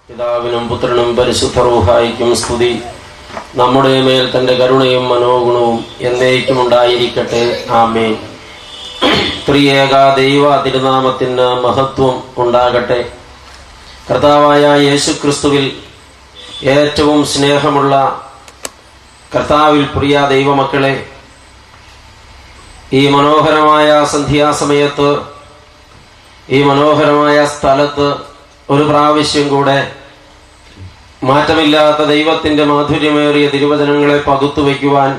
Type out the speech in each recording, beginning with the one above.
പിതാവിനും പുത്രനും പരിശുദ്ധ റൂഹായിക്കും സ്തുതി. നമ്മുടെ മേൽ തന്റെ കരുണയും മനോഗുണവും എന്നേക്കും ഉണ്ടായിരിക്കട്ടെ. ആമേൻ. ത്രിയേക ദൈവ തിരുനാമത്തിന് മഹത്വം ഉണ്ടാകട്ടെ. കർത്താവായ യേശുക്രിസ്തുവിൽ ഏറ്റവും സ്നേഹമുള്ള കർത്താവിൽ പ്രിയ ദൈവമക്കളെ, ഈ മനോഹരമായ സന്ധ്യാസമയത്ത്, ഈ മനോഹരമായ സ്ഥലത്ത് ഒരു പ്രാവശ്യം കൂടെ മാറ്റമില്ലാത്ത ദൈവത്തിന്റെ മാധുര്യമേറിയ തിരുവചനങ്ങളെ പകുത്തുവയ്ക്കുവാൻ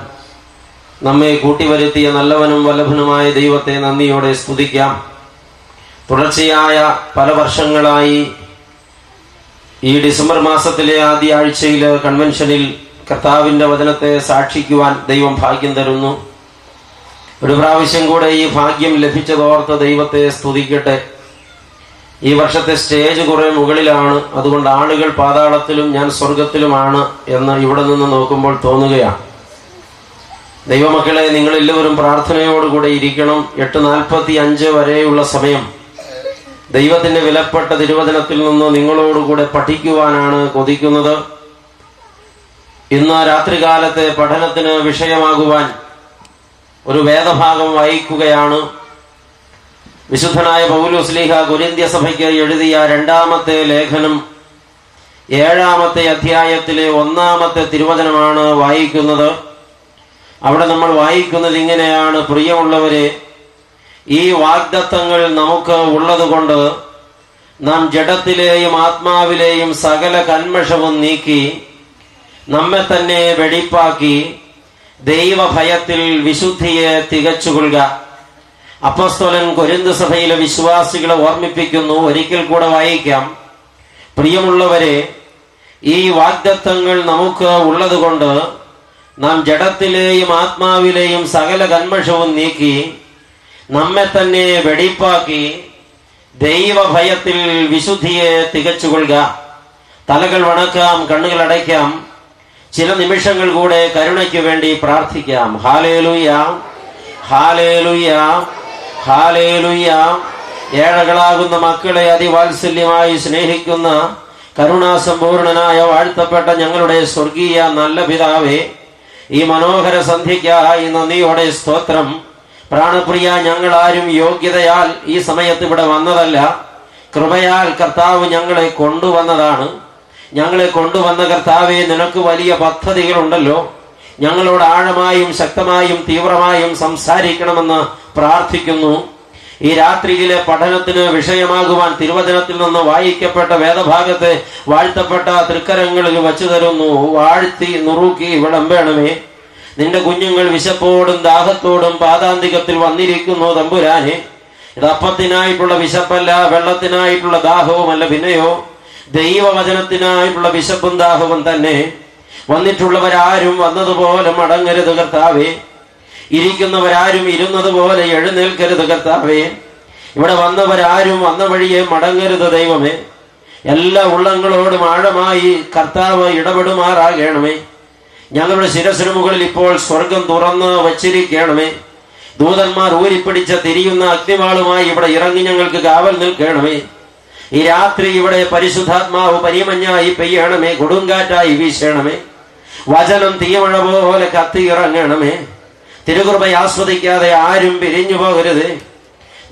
നമ്മെ കൂട്ടിവരുത്തിയ നല്ലവനും വല്ലഭനുമായ ദൈവത്തെ നന്ദിയോടെ സ്തുതിക്കാം. തുടർച്ചയായ പല വർഷങ്ങളായി ഈ ഡിസംബർ മാസത്തിലെ ആദ്യ ആഴ്ചയിൽ കൺവെൻഷനിൽ കർത്താവിന്റെ വചനത്തെ സാക്ഷിക്കുവാൻ ദൈവം ഭാഗ്യം തരുന്നു. ഒരു പ്രാവശ്യം കൂടെ ഈ ഭാഗ്യം ലഭിച്ചതോർത്ത് ദൈവത്തെ സ്തുതിക്കട്ടെ. ഈ വർഷത്തെ സ്റ്റേജ് കുറെ മുകളിലാണ്, അതുകൊണ്ട് ആളുകൾ പാതാളത്തിലും ഞാൻ സ്വർഗത്തിലുമാണ് എന്ന് ഇവിടെ നിന്ന് നോക്കുമ്പോൾ തോന്നുകയാണ്. ദൈവമക്കളെ, നിങ്ങളെല്ലാവരും പ്രാർത്ഥനയോടുകൂടെ ഇരിക്കണം. 8:45 വരെയുള്ള സമയം ദൈവത്തിന്റെ വിലപ്പെട്ട തിരുവചനത്തിൽ നിന്ന് നിങ്ങളോടുകൂടെ പഠിക്കുവാനാണ് കൊതിക്കുന്നത്. ഇന്ന് രാത്രികാലത്തെ പഠനത്തിന് വിഷയമാകുവാൻ ഒരു വേദഭാഗം വായിക്കുകയാണ്. വിശുദ്ധനായ പൗലോസ്ലീഹ കൊരിന്ത്യ സഭയ്ക്ക് എഴുതിയ 2-ാമത്തെ ലേഖനം 7-ാമത്തെ അധ്യായത്തിലെ 1-ാമത്തെ തിരുവചനമാണ് വായിക്കുന്നത്. അവിടെ നമ്മൾ വായിക്കുന്നത് ഇങ്ങനെയാണ്: പ്രിയമുള്ളവരെ, ഈ വാഗ്ദത്തങ്ങൾ നമുക്ക് ഉള്ളതുകൊണ്ട് നാം ജഡത്തിലെയും ആത്മാവിലെയും സകല കന്മഷവും നീക്കി നമ്മെ തന്നെ വെടിപ്പാക്കി ദൈവഭയത്തിൽ വിശുദ്ധിയെ തികച്ചുകൊള്ളുക. അപ്പോസ്തലൻ കൊരിന്ത് സഭയിലെ വിശ്വാസികളെ ഓർമ്മിപ്പിക്കുന്നു. ഒരിക്കൽ കൂടെ വായിക്കാം: പ്രിയമുള്ളവരെ, ഈ വാഗ്ദത്തങ്ങൾ നമുക്ക് ഉള്ളതുകൊണ്ട് നാം ജഡത്തിലെയും ആത്മാവിലെയും സകല കന്മഷവും നീക്കി നമ്മെ തന്നെ വെടിപ്പാക്കി ദൈവഭയത്തിൽ വിശുദ്ധിയെ തികച്ചുകൊള്ളുക. തലകൾ വണക്കാം, കണ്ണുകൾ അടയ്ക്കാം. ചില നിമിഷങ്ങൾ കൂടെ കരുണയ്ക്ക് വേണ്ടി പ്രാർത്ഥിക്കാം. Hallelujah, hallelujah, hallelujah. ഏഴകളാകുന്ന മക്കളെ അതിവാത്സല്യമായി സ്നേഹിക്കുന്ന കരുണാസമ്പൂർണനായ വാഴ്ത്തപ്പെട്ട ഞങ്ങളുടെ സ്വർഗീയ നല്ല പിതാവേ, ഈ മനോഹര സന്ധ്യയ്ക്കായി നന്ദിയോടെ സ്തോത്രം. പ്രാണപ്രിയ, ഞങ്ങളാരും യോഗ്യതയാൽ ഈ സമയത്ത് ഇവിടെ വന്നതല്ല, കൃപയാൽ കർത്താവ് ഞങ്ങളെ കൊണ്ടുവന്നതാണ്. ഞങ്ങളെ കൊണ്ടുവന്ന കർത്താവെ, നിനക്ക് വലിയ പദ്ധതികളുണ്ടല്ലോ. ഞങ്ങളോട് ആഴമായും ശക്തമായും തീവ്രമായും സംസാരിക്കണമെന്ന് പ്രാർത്ഥിക്കുന്നു. ഈ രാത്രിയിലെ പഠനത്തിന് വിഷയമാകുവാൻ തിരുവചനത്തിൽ നിന്ന് വായിക്കപ്പെട്ട വേദഭാഗത്തെ വാഴ്ത്തപ്പെട്ട തൃക്കരങ്ങളിൽ വച്ചു തരുന്നു. വാഴ്ത്തി നുറുക്കി വിളമ്പേണമേ. നിന്റെ കുഞ്ഞുങ്ങൾ വിശപ്പോടും ദാഹത്തോടും പാതാന്തികത്തിൽ വന്നിരിക്കുന്നു തമ്പുരാനെ. ഇത് അപ്പത്തിനായിട്ടുള്ള വിശപ്പല്ല, വെള്ളത്തിനായിട്ടുള്ള ദാഹവുമല്ല, പിന്നെയോ ദൈവവചനത്തിനായിട്ടുള്ള വിശപ്പും ദാഹവും തന്നെ. വന്നിട്ടുള്ളവരാരും വന്നതുപോലെ മടങ്ങരുത് കർത്താവേ. ഇരിക്കുന്നവരാരും ഇരുന്നതുപോലെ എഴുന്നേൽക്കരുത് കർത്താവേ. ഇവിടെ വന്നവരാരും വന്ന വഴിയെ മടങ്ങരുത് ദൈവമേ. എല്ലാ ഉള്ളങ്ങളോടും ആഴമായി കർത്താവ് ഇടപെടുമാറാകണമേ. ഞങ്ങളുടെ ശിരസിന് മുകളിൽ ഇപ്പോൾ സ്വർഗം തുറന്ന് വച്ചിരിക്കണമേ. ദൂതന്മാർ ഊരിപ്പിടിച്ച തിരിയുന്ന അഗ്നിവാളുമായി ഇവിടെ ഇറങ്ങി ഞങ്ങൾക്ക് കാവൽ നിൽക്കണമേ. ഈ രാത്രി ഇവിടെ പരിശുദ്ധാത്മാവ് പരിമഞ്ഞായി പെയ്യണമേ, കൊടുങ്കാറ്റായി വീശണമേ. വചനം തീമഴ പോലെ കത്തി ഇറങ്ങണമേ. തിരുകൃപ ആസ്വദിക്കാതെ ആരും പിരിഞ്ഞു പോകരുത്.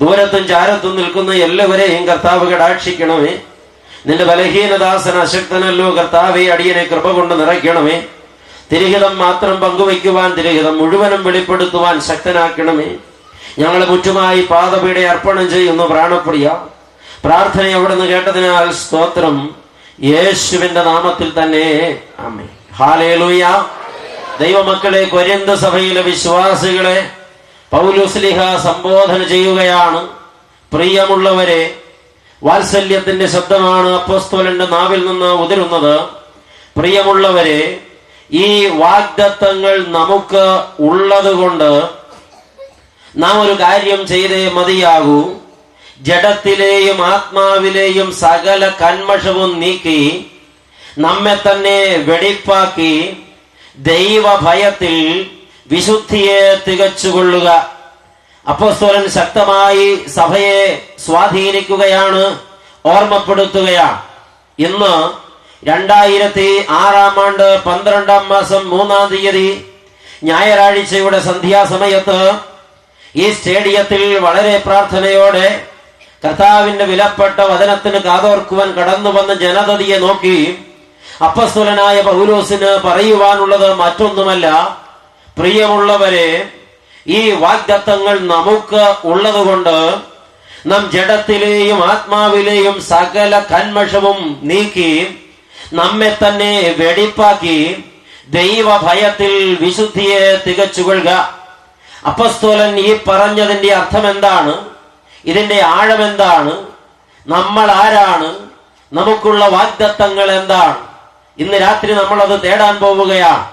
ദൂരത്തും ചാരത്തും നിൽക്കുന്ന എല്ലാവരെയും കർത്താവ് കടാക്ഷിക്കണമേ. നിന്റെ ബലഹീനദാസൻ അശക്തനല്ലോ കർത്താവെ, അടിയനെ കൃപ കൊണ്ട് നിറയ്ക്കണമേ. തിരുഹിതം മാത്രം പങ്കുവയ്ക്കുവാൻ, തിരുഹിതം മുഴുവനും വെളിപ്പെടുത്തുവാൻ ശക്തനാക്കണമേ. ഞങ്ങളെ മുറ്റുമായി പാദപീഠ അർപ്പണം ചെയ്യുന്നു പ്രാണപ്രിയ. പ്രാർത്ഥന അവിടുന്ന് കേട്ടതിനാൽ സ്തോത്രം. യേശുവിന്റെ നാമത്തിൽ തന്നെ ആമേൻ. ഹല്ലേലൂയ. ദൈവമക്കളെ, കൊരിന്ത് സഭയിലെ വിശ്വാസികളെ പൗലോസ്ലീഹ സംബോധന ചെയ്യുകയാണ്. പ്രിയമുള്ളവരെ, വാത്സല്യത്തിന്റെ ശബ്ദമാണ് അപ്പോസ്തലന്റെ നാവിൽ നിന്ന് ഉതിരുന്നത്. പ്രിയമുള്ളവരെ, ഈ വാഗ്ദത്തങ്ങൾ നമുക്ക് ഉള്ളതുകൊണ്ട് നാം ഒരു കാര്യം ചെയ്തേ മതിയാകൂ. ജഡത്തിലെയും ആത്മാവിലെയും സകല കന്മഷവും നീക്കി നമ്മെ തന്നെ വെടിപ്പാക്കി ദൈവഭയത്തിൽ വിശുദ്ധിയെ തികച്ചുകൊള്ളുക. അപ്പോസ്തലൻ ശക്തമായി സഭയെ സ്വാധീനിക്കുകയാണ്, ഓർമ്മപ്പെടുത്തുകയാണ്. ഇന്ന് 2006 12 മാസം 3 തീയതി ഞായറാഴ്ചയുടെ സന്ധ്യാസമയത്ത് ഈ സ്റ്റേഡിയത്തിൽ വളരെ പ്രാർത്ഥനയോടെ കർത്താവിന്റെ വിലപ്പെട്ട വചനത്തിന് കാതോർക്കുവാൻ കടന്നു വന്ന ജനതയെ നോക്കി അപ്പോസ്തലനായ പൗലോസിന് പറയുവാനുള്ളത് മറ്റൊന്നുമല്ല, പ്രിയമുള്ളവരെ, ഈ വാഗ്ദത്തങ്ങൾ നമുക്ക് ഉള്ളതുകൊണ്ട് നാം ജഡത്തിലെയും ആത്മാവിലെയും സകല കന്മഷവും നീക്കി നമ്മെ തന്നെ വെടിപ്പാക്കി ദൈവഭയത്തിൽ വിശുദ്ധിയെ തികച്ചുകൊള്ളുക. അപ്പോസ്തലൻ ഈ പറഞ്ഞതിന്റെ അർത്ഥം എന്താണ്? ഇതിന്റെ ആഴം എന്താണ്? നമ്മൾ ആരാണ്? നമുക്കുള്ള വാഗ്ദത്തങ്ങൾ എന്താണ്? ഇന്ന് രാത്രി നമ്മളത് തേടാൻ പോവുകയാണ്.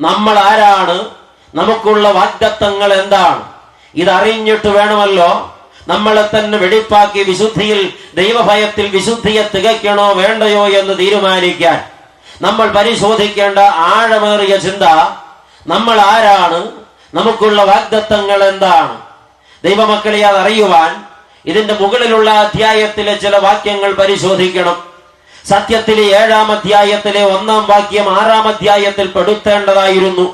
നമ്മൾ ആരാണ്? നമുക്കുള്ള വാഗ്ദത്തങ്ങൾ എന്താണ്? ഇതറിഞ്ഞിട്ട് വേണമല്ലോ നമ്മളെ തന്നെ വെടിപ്പാക്കി വിശുദ്ധിയിൽ, ദൈവഭയത്തിൽ വിശുദ്ധിയെ തികയ്ക്കണോ വേണ്ടയോ എന്ന് തീരുമാനിക്കാൻ നമ്മൾ പരിശോധിക്കേണ്ട ആഴമേറിയ ചിന്ത, നമ്മൾ ആരാണ്? നമുക്കുള്ള വാഗ്ദത്തങ്ങൾ എന്താണ്? ദൈവമക്കളെ അതറിയുവാൻ ഇതിന്റെ മുകളിലുള്ള അധ്യായത്തിലെ ചില വാക്യങ്ങൾ പരിശോധിക്കണം. സത്യത്തിലെ 7-ാം അധ്യായത്തിലെ 1-ാം വാക്യം 6-ാം അധ്യായത്തിൽ പെടുത്തേണ്ടതായിരുന്നു.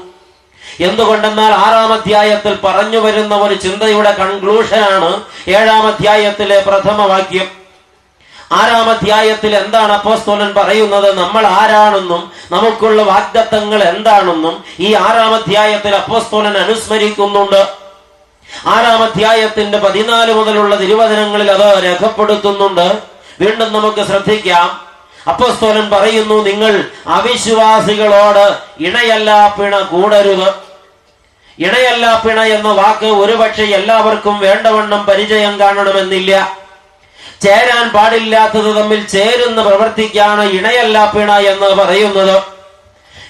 എന്തുകൊണ്ടെന്നാൽ 6-ാം അധ്യായത്തിൽ പറഞ്ഞു വരുന്ന ഒരു ചിന്തയുടെ കൺക്ലൂഷനാണ് 7-ാം അധ്യായത്തിലെ പ്രഥമ വാക്യം. 6-ാം അധ്യായത്തിൽ എന്താണ് അപ്പോസ്തലൻ പറയുന്നത്? നമ്മൾ ആരാണെന്നും നമുക്കുള്ള വാഗ്ദത്തങ്ങൾ എന്താണെന്നും ഈ 6-ാം അധ്യായത്തിൽ അപ്പോസ്തലൻ അനുസ്മരിക്കുന്നുണ്ട്. 6-ാം അധ്യായത്തിന്റെ 14 മുതലുള്ള തിരുവചനങ്ങളിൽ അത് രേഖപ്പെടുത്തുന്നുണ്ട്. വീണ്ടും നമുക്ക് ശ്രദ്ധിക്കാം. അപ്പോസ്തലൻ പറയുന്നു, നിങ്ങൾ അവിശ്വാസികളോട് ഇണയല്ലാപ്പിണ കൂടരുത്. ഇണയല്ലാപ്പിണ എന്ന വാക്ക് ഒരുപക്ഷെ എല്ലാവർക്കും വേണ്ടവണ്ണം പരിചയം കാണണമെന്നില്ല. ചേരാൻ പാടില്ലാത്തത് തമ്മിൽ ചേരുന്ന പ്രവർത്തിക്കാണ് ഇണയല്ലാപ്പിണ എന്ന് പറയുന്നത്.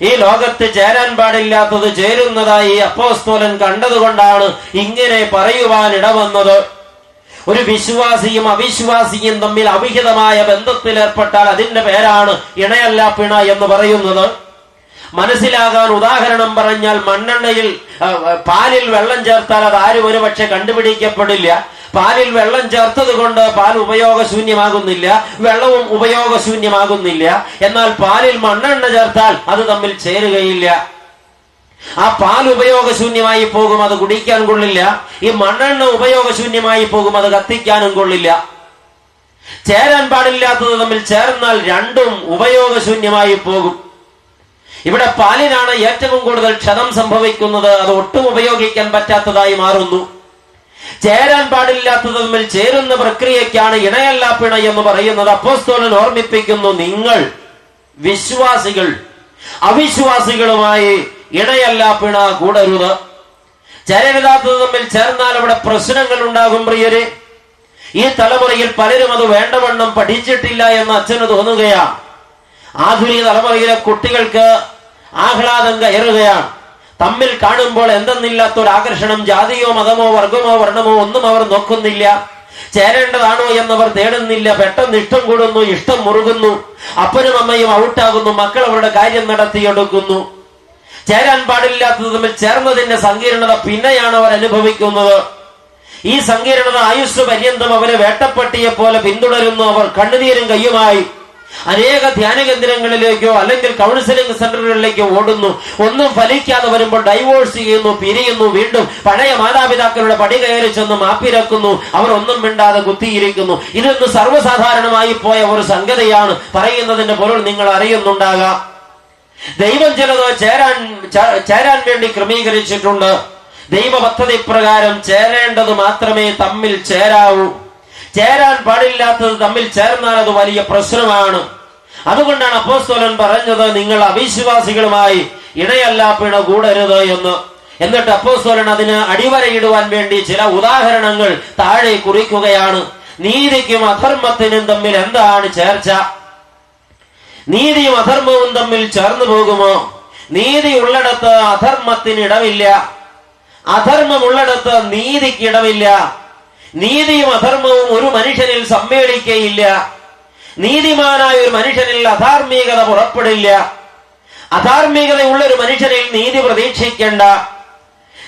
ഈ ലോകത്ത് ചേരാൻ പാടില്ലാത്തത് ചേരുന്നതായി അപ്പോസ്തലൻ കണ്ടതുകൊണ്ടാണ് ഇങ്ങനെ പറയുവാൻ ഇടവന്നത്. ഒരു വിശ്വാസിയും അവിശ്വാസിയും തമ്മിൽ അവിഹിതമായ ബന്ധത്തിൽ ഏർപ്പെട്ടാൽ അതിന്റെ പേരാണ് ഇണയല്ലാപ്പിണ എന്ന് പറയുന്നത്. മനസ്സിലാകാൻ ഉദാഹരണം പറഞ്ഞാൽ, മണ്ണെണ്ണയിൽ പാലിൽ വെള്ളം ചേർത്താൽ അത് ആരും ഒരു പക്ഷെ കണ്ടുപിടിക്കപ്പെടില്ല. പാലിൽ വെള്ളം ചേർത്തത് കൊണ്ട് പാൽ ഉപയോഗശൂന്യമാകുന്നില്ല, വെള്ളവും ഉപയോഗശൂന്യമാകുന്നില്ല. എന്നാൽ പാലിൽ മണ്ണെണ്ണ ചേർത്താൽ അത് തമ്മിൽ ചേരുകയില്ല. ആ പാൽ ഉപയോഗശൂന്യമായി പോകും, അത് കുടിക്കാൻ കൊള്ളില്ല. ഈ മണ്ണെണ്ണ ഉപയോഗശൂന്യമായി പോകും, അത് കത്തിക്കാനും കൊള്ളില്ല. ചേരാൻ പാടില്ലാത്തത് തമ്മിൽ ചേർന്നാൽ രണ്ടും ഉപയോഗശൂന്യമായി പോകും. ഇവിടെ പാലിനാണ് ഏറ്റവും കൂടുതൽ ക്ഷതം സംഭവിക്കുന്നത്. അത് ഒട്ടും ഉപയോഗിക്കാൻ പറ്റാത്തതായി മാറുന്നു. ചേരാൻ പാടില്ലാത്തത് തമ്മിൽ ചേരുന്ന പ്രക്രിയക്കാണ് ഇണയല്ലാപ്പിണ എന്ന് പറയുന്നത്. അപ്പോസ്തലൻ ഓർമ്മിപ്പിക്കുന്നു, നിങ്ങൾ വിശ്വാസികൾ അവിശ്വാസികളുമായി ഇണയല്ലാപ്പിണ കൂടരുത്. ചേരരുതാത്തത് തമ്മിൽ ചേർന്നാൽ അവിടെ പ്രശ്നങ്ങൾ ഉണ്ടാകും. പ്രിയരെ, ഈ തലമുറയിൽ പലരും അത് വേണ്ടവണ്ണം പഠിച്ചിട്ടില്ല എന്ന് അച്ഛന് തോന്നുകയാണ്. ആധുനിക തലമുറയിലെ കുട്ടികൾക്ക് ആഹ്ലാദം കയറുകയാണ്. തമ്മിൽ കാണുമ്പോൾ എന്തെന്നില്ലാത്ത ഒരു ആകർഷണം. ജാതിയോ മതമോ വർഗമോ വർണ്ണമോ ഒന്നും അവർ നോക്കുന്നില്ല. ചേരേണ്ടതാണോ എന്നവർ തേടുന്നില്ല. പെട്ടെന്ന് ഇഷ്ടം കൂടുന്നു, ഇഷ്ടം മുറുകുന്നു. അപ്പനും അമ്മയും ഔട്ടാകുന്നു. മക്കൾ അവരുടെ കാര്യം നടത്തിയെടുക്കുന്നു. ചേരാൻ പാടില്ലാത്തത് തമ്മിൽ ചേർന്നതിന്റെ സങ്കീർണത പിന്നെയാണ് അവർ അനുഭവിക്കുന്നത്. ഈ സങ്കീർണത ആയുസ് പര്യന്തം അവരെ വേട്ടപ്പട്ടിയെ പോലെ പിന്തുടരുന്നു. അവർ കണ്ണുനീരും കയ്യുമായി അനേക ധ്യാന കേന്ദ്രങ്ങളിലേക്കോ അല്ലെങ്കിൽ കൗൺസിലിംഗ് സെന്ററുകളിലേക്കോ ഓടുന്നു. ഒന്നും ഫലിക്കാതെ വരുമ്പോൾ ഡൈവോഴ്സ് ചെയ്യുന്നു, പിരിയുന്നു. വീണ്ടും പഴയ മാതാപിതാക്കളുടെ പടി കയറി ചെന്ന് മാപ്പിരക്കുന്നു. അവർ ഒന്നും മിണ്ടാതെ കുത്തിയിരിക്കുന്നു. ഇതൊന്ന് സർവ്വസാധാരണമായി പോയ ഒരു സംഗതിയാണ്. പറയുന്നതിന്റെ പൊരുൾ നിങ്ങൾ അറിയുന്നുണ്ടാകാം. ദൈവം ചിലത് ചേരാൻ വേണ്ടി ക്രമീകരിച്ചിട്ടുണ്ട്. ദൈവ പദ്ധതി പ്രകാരം ചേരേണ്ടത് മാത്രമേ തമ്മിൽ ചേരാവൂ. ചേരാൻ പാടില്ലാത്തത് തമ്മിൽ ചേർന്നാൽ അത് വലിയ പ്രശ്നമാണ്. അതുകൊണ്ടാണ് അപ്പോസ്തലൻ പറഞ്ഞത്, നിങ്ങൾ അവിശ്വാസികളുമായി ഇണയല്ലാപ്പിണ കൂടരുത് എന്ന്. എന്നിട്ട് അപ്പോസ്തലൻ അതിന് അടിവരയിടുവാൻ വേണ്ടി ചില ഉദാഹരണങ്ങൾ താഴെ കുറിക്കുകയാണ്. നീതിക്കും അധർമ്മത്തിനും തമ്മിൽ എന്താണ് ചേർച്ച? നീതിയും അധർമ്മവും തമ്മിൽ ചേർന്നു പോകുമോ? നീതി ഉള്ളിടത്ത് അധർമ്മത്തിനിടമില്ല, അധർമ്മമുള്ളിടത്ത് നീതിക്കിടമില്ല. നീതിയും അധർമ്മവും ഒരു മനുഷ്യനിൽ സമ്മേളിക്കയില്ല. നീതിമാനായ ഒരു മനുഷ്യനിൽ അധാർമികത പുറപ്പെടില്ല. അധാർമികതയുള്ള ഒരു മനുഷ്യനിൽ നീതി പ്രതീക്ഷിക്കേണ്ട.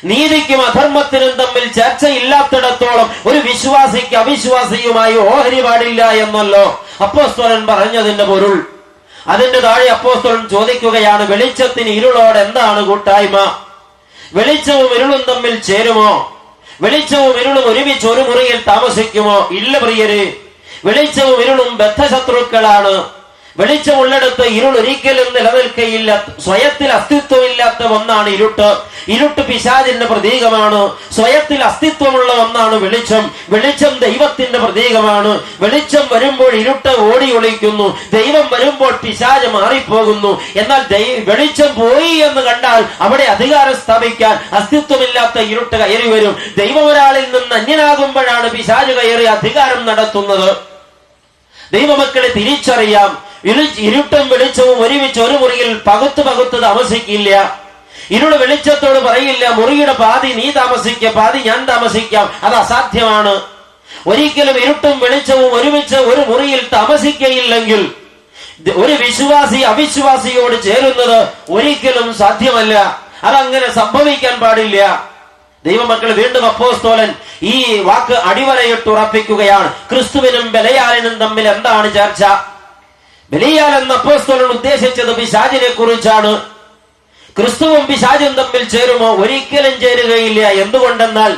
നീതിക്കും അധർമ്മത്തിനും തമ്മിൽ ചർച്ചയില്ലാത്തിടത്തോളം ഒരു വിശ്വാസിക്ക് അവിശ്വാസിയുമായി ഓഹരി പാടില്ല എന്നല്ലോ അപ്പോസ്തലൻ പറഞ്ഞതിന്റെ പൊരുൾ. അതിന്റെ താഴെ അപ്പോസ്തലൻ ചോദിക്കുകയാണ്, വെളിച്ചത്തിന് ഇരുളോട് എന്താണ് കൂട്ടായ്മ? വെളിച്ചവും ഇരുളും തമ്മിൽ ചേരുമോ? വെളിച്ചവും ഇരുളും ഒരുമിച്ച് ഒരു മുറിയിൽ താമസിക്കുമോ? ഇല്ല പ്രിയരെ, വെളിച്ചവും ഇരുളും ബദ്ധശത്രുക്കളാണ്. വെളിച്ചമുള്ളിടത്ത് ഇരുൾ ഒരിക്കലും നിലനിൽക്കയില്ല. സ്വയത്തിൽ അസ്തിത്വമില്ലാത്ത ഒന്നാണ് ഇരുട്ട്. ഇരുട്ട് പിശാചിന്റെ പ്രതീകമാണ്. സ്വയത്തിൽ അസ്തിത്വമുള്ള ഒന്നാണ് വെളിച്ചം. വെളിച്ചം ദൈവത്തിന്റെ പ്രതീകമാണ്. വെളിച്ചം വരുമ്പോൾ ഇരുട്ട് ഓടി ഒളിക്കുന്നു, ദൈവം വരുമ്പോൾ പിശാച് മാറിപ്പോകുന്നു. എന്നാൽ വെളിച്ചം പോയി എന്ന് കണ്ടാൽ അവിടെ അധികാരം സ്ഥാപിക്കാൻ അസ്തിത്വമില്ലാത്ത ഇരുട്ട് കയറി വരും. ദൈവം ഒരാളിൽ നിന്ന് അന്യനാകുമ്പോഴാണ് പിശാച് കയറി അധികാരം നടത്തുന്നത്. ദൈവമക്കളെ തിരിച്ചറിയാം, ഇരുട്ടും വെളിച്ചവും ഒരുമിച്ച് ഒരു മുറിയിൽ പകുത്ത് താമസിക്കില്ല. ഇരുള് വെളിച്ചത്തോട് പറയില്ല, മുറിയുടെ പാതി നീ താമസിക്കുക, പാതി ഞാൻ താമസിക്കാം. അത് അസാധ്യമാണ്. ഒരിക്കലും ഇരുട്ടും വെളിച്ചവും ഒരുമിച്ച് ഒരു മുറിയിൽ താമസിക്കയില്ലെങ്കിൽ ഒരു വിശ്വാസി അവിശ്വാസിയോട് ചേരുന്നത് ഒരിക്കലും സാധ്യമല്ല. അതങ്ങനെ സംഭവിക്കാൻ പാടില്ല. ദൈവമക്കൾ, വീണ്ടും അപ്പോസ്തലൻ ഈ വാക്ക് അടിവരയിട്ട് ഉറപ്പിക്കുകയാണ്. ക്രിസ്തുവിനും ബെലയാലിനും തമ്മിൽ എന്താണ് ചർച്ച? ബെലയാൽ എന്ന അപ്പോസ്തലൻ ഉദ്ദേശിച്ചത് പിശാചിനെ കുറിച്ചാണ്. ക്രിസ്തുവും പിശാചും തമ്മിൽ ചേരുമോ? ഒരിക്കലും ചേരുകയില്ല. എന്തുകൊണ്ടെന്നാൽ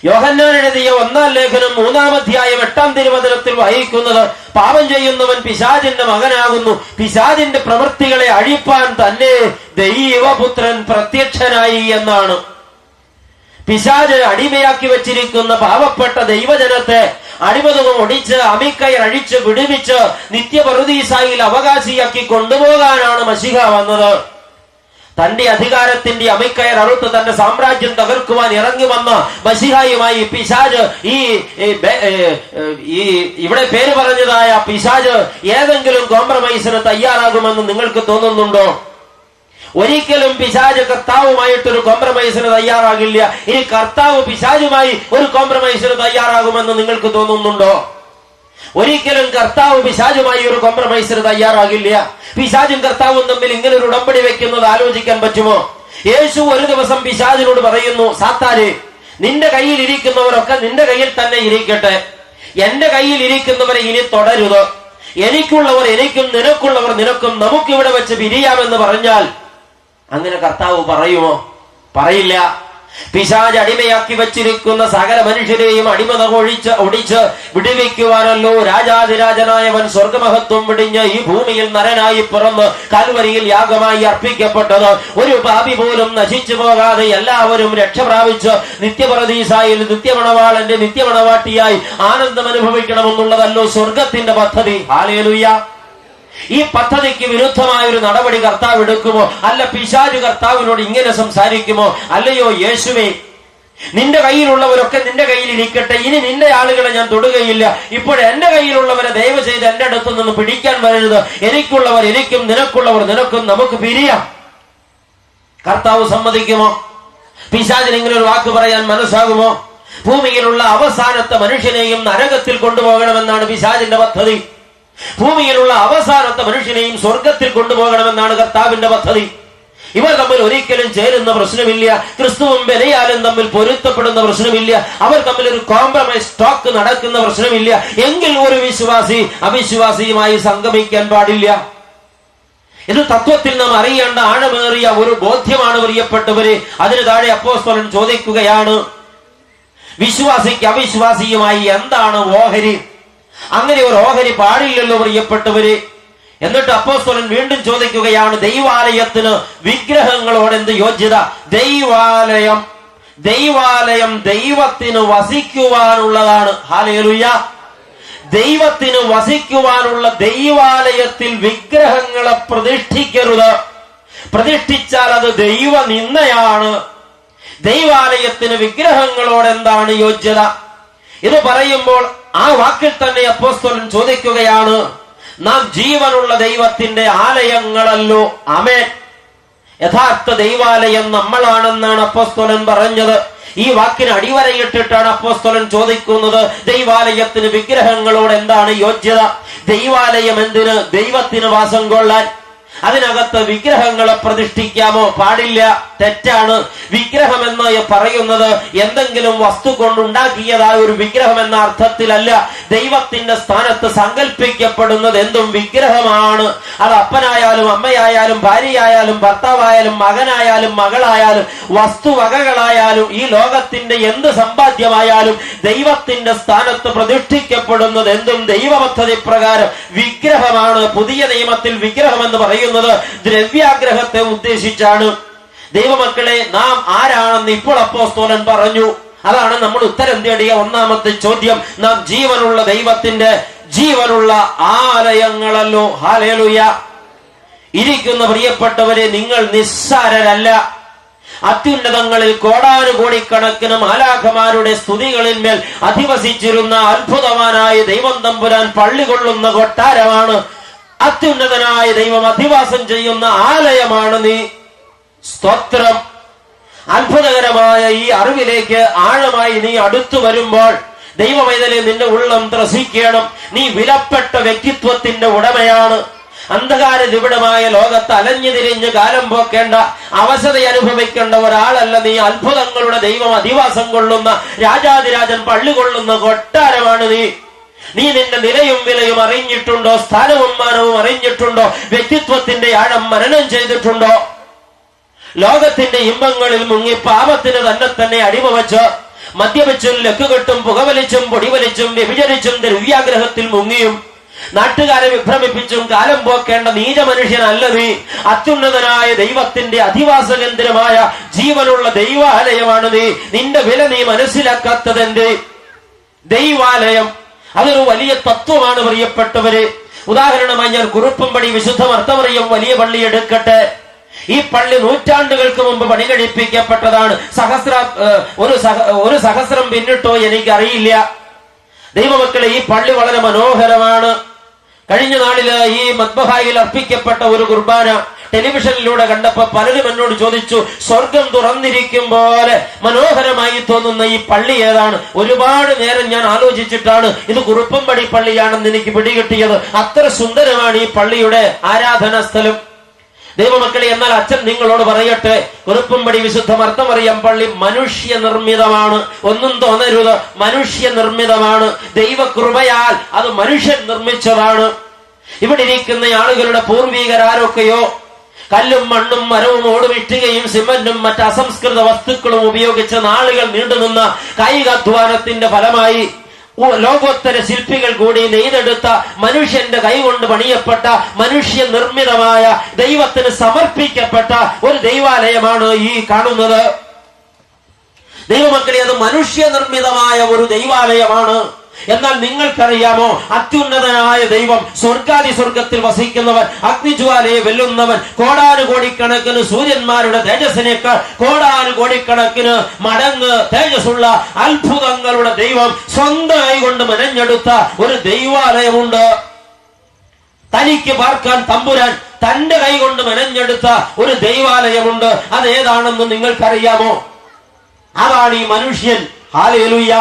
യോഹന്നാൻ എഴുതിയ 1-ാം ലേഖനം 3-ാം അധ്യായം 8-ാം തിരുവചനത്തിൽ വായിക്കുന്നത്, പാപം ചെയ്യുന്നവൻ പിശാചിന്റെ മകനാകുന്നു, പിശാചിന്റെ പ്രവൃത്തികളെ അഴിപ്പാൻ തന്നെ ദൈവപുത്രൻ പ്രത്യക്ഷനായി എന്നാണ്. പിശാച് അടിമയാക്കി വെച്ചിരിക്കുന്ന പാവപ്പെട്ട ദൈവജനത്തെ അടിമതവും ഒടിച്ച് അമിക്കയർ അഴിച്ച് വിടുവിച്ച് നിത്യപറുദീസായിൽ അവകാശിയാക്കി കൊണ്ടുപോകാനാണ് മശിഹ വന്നത്. തന്റെ അധികാരത്തിന്റെ അമിക്കയർ അറുത്ത് തന്റെ സാമ്രാജ്യം തകർക്കുവാൻ ഇറങ്ങി വന്ന മശിഹായുമായി പിശാച് ഇവിടെ പേര് പറഞ്ഞതായ പിശാച് ഏതെങ്കിലും കോംപ്രമൈസിന് തയ്യാറാകുമെന്ന് നിങ്ങൾക്ക് തോന്നുന്നുണ്ടോ? ഒരിക്കലും പിശാച് കർത്താവുമായിട്ടൊരു കോംപ്രമൈസിന് തയ്യാറാകില്ല. ഇനി കർത്താവ് പിശാചുമായി ഒരു കോംപ്രമൈസിന് തയ്യാറാകുമെന്ന് നിങ്ങൾക്ക് തോന്നുന്നുണ്ടോ? ഒരിക്കലും കർത്താവ് പിശാചുമായി ഒരു കോംപ്രമൈസിന് തയ്യാറാകില്ല. പിശാചും കർത്താവും തമ്മിൽ ഇങ്ങനെ ഒരു ഉടമ്പടി വെക്കുന്നത് ആലോചിക്കാൻ പറ്റുമോ? യേശു ഒരു ദിവസം പിശാചിനോട് പറയുന്നു, സാത്താനെ, നിന്റെ കയ്യിൽ ഇരിക്കുന്നവരൊക്കെ നിന്റെ കയ്യിൽ തന്നെ ഇരിക്കട്ടെ, എന്റെ കയ്യിൽ ഇരിക്കുന്നവരെ ഇനി തുടരുത്. എനിക്കുള്ളവർ എനിക്കും നിനക്കുള്ളവർ നിനക്കും, നമുക്കിവിടെ വെച്ച് പിരിയാമെന്ന് പറഞ്ഞാൽ അങ്ങനെ കർത്താവ് പറയുമോ? പറയില്ല. പിശാച് അടിമയാക്കി വച്ചിരിക്കുന്ന സകല മനുഷ്യരെയും അടിമത ഒടിച്ച് വിടുവിക്കുവാനല്ലോ രാജാതിരാജനായവൻ സ്വർഗമഹത്വം വിടിഞ്ഞ് ഈ ഭൂമിയിൽ നരനായി പിറന്ന് കാൽവരിയിൽ യാഗമായി അർപ്പിക്കപ്പെട്ടത്. ഒരു പാപി പോലും നശിച്ചു പോകാതെ എല്ലാവരും രക്ഷ പ്രാപിച്ച് നിത്യപരദീസായിൽ നിത്യമണവാളന്റെ നിത്യമണവാട്ടിയായി ആനന്ദം അനുഭവിക്കണമെന്നുള്ളതല്ലോ സ്വർഗത്തിന്റെ പദ്ധതി. ഹല്ലേലൂയ. ഈ പദ്ധതിക്ക് വിരുദ്ധമായ ഒരു നടപടി കർത്താവ് എടുക്കുമോ? അല്ല, പിശാച് കർത്താവിനോട് ഇങ്ങനെ സംസാരിക്കുമോ? അല്ലയോ യേശുവേ, നിന്റെ കയ്യിലുള്ളവരൊക്കെ നിന്റെ കയ്യിൽ ഇരിക്കട്ടെ, ഇനി നിന്റെ ആളുകളെ ഞാൻ തൊടുകയില്ല. ഇപ്പോൾ എന്റെ കയ്യിലുള്ളവരെ ദയവ് ചെയ്ത് എന്റെ അടുത്ത് നിന്ന് പിടിക്കാൻ വരരുത്. എനിക്കുള്ളവർ എനിക്കും നിനക്കുള്ളവർ നിനക്കും, നമുക്ക് പിരിയാം. കർത്താവ് സമ്മതിക്കുമോ? പിശാചിന് ഇങ്ങനെ ഒരു വാക്ക് പറയാൻ മനസ്സാകുമോ? ഭൂമിയിലുള്ള അവസാനത്തെ മനുഷ്യനെയും നരകത്തിൽ കൊണ്ടുപോകണമെന്നാണ് പിശാചിന്റെ പദ്ധതി. ഭൂമിയിലുള്ള അവസാനത്തെ മനുഷ്യനെയും സ്വർഗത്തിൽ കൊണ്ടുപോകണമെന്നാണ് കർത്താവിന്റെ പദ്ധതി. ഇവർ തമ്മിൽ ഒരിക്കലും ചേരുന്ന പ്രശ്നമില്ല. ക്രിസ്തുവും ബെലയാലും തമ്മിൽ പൊരുത്തപ്പെടുന്ന പ്രശ്നമില്ല. അവർ തമ്മിൽ ഒരു കോംപ്രമൈസ് ടോക്ക് നടക്കുന്ന പ്രശ്നമില്ല. എങ്കിൽ ഒരു വിശ്വാസി അവിശ്വാസിയുമായി സംഗമിക്കാൻ പാടില്ല. ഇത് തത്വത്തിൽ നാം അറിയേണ്ട ആഴമേറിയ ഒരു ബോധ്യമാണ് പ്രിയപ്പെട്ടവരെ. അതിന് താഴെ അപ്പോസ്തലൻ ചോദിക്കുകയാണ്, വിശ്വാസിക്ക് അവിശ്വാസിയുമായി എന്താണ് ഓഹരി? അങ്ങനെ ഒരു ഓഹരി പാടില്ലല്ലോ പ്രിയപ്പെട്ടവര്. എന്നിട്ട് അപ്പോസ്തലൻ വീണ്ടും ചോദിക്കുകയാണ്, ദൈവാലയത്തിന് വിഗ്രഹങ്ങളോട് എന്ത് യോഗ്യത? ദൈവാലയം ദൈവത്തിന് വസിക്കുവാനുള്ളതാണ്. ഹല്ലേലൂയ. ദൈവത്തിന് വസിക്കുവാനുള്ള ദൈവാലയത്തിൽ വിഗ്രഹങ്ങളെ പ്രതിഷ്ഠിക്കരുത്. പ്രതിഷ്ഠിച്ചാൽ അത് ദൈവ നിന്ദയാണ്. ദൈവാലയത്തിന് വിഗ്രഹങ്ങളോട് എന്താണ് യോഗ്യത? ഇത് പറയുമ്പോൾ ആ വാക്കിൽ തന്നെ അപ്പോസ്തലൻ ചോദിക്കുകയാണ്, നാം ജീവനുള്ള ദൈവത്തിന്റെ ആലയങ്ങളല്ലോ. ആമേൻ. യഥാർത്ഥ ദൈവാലയം നമ്മളാണെന്നാണ് അപ്പോസ്തലൻ പറഞ്ഞത്. ഈ വാക്കിന് അടിവരയിട്ടിട്ടാണ് അപ്പോസ്തലൻ ചോദിക്കുന്നത്, ദൈവാലയത്തിന് വിഗ്രഹങ്ങളോട് എന്താണ് യോഗ്യത? ദൈവാലയം എന്തിന്? ദൈവത്തിന് വാസം കൊള്ളാൻ. അതിനകത്ത് വിഗ്രഹങ്ങളെ പ്രതിഷ്ഠിക്കാമോ? പാടില്ല, തെറ്റാണ്. വിഗ്രഹം എന്ന് പറയുന്നത് എന്തെങ്കിലും വസ്തു കൊണ്ടുണ്ടാക്കിയതായ ഒരു വിഗ്രഹം എന്ന അർത്ഥത്തിലല്ല. ദൈവത്തിന്റെ സ്ഥാനത്ത് സങ്കല്പിക്കപ്പെടുന്നത് എന്തും വിഗ്രഹമാണ്. അത് അപ്പനായാലും അമ്മയായാലും ഭാര്യയായാലും ഭർത്താവായാലും മകനായാലും മകളായാലും വസ്തുവകകളായാലും ഈ ലോകത്തിന്റെ എന്ത് സമ്പാദ്യമായാലും ദൈവത്തിന്റെ സ്ഥാനത്ത് പ്രതിഷ്ഠിക്കപ്പെടുന്നത് എന്തും ദൈവപദ്ധതി പ്രകാരം വിഗ്രഹമാണ്. പുതിയ നിയമത്തിൽ വിഗ്രഹം എന്ന് പറയുന്നത് ദ്രവ്യാഗ്രഹത്തെ ഉദ്ദേശിച്ചാണ്. ദൈവമക്കളെ, നാം ആരാണെന്ന് ഇപ്പോൾ അപ്പോസ്തലൻ പറഞ്ഞു. അതാണ് നമ്മൾ ഉത്തരം തേടിയ ഒന്നാമത്തെ ചോദ്യം. നാം ജീവനുള്ള ദൈവത്തിന്റെ ജീവനുള്ള ആലയങ്ങളല്ലോ. ഹല്ലേലൂയ. ഇരിക്കുന്ന പ്രിയപ്പെട്ടവരെ, നിങ്ങൾ നിസ്സാരരല്ല. അത്യുന്നതങ്ങളിൽ കോടാനുകോടിക്കണക്കിന് മാലാഖമാരുടെ സ്തുതികളിന്മേൽ അധിവസിച്ചിരുന്ന അത്ഭുതവാനായ ദൈവം തമ്പുരാൻ പള്ളികൊള്ളുന്ന കൊട്ടാരമാണ്. അത്യുന്നതനായ ദൈവം അധിവാസം ചെയ്യുന്ന ആലയമാണ് നീ. സ്തോത്രം. അത്ഭുതകരമായ ഈ അറിവിലേക്ക് ആഴമായി നീ അടുത്തു വരുമ്പോൾ ദൈവമൈതലെ നിന്റെ ഉള്ളം ത്രസിക്കണം. നീ വിലപ്പെട്ട വ്യക്തിത്വത്തിന്റെ ഉടമയാണ്. അന്ധകാര നിബിഡമായ ലോകത്ത് അലഞ്ഞു തിരിഞ്ഞ് കാലം പോക്കേണ്ട, അവശത അനുഭവിക്കേണ്ട ഒരാളല്ല നീ. അത്ഭുതങ്ങളുടെ ദൈവം അധിവാസം കൊള്ളുന്ന രാജാതിരാജൻ പള്ളി കൊള്ളുന്ന കൊട്ടാരമാണ് നീ. നീ നിന്റെ നിലയും വിലയും അറിഞ്ഞിട്ടുണ്ടോ? സ്ഥാനവും മാനവും അറിഞ്ഞിട്ടുണ്ടോ? വ്യക്തിത്വത്തിന്റെ ആഴം മനനം ചെയ്തിട്ടുണ്ടോ? ലോകത്തിന്റെ ഇമ്പങ്ങളിൽ മുങ്ങി പാപത്തിന് തന്നെ അടിമവച്ച് മദ്യപിച്ചും ലക്കുകെട്ടും പുകവലിച്ചും പൊടിവലിച്ചും വ്യഭിചരിച്ചും ദ്രവ്യാഗ്രഹത്തിൽ മുങ്ങിയും നാട്ടുകാരെ വിഭ്രമിപ്പിച്ചും കാലം പോക്കേണ്ട നീച മനുഷ്യനല്ല നീ. അത്യുന്നതനായ ദൈവത്തിന്റെ അധിവാസ കേന്ദ്രമായ ജീവനുള്ള ദൈവാലയമാണ് നീ. നിന്റെ വില നീ മനസ്സിലാക്കാത്തതെന്റെ ദൈവാലയം. അതൊരു വലിയ തത്വമാണ് പ്രിയപ്പെട്ടവര്. ഉദാഹരണമായി ഞാൻ കുറുപ്പുംപടി വിശുദ്ധ മർത്തമറിയം വലിയ പള്ളി എടുക്കട്ടെ. ഈ പള്ളി നൂറ്റാണ്ടുകൾക്ക് മുമ്പ് പണി കഴിപ്പിക്കപ്പെട്ടതാണ്. ഒരു സഹസ്രം പിന്നിട്ടോ എനിക്കറിയില്ല. ദൈവമക്കളെ, ഈ പള്ളി വളരെ മനോഹരമാണ്. കഴിഞ്ഞ നാളില് ഈ മദ്ബഹായിൽ അർപ്പിക്കപ്പെട്ട ഒരു കുർബാന ടെലിവിഷനിലൂടെ കണ്ടപ്പോ പലരും എന്നോട് ചോദിച്ചു, സ്വർഗം തുറന്നിരിക്കും പോലെ മനോഹരമായി തോന്നുന്ന ഈ പള്ളി ഏതാണ്? ഒരുപാട് നേരം ഞാൻ ആലോചിച്ചിട്ടാണ് ഇത് കുറുപ്പംപടി പള്ളിയാണെന്ന് എനിക്ക് പിടികിട്ടിയത്. അത്ര സുന്ദരമാണ് ഈ പള്ളിയുടെ ആരാധനാ സ്ഥലം. ദൈവമക്കളെ, എന്നാൽ അച്ഛൻ നിങ്ങളോട് പറയട്ടെ, കുറുപ്പംപടി വിശുദ്ധ മർത്തമറിയം പള്ളി മനുഷ്യ നിർമ്മിതമാണ്. ഒന്നും തോന്നരുത്, മനുഷ്യ നിർമ്മിതമാണ്. ദൈവകൃപയാൽ അത് മനുഷ്യൻ നിർമ്മിച്ചതാണ്. ഇവിടെ ഇരിക്കുന്ന ആളുകളുടെ പൂർവികരാരൊക്കെയോ കല്ലും മണ്ണും മരവും ഓടും ഇഷ്ടികയും സിമന്റും മറ്റ് അസംസ്കൃത വസ്തുക്കളും ഉപയോഗിച്ച് നാളുകൾ നീണ്ടുനിന്ന കായികാധ്വാനത്തിന്റെ ഫലമായി ലോകോത്തര ശില്പികൾ കൂടി നെയ്തെടുത്ത മനുഷ്യന്റെ കൈകൊണ്ട് പണിയപ്പെട്ട മനുഷ്യ നിർമ്മിതമായ ദൈവത്തിന് സമർപ്പിക്കപ്പെട്ട ഒരു ദൈവാലയമാണ് ഈ കാണുന്നത്. ദൈവമക്കളെ, അത് മനുഷ്യ നിർമ്മിതമായ ഒരു ദൈവാലയമാണ്. എന്നാൽ നിങ്ങൾക്കറിയാമോ, അത്യുന്നതനായ ദൈവം സ്വർഗാദി സ്വർഗത്തിൽ വസിക്കുന്നവൻ, അഗ്നിജ്വാലയെ വെല്ലുന്നവൻ, കോടാനുകോടിക്കണക്കിന് സൂര്യന്മാരുടെ തേജസ്സിനേക്കാൾ കോടാനുകോടിക്കണക്കിന് മടങ്ങ് തേജസ്സുള്ള അത്ഭുതങ്ങളുടെ ദൈവം സ്വന്തമായി കൊണ്ട് മെനഞ്ഞെടുത്ത ഒരു ദൈവാലയമുണ്ട്. തനിക്ക് പാർക്കാൻ തമ്പുരാൻ തന്റെ കൈ കൊണ്ട് മെനഞ്ഞെടുത്ത ഒരു ദൈവാലയമുണ്ട്. അതേതാണെന്ന് നിങ്ങൾക്കറിയാമോ? അതാണ് ഈ മനുഷ്യൻ. ഹല്ലേലൂയ.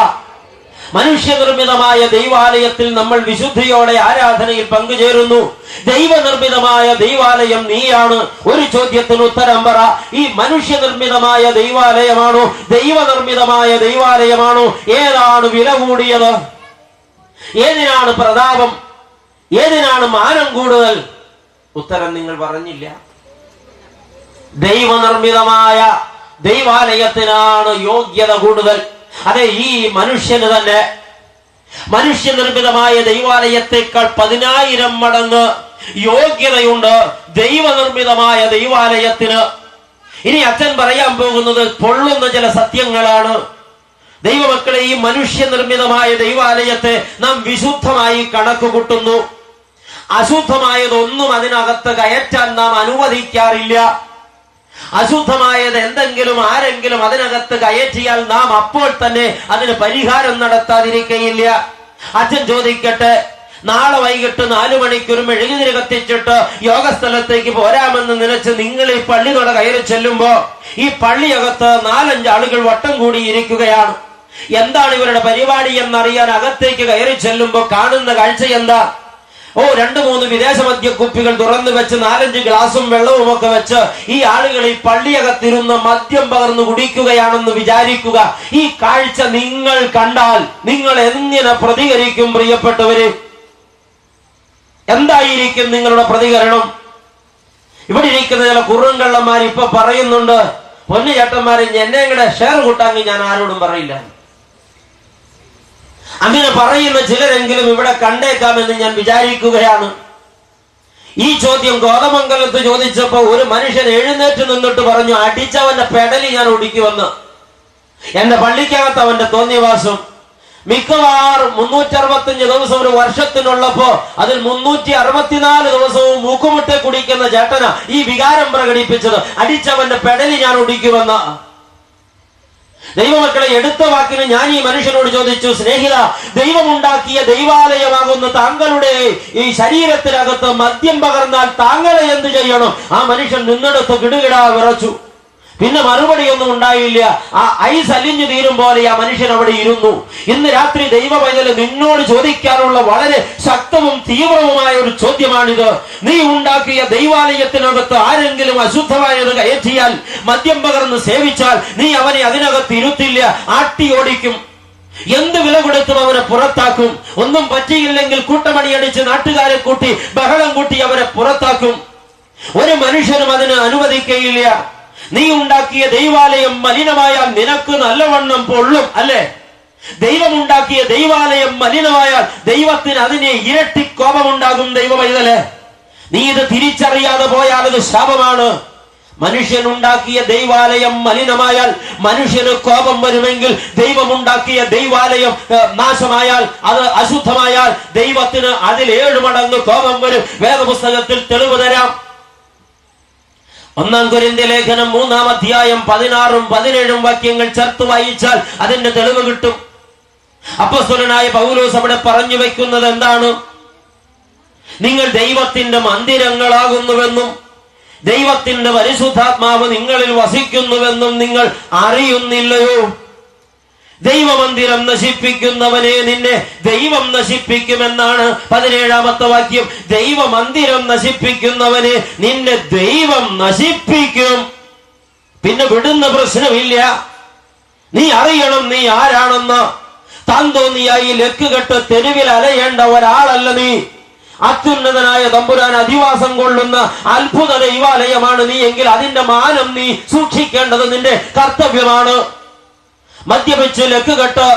മനുഷ്യനിർമ്മിതമായ ദൈവാലയത്തിൽ നമ്മൾ വിശുദ്ധിയോടെ ആരാധനയിൽ പങ്കുചേരുന്നു. ദൈവനിർമ്മിതമായ ദൈവാലയം നീയാണ്. ഒരു ചോദ്യത്തിന് ഉത്തരം പറ. ഈ മനുഷ്യനിർമ്മിതമായ ദൈവാലയമാണോ ദൈവനിർമ്മിതമായ ദൈവാലയമാണോ? ഏതാണ് വില കൂടിയത്? ഏതിനാണ് പ്രതാപം? ഏതിനാണ് മാനം കൂടുതൽ? ഉത്തരം നിങ്ങൾ പറഞ്ഞില്ല. ദൈവനിർമ്മിതമായ ദൈവാലയത്തിനാണ് യോഗ്യത കൂടുതൽ. അതെ, ഈ മനുഷ്യന് തന്നെ മനുഷ്യനിർമ്മിതമായ ദൈവാലയത്തെക്കാൾ 10,000 മടങ്ങ് യോഗ്യതയുണ്ട് ദൈവനിർമ്മിതമായ ദൈവാലയത്തിന്. ഇനി അച്ഛൻ പറയാൻ പോകുന്നത് പൊള്ളുന്ന ചില സത്യങ്ങളാണ്. ദൈവമക്കളെ, ഈ മനുഷ്യനിർമ്മിതമായ ദൈവാലയത്തെ നാം വിശുദ്ധമായി കണക്കുകൂട്ടുന്നു. അശുദ്ധമായതൊന്നും അതിനകത്ത് കയറ്റാൻ നാം അനുവദിക്കാറില്ല. അശുദ്ധമായത് എന്തെങ്കിലും ആരെങ്കിലും അതിനകത്ത് കയറ്റിയാൽ നാം അപ്പോൾ തന്നെ അതിന് പരിഹാരം നടത്താതിരിക്കയില്ല. അച്ഛൻ ചോദിക്കട്ടെ, നാളെ വൈകിട്ട് 4 മണിക്കൊരു മെഴുകുതിരി കത്തിച്ചിട്ട് യോഗസ്ഥലത്തേക്ക് പോരാമെന്ന് നിലച്ച് നിങ്ങൾ ഈ പള്ളിയുടെ കയറി ചെല്ലുമ്പോ ഈ പള്ളിയകത്ത് 4-5 ആളുകൾ വട്ടം കൂടിയിരിക്കുകയാണ്. എന്താണ് ഇവരുടെ പരിപാടി എന്നറിയാൻ അകത്തേക്ക് കയറി ചെല്ലുമ്പോ കാണുന്ന കാഴ്ച എന്താ? 2-3 വിദേശ മദ്യക്കുപ്പികൾ തുറന്നു വെച്ച് 4-5 ഗ്ലാസും വെള്ളവും ഒക്കെ വെച്ച് ഈ ആളുകൾ ഈ പള്ളിയകത്തിരുന്ന് മദ്യം പകർന്നു കുടിക്കുകയാണെന്ന് വിചാരിക്കുക. ഈ കാഴ്ച നിങ്ങൾ കണ്ടാൽ നിങ്ങൾ എങ്ങനെ പ്രതികരിക്കും പ്രിയപ്പെട്ടവര്? എന്തായിരിക്കും നിങ്ങളുടെ പ്രതികരണം? ഇവിടെ ഇരിക്കുന്ന ചില കുറുങ്കള്ളന്മാർ ഇപ്പൊ പറയുന്നുണ്ട്, പൊന്നു ചേട്ടന്മാരെ എന്നെ കൂടെ ഷെയർ കൂട്ടാമെങ്കിൽ ഞാൻ ആരോടും പറയില്ല. അങ്ങനെ പറയുന്ന ചിലരെങ്കിലും ഇവിടെ കണ്ടേക്കാമെന്ന് ഞാൻ വിചാരിക്കുകയാണ്. ഈ ചോദ്യം കോതമംഗലത്ത് ചോദിച്ചപ്പോ ഒരു മനുഷ്യൻ എഴുന്നേറ്റ് നിന്നിട്ട് പറഞ്ഞു, അടിച്ചവന്റെ പെടലി ഞാൻ ഒടിക്കുമെന്ന്. എന്റെ പള്ളിക്കകത്ത് അവന്റെ തോന്നിയവാസം. മിക്കവാറും 365 ദിവസം ഒരു വർഷത്തിനുള്ളപ്പോ അതിൽ 364 ദിവസവും മൂക്കുമുട്ടെ കുടിക്കുന്ന ചേട്ടന ഈ വികാരം പ്രകടിപ്പിച്ചത്, അടിച്ചവന്റെ പെടലി ഞാൻ ഒടിക്കുമെന്ന്. ദൈവമക്കളെ, എടുത്ത വാക്കിന് ഞാൻ ഈ മനുഷ്യനോട് ചോദിച്ചു, സ്നേഹിത, ദൈവമുണ്ടാക്കിയ ദൈവാലയമാകുന്ന താങ്കളുടെ ഈ ശരീരത്തിനകത്ത് മദ്യം പകർന്നാൽ താങ്കളെ എന്ത് ചെയ്യണം? ആ മനുഷ്യൻ നിന്നെടുത്ത് കിടുകിടാ വിറച്ചു. പിന്നെ മറുപടി ഒന്നും ഉണ്ടായില്ല. ആ ഐസ് അലിഞ്ഞു തീരും പോലെ ആ മനുഷ്യൻ അവിടെ ഇരുന്നു. ഇന്ന് രാത്രി ദൈവ പൈതൽ നിന്നോട് ചോദിക്കാനുള്ള വളരെ ശക്തവും തീവ്രവുമായ ഒരു ചോദ്യമാണിത്. നീ ഉണ്ടാക്കിയ ദൈവാലയത്തിനകത്ത് ആരെങ്കിലും അശുദ്ധമായത് കയറ്റിയാൽ, മദ്യം പകർന്ന് സേവിച്ചാൽ, നീ അവനെ അതിനകത്ത് ഇരുത്തില്ല, ആട്ടി ഓടിക്കും. എന്ത് വില കൊടുത്തും അവരെ പുറത്താക്കും. ഒന്നും പറ്റിയില്ലെങ്കിൽ കൂട്ടമണിയടിച്ച് നാട്ടുകാരെ കൂട്ടി ബഹളം കൂട്ടി അവരെ പുറത്താക്കും. ഒരു മനുഷ്യനും അതിന് അനുവദിക്കുകയില്ല. നീ ഉണ്ടാക്കിയ ദൈവാലയം മലിനമായാൽ നിനക്ക് നല്ലവണ്ണം പൊള്ളും, അല്ലേ? ദൈവമുണ്ടാക്കിയ ദൈവാലയം മലിനമായാൽ ദൈവത്തിന് അതിനെ ഇരട്ടി കോപമുണ്ടാകും. ദൈവമൈതലേ, നീ ഇത് തിരിച്ചറിയാതെ പോയാൽ അത് ശാപമാണ്. മനുഷ്യനുണ്ടാക്കിയ ദൈവാലയം മലിനമായാൽ മനുഷ്യന് കോപം വരുമെങ്കിൽ, ദൈവമുണ്ടാക്കിയ ദൈവാലയം നാശമായാൽ, അത് അശുദ്ധമായാൽ ദൈവത്തിന് അതിൽ 7 മടങ്ങ് കോപം വരും. വേദപുസ്തകത്തിൽ തെളിവ് തരാം. 1 കൊരിന്ത്യർ ലേഖനം 3-ാം അധ്യായം 16-ഉം 17-ഉം വാക്യങ്ങൾ ചേർത്ത് വായിച്ചാൽ അതിന്റെ തെളിവ് കിട്ടും. അപ്പോസ്തലനായ പൗലോസ് അവിടെ പറഞ്ഞു വെക്കുന്നത് എന്താണ്? നിങ്ങൾ ദൈവത്തിന്റെ മന്ദിരങ്ങളാകുന്നുവെന്നും ദൈവത്തിന്റെ പരിശുദ്ധാത്മാവ് നിങ്ങളിൽ വസിക്കുന്നുവെന്നും നിങ്ങൾ അറിയുന്നില്ലയോ? ദൈവമന്ദിരം നശിപ്പിക്കുന്നവനെ നിന്നെ ദൈവം നശിപ്പിക്കുമെന്നാണ് 17-ാമത്തെ വാക്യം. ദൈവമന്ദിരം നശിപ്പിക്കുന്നവനെ നിന്നെ ദൈവം നശിപ്പിക്കും. പിന്നെ വിടുന്ന പ്രശ്നമില്ല. നീ അറിയണം നീ ആരാണെന്ന്. താൻ തോന്നിയായി ലക്കുകെട്ട് തെരുവിൽ അലയേണ്ട ഒരാളല്ല നീ. അത്യുന്നതനായ തമ്പുരാൻ അധിവാസം കൊള്ളുന്ന അത്ഭുത ദൈവാലയമാണ് നീ എങ്കിൽ അതിന്റെ മാനം നീ സൂക്ഷിക്കേണ്ടത് നിന്റെ കർത്തവ്യമാണ്. മദ്യപിച്ച് ലക്കുകെട്ട്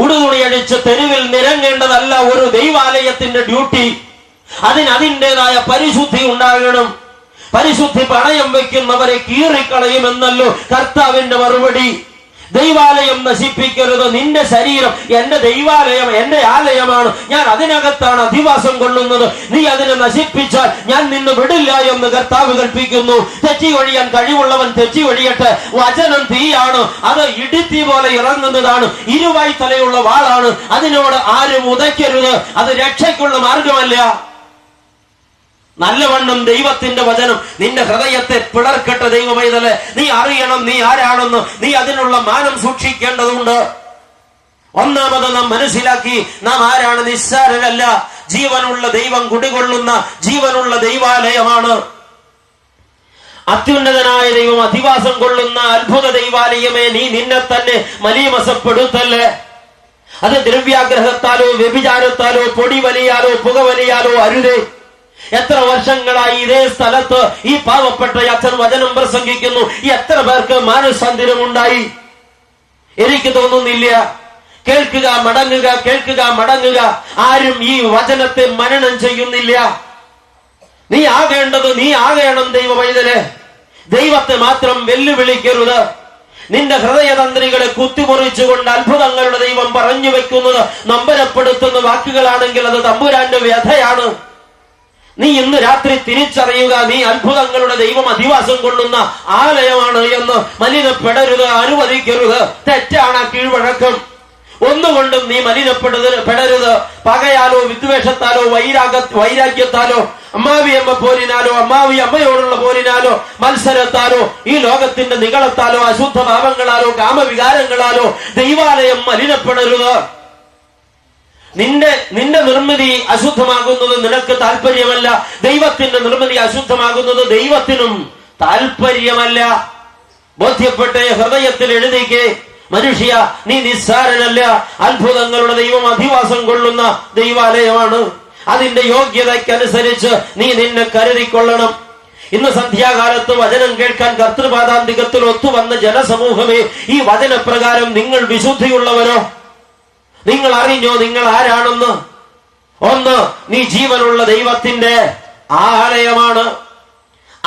ഉടുതുണിയടിച്ച് തെരുവിൽ നിരങ്ങേണ്ടതല്ല ഒരു ദൈവാലയത്തിന്റെ ഡ്യൂട്ടി. അതിൻ്റെതായ പരിശുദ്ധി ഉണ്ടാകണം. പരിശുദ്ധി പണയം വയ്ക്കുന്നവരെ കീറിക്കളയുമെന്നല്ലോ കർത്താവിന്റെ മറുപടി. ദൈവാലയം നശിപ്പിക്കരുത്. നിന്റെ ശരീരം എന്റെ ദൈവാലയം, എന്റെ ആലയമാണ്. ഞാൻ അതിനകത്താണ് അധിവാസം കൊള്ളുന്നത്. നീ അതിനെ നശിപ്പിച്ചാൽ ഞാൻ നിന്നെ വിടില്ല എന്ന് കർത്താവ് കൽപ്പിക്കുന്നു. തെറ്റി ഒഴിയാൻ കഴിവുള്ളവൻ തെറ്റി ഒഴിയട്ടെ. വചനം തീയാണ്, അത് ഇടിത്തീ പോലെ ഇറങ്ങുന്നതാണ്. ഇരുവായി തലയുള്ള വാളാണ്. അതിനോട് ആരും ഉദയ്ക്കരുത്. അത് രക്ഷയ്ക്കുള്ള മാർഗമല്ല. നല്ലവണ്ണം ദൈവത്തിന്റെ വചനം നിന്റെ ഹൃദയത്തെ പിളർക്കട്ടെ. ദൈവമൈതലേ, നീ അറിയണം നീ ആരാണെന്ന്. നീ അതിനുള്ള മാനം സൂക്ഷിക്കേണ്ടതുണ്ട്. ഒന്നാമത് നാം മനസ്സിലാക്കി, നാം ആരാണ്? നിസ്സാരരല്ല. ജീവനുള്ള ദൈവം കുടികൊള്ളുന്ന ജീവനുള്ള ദൈവാലയമാണ്. അത്യുന്നതനായ ദൈവം അധിവാസം കൊള്ളുന്ന അത്ഭുത ദൈവാലയമേ, നീ നിന്നെ തന്നെ മലീമസപ്പെടുത്തല്ലേ. അത് ദ്രവ്യാഗ്രഹത്താലോ വ്യഭിചാരത്താലോ പൊടി വലിയാലോ പുക വലിയാലോ അരുതേ. എത്ര വർഷങ്ങളായി ഇതേ സ്ഥലത്ത് ഈ പാവപ്പെട്ട അച്ഛൻ വചനം പ്രസംഗിക്കുന്നു. എത്ര പേർക്ക് മാനസാന്തരമുണ്ടായി? എനിക്ക് തോന്നുന്നില്ല. കേൾക്കുക മടങ്ങുക, കേൾക്കുക മടങ്ങുക. ആരും ഈ വചനത്തെ മനനം ചെയ്യുന്നില്ല. നീ ആകേണ്ടത് നീ ആകണം. ദൈവമൈതലേ, ദൈവത്തെ മാത്രം വെല്ലുവിളിക്കരുത്. നിന്റെ ഹൃദയതന്ത്രികളെ കുത്തിമുറിച്ചുകൊണ്ട് അത്ഭുതങ്ങളുടെ ദൈവം പറഞ്ഞു വെക്കുന്നത് നമ്പരപ്പെടുത്തുന്ന വാക്കുകളാണെങ്കിൽ അത് തമ്പുരാന്റെ വ്യഥയാണ്. നീ ഇന്ന് രാത്രി തിരിച്ചറിയുക, നീ അത്ഭുതങ്ങളുടെ ദൈവം അധിവാസം കൊള്ളുന്ന ആലയമാണ് എന്ന്. മലിനപ്പെടരുത്, അനുവദിക്കരുത്. തെറ്റാണ് കീഴ്വഴക്കം. ഒന്നുകൊണ്ടും നീ മലിനപ്പെടരുത്. പകയാലോ വിദ്വേഷത്താലോ വൈരാഗ്യത്താലോ അമ്മാവിയമ്മ പോരിനാലോ അമ്മാവി അമ്മയോടുള്ള പോരിനാലോ മത്സരത്താലോ ഈ ലോകത്തിന്റെ നികളത്താലോ അശുദ്ധ ഭാവങ്ങളാലോ കാമവികാരങ്ങളാലോ ദൈവാലയം മലിനപ്പെടരുത്. നിന്റെ നിർമ്മിതി അശുദ്ധമാകുന്നത് നിനക്ക് താല്പര്യമല്ല. ദൈവത്തിന്റെ നിർമ്മിതി അശുദ്ധമാകുന്നത് ദൈവത്തിനും താല്പര്യമല്ല. ബോധ്യപ്പെട്ട് ഹൃദയത്തിൽ എഴുതിക്ക്, മനുഷ്യ നീ നിസ്സാരനല്ല. അത്ഭുതങ്ങളുടെ ദൈവം അധിവാസം കൊള്ളുന്ന ദൈവാലയമാണ്. അതിന്റെ യോഗ്യതയ്ക്കനുസരിച്ച് നീ നിന്നെ കരുതിക്കൊള്ളണം. ഇന്ന് സന്ധ്യാകാലത്ത് വചനം കേൾക്കാൻ കർത്തൃപാദാന്തികത്തിൽ ഒത്തുവന്ന ജനസമൂഹമേ, ഈ വചനപ്രകാരം നിങ്ങൾ വിശുദ്ധിയുള്ളവരോ? നിങ്ങൾ അറിഞ്ഞോ നിങ്ങൾ ആരാണെന്ന്? ഒന്ന്, നീ ജീവനുള്ള ദൈവത്തിന്റെ ആലയമാണ്.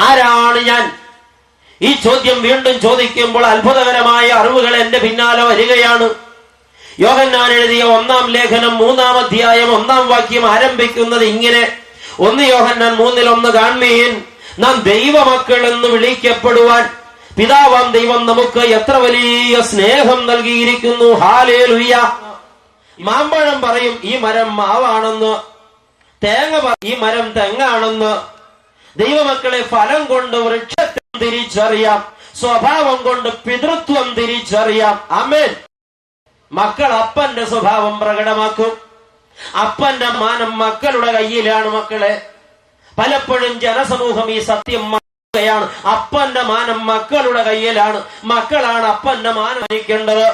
ആരാണ് ഞാൻ? ഈ ചോദ്യം വീണ്ടും ചോദിക്കുമ്പോൾ അത്ഭുതകരമായ അറിവുകൾ എന്റെ പിന്നാലെ വരികയാണ്. യോഹന്നാൻ എഴുതിയ 1-ാം ലേഖനം 3-ാം അധ്യായം 1-ാം വാക്യം ആരംഭിക്കുന്നത് ഇങ്ങനെ: 1 യോഹന്നാൻ 3:1 കാൺമീൻ, നാം ദൈവമക്കൾ എന്ന് വിളിക്കപ്പെടുവാൻ പിതാവാം ദൈവം നമുക്ക് എത്ര വലിയ സ്നേഹം നൽകിയിരിക്കുന്നു. ഹല്ലേലൂയ. മാമ്പഴം പറയും ഈ മരം മാവാണെന്ന്, തേങ്ങ ഈ മരം തെങ്ങാണെന്ന്. ദൈവമക്കളെ ഫലം കൊണ്ട് വൃക്ഷത്തെ തിരിച്ചറിയാം, സ്വഭാവം കൊണ്ട് പിതൃത്വം തിരിച്ചറിയാം. ആമേൻ. മക്കൾ അപ്പന്റെ സ്വഭാവം പ്രകടമാക്കും. അപ്പന്റെ മാനം മക്കളുടെ കയ്യിലാണ്. മക്കളെ, പലപ്പോഴും ജനസമൂഹം ഈ സത്യം മറക്കുകയാണ്. അപ്പന്റെ മാനം മക്കളുടെ കയ്യിലാണ്. മക്കളാണ് അപ്പന്റെ മാനം അണിക്കേണ്ടത്.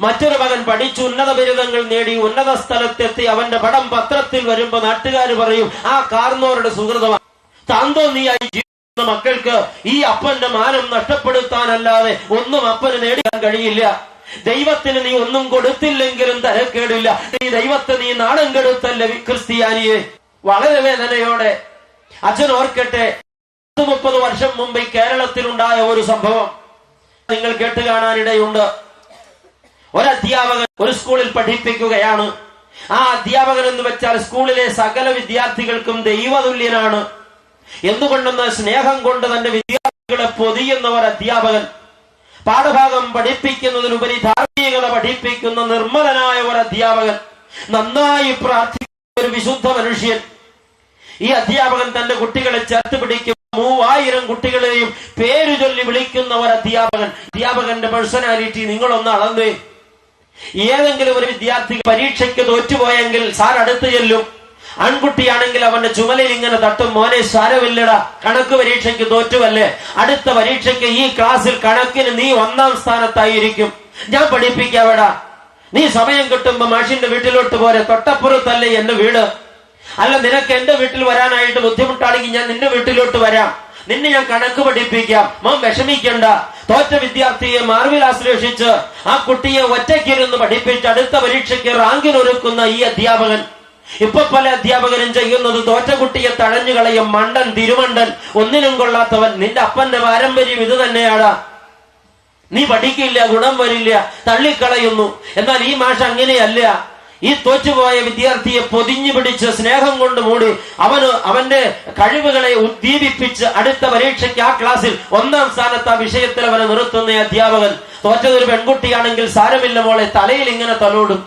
മറ്റൊരു മകൻ പഠിച്ചു ഉന്നത ബിരുദങ്ങൾ നേടി ഉന്നത സ്ഥലത്തെത്തി അവന്റെ പടം പത്രത്തിൽ വരുമ്പോ നാട്ടുകാർ പറയും ആ കാർന്നോരുടെ സുഹൃതമാണ്. താന്തോന്നിയായി ജീവിക്കുന്ന മക്കൾക്ക് ഈ അപ്പന്റെ മാനം നഷ്ടപ്പെടുത്താനല്ലാതെ ഒന്നും അപ്പന് നേടിക്കാൻ കഴിയില്ല. ദൈവത്തിന് നീ ഒന്നും കൊടുത്തില്ലെങ്കിലും തരക്കേടില്ല. ഈ ദൈവത്തെ നീ നാണം കെടുത്തല്ലേ ക്രിസ്ത്യാനിയെ. വളരെ വേദനയോടെ അച്ഛൻ ഓർക്കട്ടെ, 30 വർഷം മുമ്പ് ഈ കേരളത്തിലുണ്ടായ ഒരു സംഭവം നിങ്ങൾ കേട്ട് കാണാനിടയുണ്ട്. ഒരധ്യാപകൻ ഒരു സ്കൂളിൽ പഠിപ്പിക്കുകയാണ്. ആ അധ്യാപകൻ എന്ന് വെച്ചാൽ സ്കൂളിലെ സകല വിദ്യാർത്ഥികൾക്കും ദൈവതുല്യനാണ്. എന്തുകൊണ്ടെന്ന് സ്നേഹം കൊണ്ട് തന്റെ വിദ്യാർത്ഥികളെ പൊതിയുന്ന ഒരു അധ്യാപകൻ. പാഠഭാഗം പഠിപ്പിക്കുന്നതിനുപരി ധാർമ്മികത പഠിപ്പിക്കുന്ന നിർമ്മലനായ ഒരു അധ്യാപകൻ. നന്നായി പ്രാർത്ഥിക്കുന്ന ഒരു വിശുദ്ധ മനുഷ്യൻ. ഈ അധ്യാപകൻ തന്റെ കുട്ടികളെ ചേർത്ത് പിടിക്കും. 3000 കുട്ടികളെയും പേരു ചൊല്ലി വിളിക്കുന്ന ഒരു അധ്യാപകൻ. അധ്യാപകന്റെ പേഴ്സണാലിറ്റി നിങ്ങളൊന്ന് അളന്നേ. ഏതെങ്കിലും ഒരു വിദ്യാർത്ഥി പരീക്ഷയ്ക്ക് തോറ്റുപോയെങ്കിൽ സാർ അടുത്ത് ചെല്ലും. ആൺകുട്ടിയാണെങ്കിൽ അവന്റെ ചുമലിൽ ഇങ്ങനെ തട്ടും, മോനെ സാരമില്ലടാ, കണക്ക് പരീക്ഷയ്ക്ക് തോറ്റുവല്ലേ, അടുത്ത പരീക്ഷയ്ക്ക് ഈ ക്ലാസ്സിൽ കണക്കിന് നീ 1-ാം സ്ഥാനത്തായിരിക്കും, ഞാൻ പഠിപ്പിക്കാവടാ, നീ സമയം കിട്ടുമ്പോ മാഷിന്റെ വീട്ടിലോട്ട് പോരെ, തൊട്ടപ്പുറത്തല്ലേ എന്റെ വീട്, അല്ല നിനക്ക് എന്റെ വീട്ടിൽ വരാനായിട്ട് ബുദ്ധിമുട്ടാണെങ്കിൽ ഞാൻ നിന്റെ വീട്ടിലോട്ട് വരാം, നിന്നെ ഞാൻ കണക്ക് പഠിപ്പിക്കാം, മോൻ വിഷമിക്കണ്ട. തോറ്റ വിദ്യാർത്ഥിയെ മാർവിൽ ആശ്ലേഷിച്ച് ആ കുട്ടിയെ ഒറ്റയ്ക്കിരുന്ന് പഠിപ്പിച്ച് അടുത്ത പരീക്ഷയ്ക്ക് റാങ്കിനൊരുക്കുന്ന ഈ അധ്യാപകൻ. ഇപ്പൊ പല അധ്യാപകരും ചെയ്യുന്നത് തോറ്റ കുട്ടിയെ തഴഞ്ഞു കളയും. മണ്ടൻ, തിരുമണ്ടൻ, ഒന്നിനും കൊള്ളാത്തവൻ, നിന്റെ അപ്പന്റെ പാരമ്പര്യം ഇത് തന്നെയാടാ, നീ പഠിക്കില്ല, ഗുണം വരില്ല, തള്ളിക്കളയുന്നു. എന്നാൽ ഈ മാഷ് അങ്ങനെയല്ല. ഈ തോറ്റുപോയ വിദ്യാർത്ഥിയെ പൊതിഞ്ഞു പിടിച്ച് സ്നേഹം കൊണ്ട് മൂടി അവന്റെ കഴിവുകളെ ഉദ്ദീപിപ്പിച്ച് അടുത്ത പരീക്ഷയ്ക്ക് ആ ക്ലാസ്സിൽ 1-ാം സ്ഥാനത്ത് ആ വിഷയത്തിൽ അവനെ നിർത്തുന്ന അധ്യാപകൻ. തോറ്റതൊരു പെൺകുട്ടിയാണെങ്കിൽ സാരമില്ല മോളെ, തലയിൽ ഇങ്ങനെ തലോടും,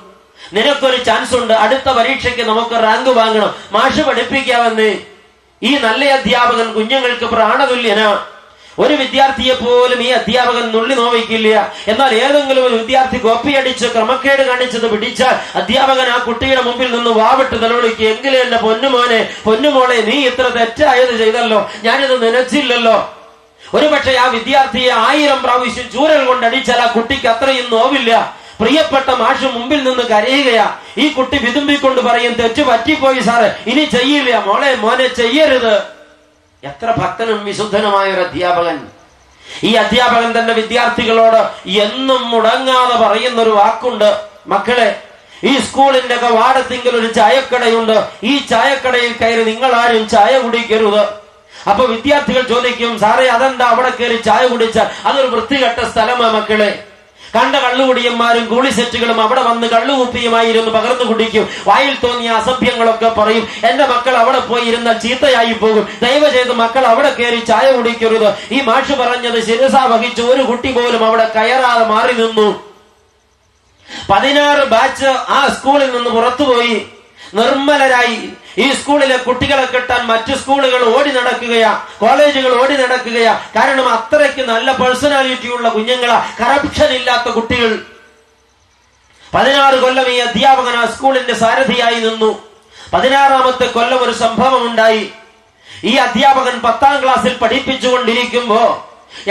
നിനക്കൊരു ചാൻസ് ഉണ്ട്, അടുത്ത പരീക്ഷയ്ക്ക് നമുക്ക് റാങ്ക് വാങ്ങണം, മാഷ് പഠിപ്പിക്കാമെന്ന്. ഈ നല്ല അധ്യാപകൻ കുഞ്ഞുങ്ങൾക്ക് പ്രാണതുല്യനാ. ഒരു വിദ്യാർത്ഥിയെ പോലും ഈ അധ്യാപകൻ നുള്ളി നോവിക്കില്ല. എന്നാൽ ഏതെങ്കിലും ഒരു വിദ്യാർത്ഥി കോപ്പിയടിച്ച് ക്രമക്കേട് കാണിച്ചത് പിടിച്ചാൽ അധ്യാപകൻ ആ കുട്ടിയുടെ മുമ്പിൽ നിന്ന് വാവിട്ട് നിലവിളിക്കുക, എങ്കിലും എന്റെ പൊന്നുമോനെ, പൊന്നുമോളെ, നീ ഇത്ര തെറ്റായത് ചെയ്തല്ലോ, ഞാനിത് നനച്ചില്ലല്ലോ. ഒരുപക്ഷെ ആ വിദ്യാർത്ഥിയെ 1000 പ്രാവശ്യം ചൂരൽ കൊണ്ടടിച്ചാൽ ആ കുട്ടിക്ക് അത്രയും നോവില്ല. പ്രിയപ്പെട്ട മാഷ് മുമ്പിൽ നിന്ന് കരയുകയാ. ഈ കുട്ടി വിതുമ്പിക്കൊണ്ട് പറയും, തെറ്റ് പറ്റിപ്പോയി സാറ്, ഇനി ചെയ്യില്ല, മോളെ മോനെ ചെയ്യരുത്. എത്ര ഭക്തനും വിശുദ്ധനുമായ ഒരു അധ്യാപകൻ. ഈ അധ്യാപകൻ തന്റെ വിദ്യാർത്ഥികളോട് എന്നും മുടങ്ങാതെ പറയുന്നൊരു വാക്കുണ്ട്, മക്കളെ, ഈ സ്കൂളിന്റെ കവാടത്തിങ്കിൽ ഒരു ചായക്കടയുണ്ട്, ഈ ചായക്കടയിൽ കയറി നിങ്ങൾ ആരും ചായ കുടിക്കരുത്. അപ്പൊ വിദ്യാർത്ഥികൾ ചോദിക്കും, സാറേ അതെന്താ അവിടെ കയറി ചായ കുടിച്ചാൽ? അതൊരു വൃത്തികെട്ട സ്ഥലമാ മക്കളെ. കണ്ട കള്ളുകുടിയന്മാരും കൂളിസെറ്റുകളും അവിടെ വന്ന് കള്ളുകുപ്പിയുമായിരുന്നു പകർന്നു കുടിക്കും, വായിൽ തോന്നിയ അസഭ്യങ്ങളൊക്കെ പറയും. എന്റെ മക്കൾ അവിടെ പോയി ഇരുന്നാൽ ചീത്തയായി പോകും, ദയവ് ചെയ്ത് മക്കൾ അവിടെ കയറി ചായ കുടിക്കരുത്. ഈ മാഷ് പറഞ്ഞത് ശിരസാ വഹിച്ച് ഒരു കുട്ടി പോലും അവിടെ കയറാതെ മാറി നിന്നു. 16 ബാച്ച് ആ സ്കൂളിൽ നിന്ന് പുറത്തുപോയി നിർമ്മലരായി. ഈ സ്കൂളിലെ കുട്ടികളെ കിട്ടാൻ മറ്റു സ്കൂളുകൾ ഓടി നടക്കുകയാ, കോളേജുകൾ ഓടി നടക്കുകയാ. കാരണം അത്രയ്ക്ക് നല്ല പേഴ്സണാലിറ്റി ഉള്ള കുഞ്ഞുങ്ങളാ, കറപ്ഷൻ ഇല്ലാത്ത കുട്ടികൾ. 16 കൊല്ലം ഈ അധ്യാപകൻ ആ സ്കൂളിന്റെ സാരഥിയായി നിന്നു. 16ാമത്തെ കൊല്ലം ഒരു സംഭവം ഉണ്ടായി. ഈ അധ്യാപകൻ 10ാം ക്ലാസ്സിൽ പഠിപ്പിച്ചുകൊണ്ടിരിക്കുമ്പോ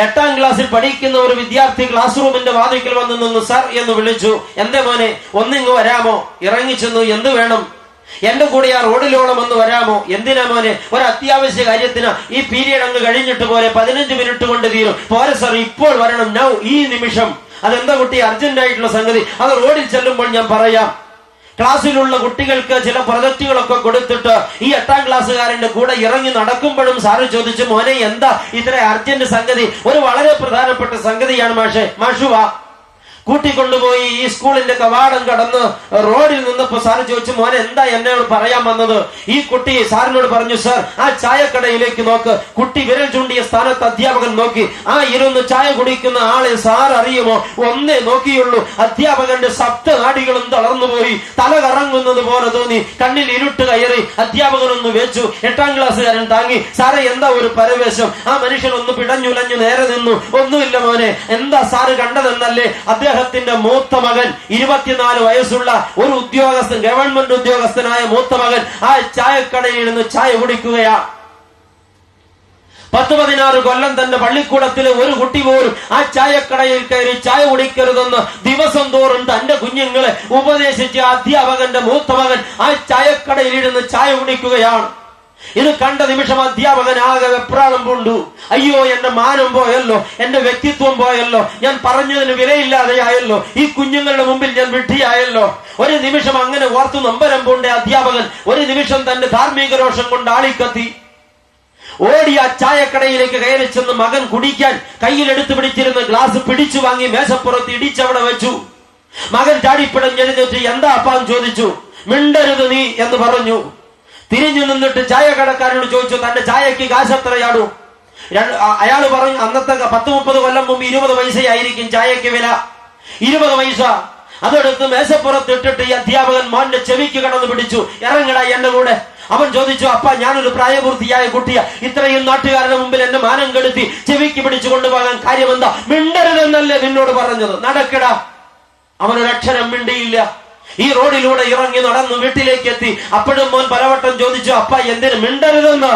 8ാം ക്ലാസ്സിൽ പഠിക്കുന്ന ഒരു വിദ്യാർത്ഥി ക്ലാസ് റൂമിന്റെ വാതിൽക്കൽ വന്ന് നിന്നു. സർ എന്ന് വിളിച്ചു. എന്റെ മോനെ, ഒന്നിങ്ങ് വരാമോ? ഇറങ്ങിച്ചെന്നു. എന്ത് വേണം? എന്റെ കൂടെ ആ റോഡിലോളം ഒന്ന് വരാമോ? എന്തിനാ മോനെ? ഒരു അത്യാവശ്യ കാര്യത്തിനാ. ഈ പീരീഡ് അങ്ങ് കഴിഞ്ഞിട്ട് പോലെ 15 മിനിറ്റ് കൊണ്ട് തീരും. പോരെ സർ, ഇപ്പോൾ വരണം, നൗ, ഈ നിമിഷം. അതെന്താ കുട്ടി, അർജന്റ് ആയിട്ടുള്ള സംഗതി, അത് റോഡിൽ ചെല്ലുമ്പോൾ ഞാൻ പറയാം. ക്ലാസ്സിലുള്ള കുട്ടികൾക്ക് ചില പ്രൊജക്ടുകളൊക്കെ കൊടുത്തിട്ട് ഈ 8ാം ക്ലാസ്സുകാരന്റെ കൂടെ ഇറങ്ങി നടക്കുമ്പോഴും സാറ് ചോദിച്ചു, മോനെ എന്താ ഇത്ര അർജന്റ് സംഗതി? ഒരു വളരെ പ്രധാനപ്പെട്ട സംഗതിയാണ് മാഷെ. മാഷുവാ. കൂട്ടിക്കൊണ്ടുപോയി ഈ സ്കൂളിന്റെ കവാടം കടന്ന് റോഡിൽ നിന്നപ്പോ സാറ് ചോദിച്ചു, മോനെ എന്താ എന്നോട് പറയാൻ വന്നത്? ഈ കുട്ടി സാറിനോട് പറഞ്ഞു, സർ ആ ചായക്കടയിലേക്ക് നോക്ക്. കുട്ടി വിരൽ ചൂണ്ടിയ സ്ഥാനത്ത് അധ്യാപകൻ നോക്കി. ആ ഇരുന്ന് ചായ കുടിക്കുന്ന ആളെ സാർ അറിയുമോ? ഒന്നേ നോക്കിയുള്ളൂ. അധ്യാപകന്റെ സപ്തനാടികളും തളർന്നുപോയി. തല കറങ്ങുന്നത് പോലെ തോന്നി. കണ്ണിൽ ഇരുട്ട് കയറി. അധ്യാപകനൊന്ന് വെച്ചു. 8ാം ക്ലാസ്സുകാരൻ താങ്ങി. സാറേ എന്താ ഒരു പരവേശം? ആ മനുഷ്യൻ ഒന്ന് പിടഞ്ഞുലഞ്ഞു നേരെ നിന്നു. ഒന്നുമില്ല മോനെ. എന്താ സാറ് കണ്ടതെന്നല്ലേ? അദ്ദേഹത്തിന്റെ മൂത്ത മകൻ, 24 വയസ്സുള്ള ഒരു ഉദ്യോഗസ്ഥൻ, ഗവൺമെന്റ് ഉദ്യോഗസ്ഥനായ മൂത്ത മകൻ ആ ചായക്കടയിൽ ഇരുന്ന് ചായ കുടിക്കുകയാ. 10-16 കൊല്ലം തന്റെ പള്ളിക്കൂടത്തിലെ ഒരു കുട്ടി പോലും ആ ചായക്കടയിൽ കയറി ചായ കുടിക്കരുതെന്ന് ദിവസം തോറും തന്റെ കുഞ്ഞുങ്ങളെ ഉപദേശിച്ച അധ്യാപകന്റെ മൂത്ത മകൻ ആ ചായക്കടയിൽ ഇരുന്ന് ചായ കുടിക്കുകയാണ്. ഇത് കണ്ട നിമിഷം അധ്യാപകൻ ആകെ വെപ്രാളം പൂണ്ടു. അയ്യോ, എന്റെ മാനം പോയല്ലോ, എന്റെ വ്യക്തിത്വം പോയല്ലോ, ഞാൻ പറഞ്ഞതിന് വിലയില്ലാതെയായല്ലോ, ഈ കുഞ്ഞുങ്ങളുടെ മുമ്പിൽ ഞാൻ വിഡ്ഢിയായല്ലോ. ഒരു നിമിഷം അങ്ങനെ ഓർത്തു നമ്പരം പൂണ്ട അധ്യാപകൻ ഒരു നിമിഷം തന്റെ ധാർമ്മിക രോഷം കൊണ്ട് ആളിക്കത്തി. ഓടി ആ ചായക്കടയിലേക്ക് കയറി ചെന്ന് മകൻ കുടിക്കാൻ കയ്യിലെടുത്ത് പിടിച്ചിരുന്ന ഗ്ലാസ് പിടിച്ചു വാങ്ങി മേശപ്പുറത്ത് ഇടിച്ചവിടെ വെച്ചു. മകൻ ചാടിപ്പിടഞ്ഞെഴുന്നേറ്റ് എന്താ അപ്പാന്ന് ചോദിച്ചു. മിണ്ടരുത് നീ എന്ന് പറഞ്ഞു. തിരിഞ്ഞു നിന്നിട്ട് ചായക്കടക്കാരനോട് ചോദിച്ചു, തന്റെ ചായക്ക് കാശ് എത്രയാടൂ? അയാള് പറഞ്ഞു, അന്നത്തെ 10-30 കൊല്ലം മുമ്പ് 20 പൈസയായിരിക്കും ചായക്ക് വില. 20 പൈസ. അതെടുത്ത് മേശപ്പുറത്ത് ഇട്ടിട്ട് ഈ അധ്യാപകൻ മോന്റെ ചെവിക്ക് കടന്നു പിടിച്ചു. ഇറങ്ങടാ എന്റെ കൂടെ. അവൻ ചോദിച്ചു, അപ്പ ഞാനൊരു പ്രായപൂർത്തിയായ കുട്ടിയാ, ഇത്രയും നാട്ടുകാരുടെ മുമ്പിൽ എന്നെ മാനം കെടുത്തി ചെവിക്ക് പിടിച്ചു കൊണ്ടുപോകാൻ കാര്യമെന്താ? മിണ്ടരുതെന്നല്ലേ നിന്നോട് പറഞ്ഞത്? നടക്കടാ. അവനൊരക്ഷരം മിണ്ടിയില്ല. ഈ റോഡിലൂടെ ഇറങ്ങി നടന്നു വീട്ടിലേക്ക് എത്തി. അപ്പോഴും മോൻ പലവട്ടം ചോദിച്ചു, അപ്പ എന്തിന് മിണ്ടരുതെന്ന്?